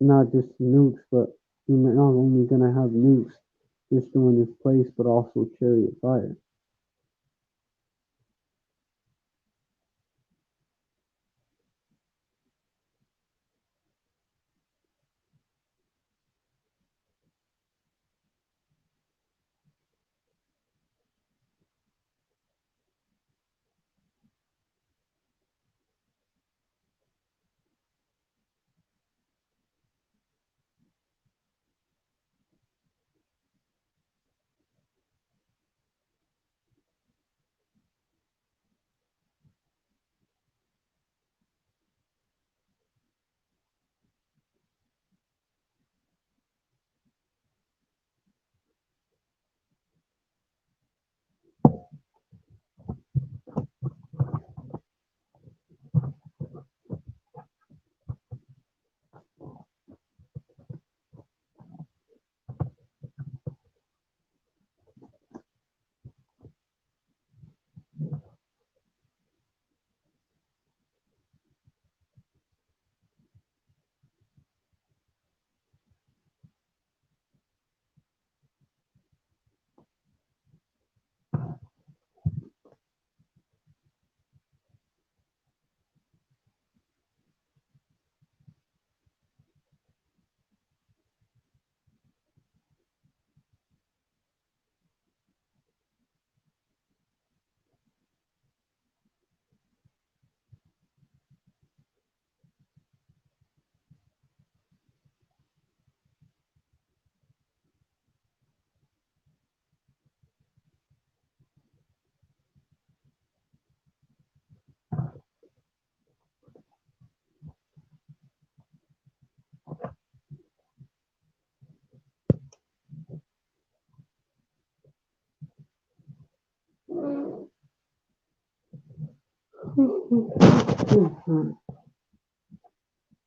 Not just nukes, but not only gonna have nukes destroying this place, but also chariot fire.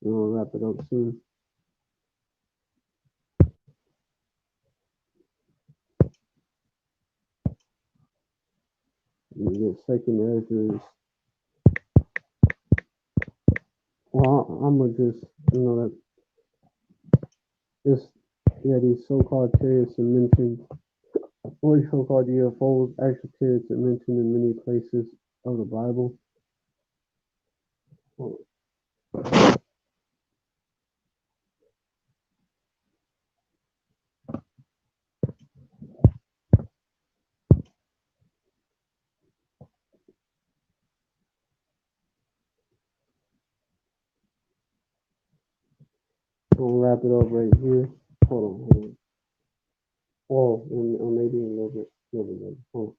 We'll wrap it up soon. You get second Ezra's. Well, I'm gonna just, that this, yeah, these so-called chariots are mentioned, or these so-called UFOs, actual chariots are mentioned in many places of the Bible. Well, I'll wrap it up right here. Hold on. Oh, and maybe a little bit later. Hold on.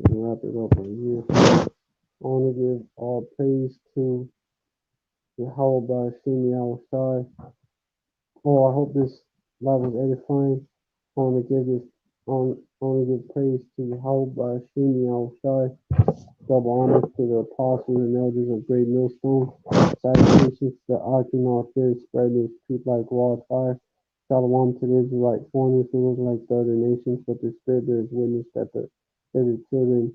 Wrap it up right here. I want to give all praise to Yahweh by Shemi Al-Shai. Oh, I hope this live was edifying. I want to give this I want to give praise to Yahweh by Shemi Al-Shai. Double honor to the apostles and elders of Great Millstone. Salutations to the Octagon Spirit spreading his truth like wildfire. Shalom to the Israelite foreigners who look like the other nations, but the Spirit bears witness that the children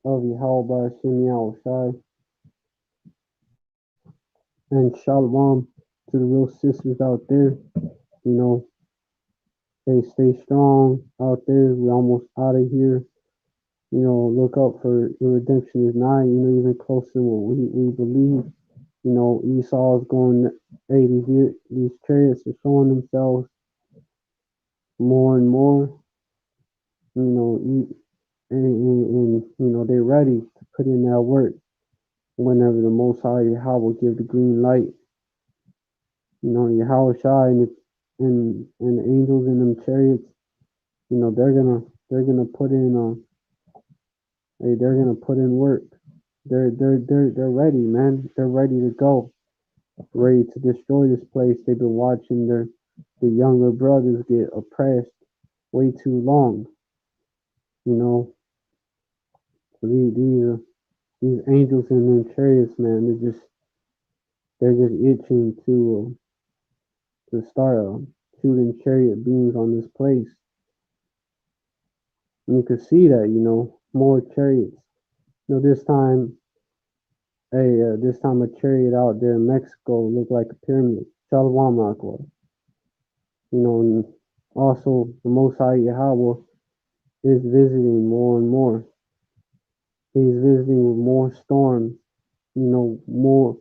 of Yahweh Hashem Yahushai, and Shalom to the real sisters out there. You know, stay strong out there. We're almost out of here. You know, look up for your redemption is nigh. You know, even closer than what we believe. You know, Esau is going. Hey, these chariots are showing themselves more and more. You know, and you know they're ready to put in that work whenever the Most High Yahweh will give the green light. You know, Yahweh Shai and the angels in them chariots. You know, they're gonna put in they're gonna put in work. They're ready, man. They're ready to go, ready to destroy this place. They've been watching the younger brothers get oppressed way too long. You know, so these angels in them chariots, man, they're just itching to start shooting chariot beams on this place. And you can see that, you know, more chariots. You know, this time a chariot out there in Mexico looked like a pyramid. Shalom Aqua. You know, and also the Most High Yahweh is visiting more and more. He's visiting with more storms. You know, more.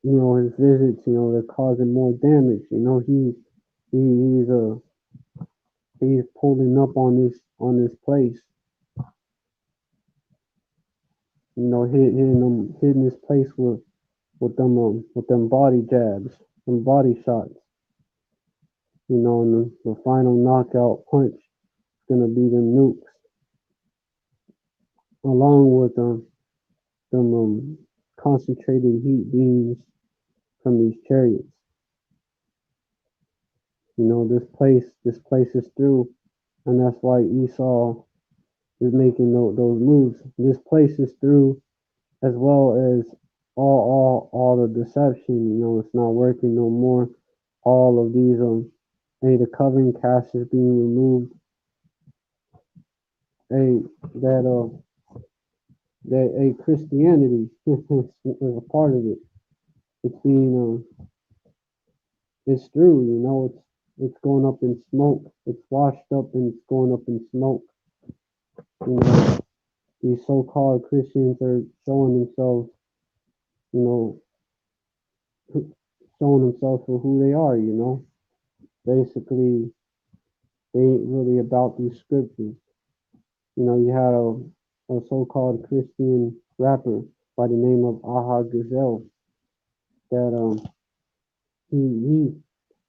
You know, his visits. You know, they're causing more damage. You know, he's pulling up on this place. You know, hitting this place with them body jabs, them body shots. You know, and the final knockout punch is gonna be them nukes, along with them concentrated heat beams from these chariots. You know, this place is through, and that's why Esau is making those moves. This place is through, as well as all the deception. You know, it's not working no more. All of these hey, the covering cast is being removed. Hey, that Christianity is a part of it. It's being it's through. You know, it's going up in smoke. It's washed up and it's going up in smoke. You know, these so-called Christians are showing themselves. You know, showing themselves for who they are. You know, basically they ain't really about these scriptures. You know, you had a so-called Christian rapper by the name of Aha Gazelle that he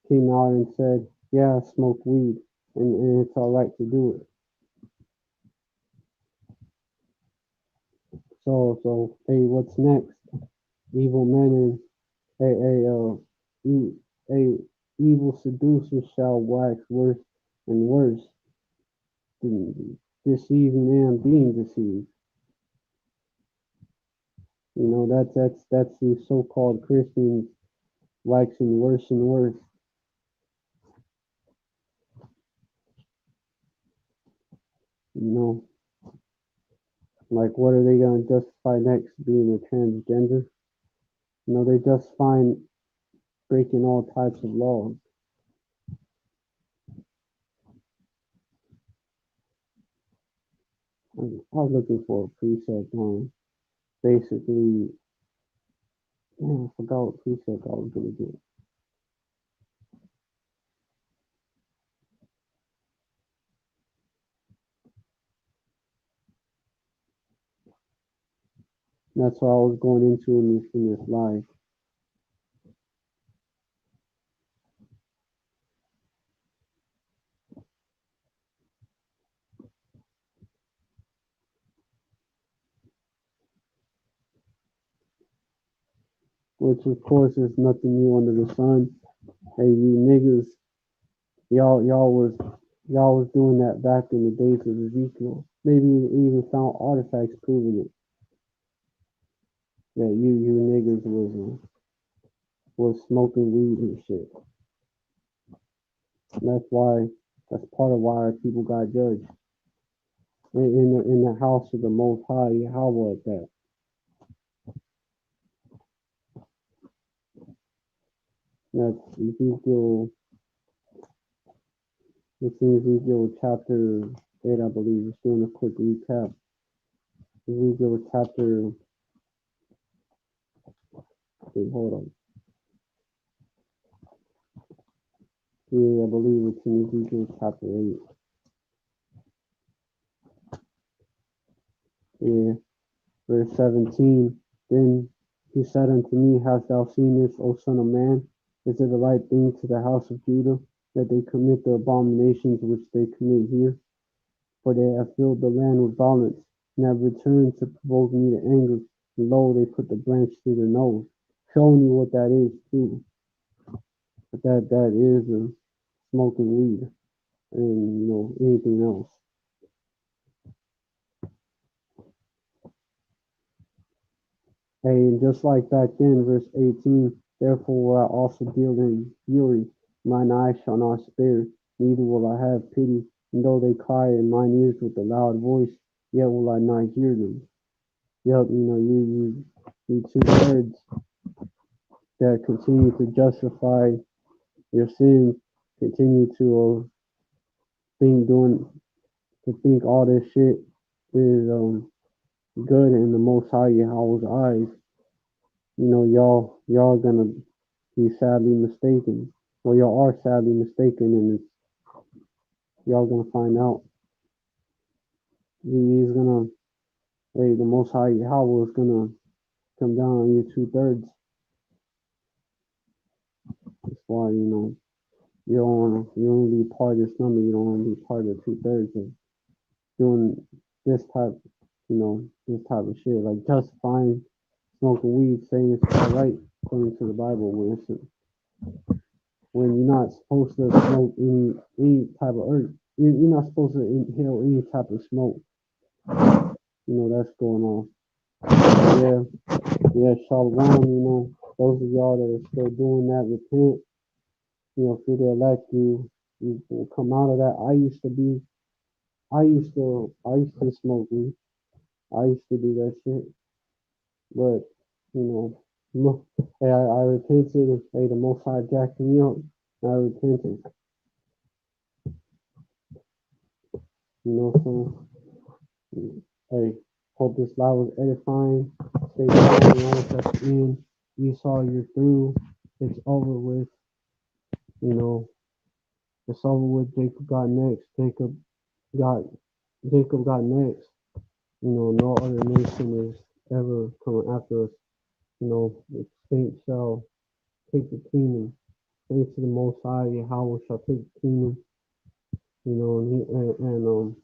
came out and said, "Yeah, I smoke weed, and it's all right to do it." So hey, what's next? Evil men and a evil seducers shall wax worse and worse, deceiving and being deceived. You know, that's the so-called Christians waxing worse and worse. You know, like what are they gonna justify next? Being a transgender? You know, they justify breaking all types of laws. I was looking for a precept on basically. Man, I forgot what precept I was gonna get. That's what I was going into in this live. Which of course is nothing new under the sun. Hey, you niggas, y'all was doing that back in the days of Ezekiel. Maybe you even found artifacts proving it that you niggas was smoking weed and shit. And that's part of why our people got judged. in the house of the Most High Yahweh at that. That's Ezekiel. It's in Ezekiel chapter 8, I believe. Just doing a quick recap. Ezekiel chapter. Wait, hold on. Yeah, I believe it's in Ezekiel chapter 8. Yeah, verse 17. Then he said unto me, Hast thou seen this, O son of man? Is it a right thing to the house of Judah that they commit the abominations which they commit here? For they have filled the land with violence, and have returned to provoke me to anger. And lo, they put the branch to their nose, showing you what that is too. But that is smoking weed and anything else. Hey, and just like back then, verse 18, therefore will I also deal in fury, mine eye shall not spare, neither will I have pity, and though they cry in mine ears with a loud voice, yet will I not hear them. Yep, you two-thirds that continue to justify your sin, continue to think think all this shit is good in the Most High Yahweh's eyes. Y'all gonna be sadly mistaken. Well, y'all are sadly mistaken, and y'all gonna find out. He's gonna, hey, the Most High Yahweh is gonna come down on you two-thirds. That's why you don't want to be part of this number. You don't want to be part of two-thirds of doing this type, this type of shit, like justifying smoking weed, saying it's all right according to the Bible, when you're not supposed to smoke any type of herb. You're not supposed to inhale any type of smoke. That's going on. Yeah, yeah, Shalom, those of y'all that are still doing that, repent. Through the elect, you will come out of that. I used to smoke weed. I used to do that shit. But, hey, I repented. Hey, the Most High jacked me up. I repented. So, hey, hope this live was edifying. Stay tuned. At the end. Esau, you're through. It's over with. It's over with. Jacob got next. Got Jacob got next. No other nation is ever coming after us. The saints shall take the kingdom. Thanks to the Most High, Yahweh shall take the kingdom. They're gonna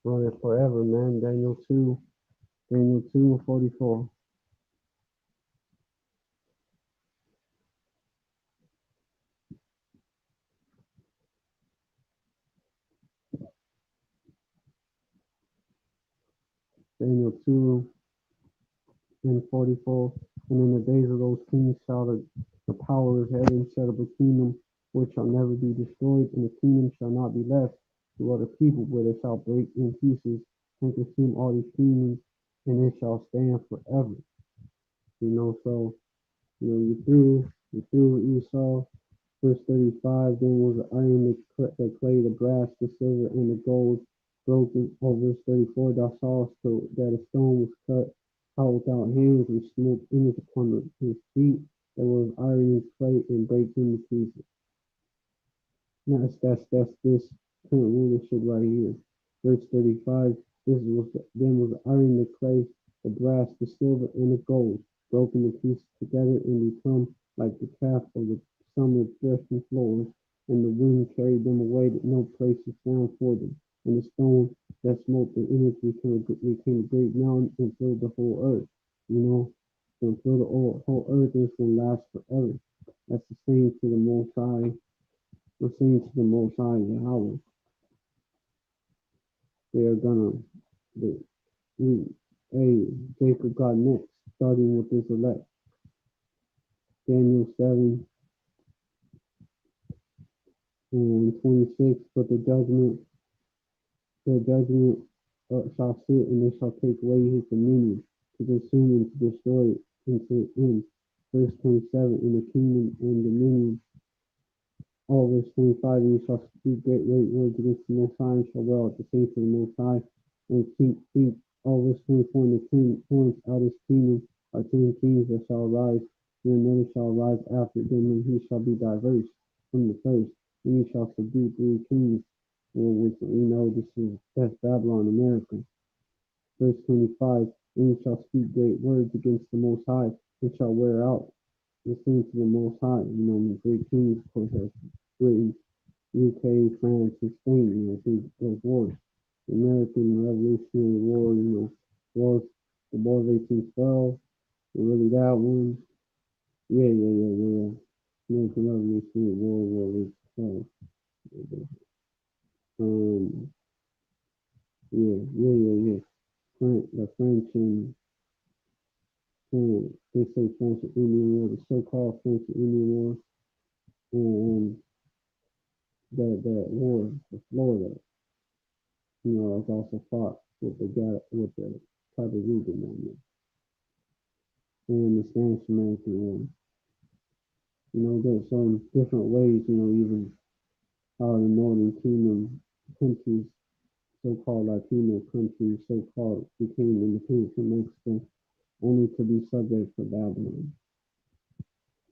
run it forever, man. Daniel 2:44. Daniel 2:44. And in the days of those kings shall the power of heaven set up a kingdom which shall never be destroyed, and the kingdom shall not be left to other people, but it shall break in pieces and consume all these kingdoms, and it shall stand forever. So you threw Esau. Verse 35, then was the iron, the clay, the brass, the silver, and the gold broken. Verse 34, thou sawest that a stone was cut out without hands, which smote image upon his feet, that was iron and clay, and break into pieces. That's this current rulership right here. Verse 35, then was the iron, the clay, the brass, the silver, and the gold, broken to pieces together, and become like the calf of the summer threshing floors, and the wind carried them away, that no place was found for them. And the stone that smote the image became a great mountain and filled the whole earth. And fill the whole earth, and it's going to last forever. That's the same to the Most High. We're saying to the Most High Yahweh, they are gonna, they, hey, Jacob got next, starting with this elect. Daniel 7:26, but the judgment The judgment shall sit, and they shall take away his dominion, to consume and to destroy it, and to end. Verse 27, in the kingdom and dominion. Oh, verse 25, and you shall speak great words against the Most High, and shall well at the saints of the Most High, and keep. Oh, verse 24, and the king points out his kingdom are 10 kings that shall arise, and another shall arise after them, and he shall be diverse from the first, and he shall subdue 3 kings, well, which we know that's Babylon, America. Verse 25, and he shall speak great words against the Most High, and shall wear out the saints of the Most High. You know, 3 kings, of course, that's Britain, UK, France, and Spain. You know, those wars. The American Revolutionary War, you know, wars, the War of 1812, really that one. Yeah. American Revolutionary War, War of 1812. Um, yeah. The French and they say French and Indian War, the so-called French and Indian War, and that war for Florida, you know, was also fought with the type of region down there, and the Spanish American War. You know, there's some different ways, you know, even how the Northern Kingdom countries, so-called Latino countries, so-called became independent from Mexico, only to be subject to Babylon.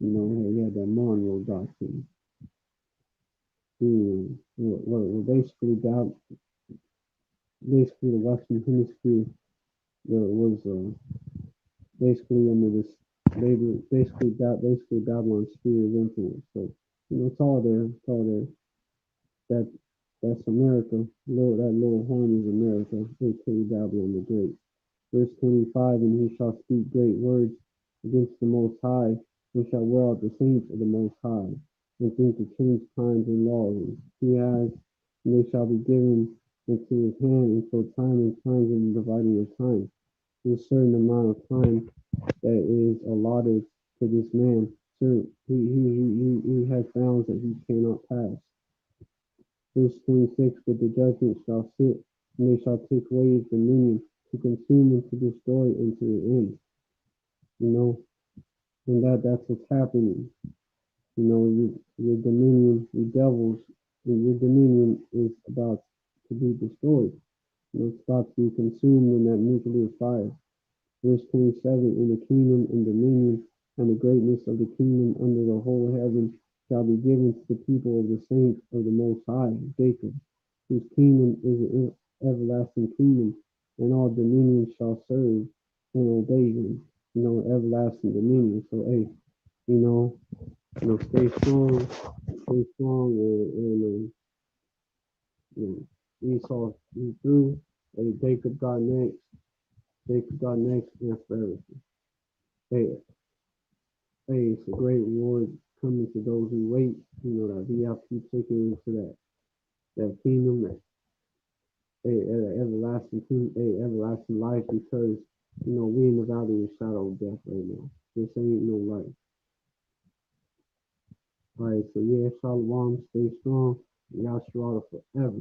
You know, they had that Monroe Doctrine. Basically basically the Western Hemisphere was basically under this labor, basically Babylon's sphere of influence. So you know, it's all there. It's all there. That that's America. That little horn is America, aka Babylon the Great. Verse 25, and he shall speak great words against the Most High, and shall wear out the saints of the Most High, and think to change times and laws. He has, and they shall be given into his hand until time and times and dividing of time. There's a certain amount of time that is allotted to this man. Certain, he has bounds that he cannot pass. Verse 26, but the judgment shall sit, and they shall take away his dominion, to consume and to destroy and to the end. You know, and that's what's happening. You know, your dominion, your devils, your dominion is about to be destroyed. You know, it's about to be consumed in that nuclear fire. Verse 27, in the kingdom and dominion and the greatness of the kingdom under the whole heaven shall be given to the people of the saints of the Most High, Jacob, whose kingdom is an everlasting kingdom, and all dominions shall serve and obey him. You know, everlasting dominion. So, hey, you know, stay strong, and you know, Esau he through. Hey, Jacob got next, and forever. Hey, Hey, it's a great reward coming to those who wait. You know that we have to keep taking into that kingdom, that everlasting kingdom, everlasting life. Because you know we in the valley of the shadow of death right now. This ain't no life. All right, so yeah, Shalom, stay strong. Yashua forever.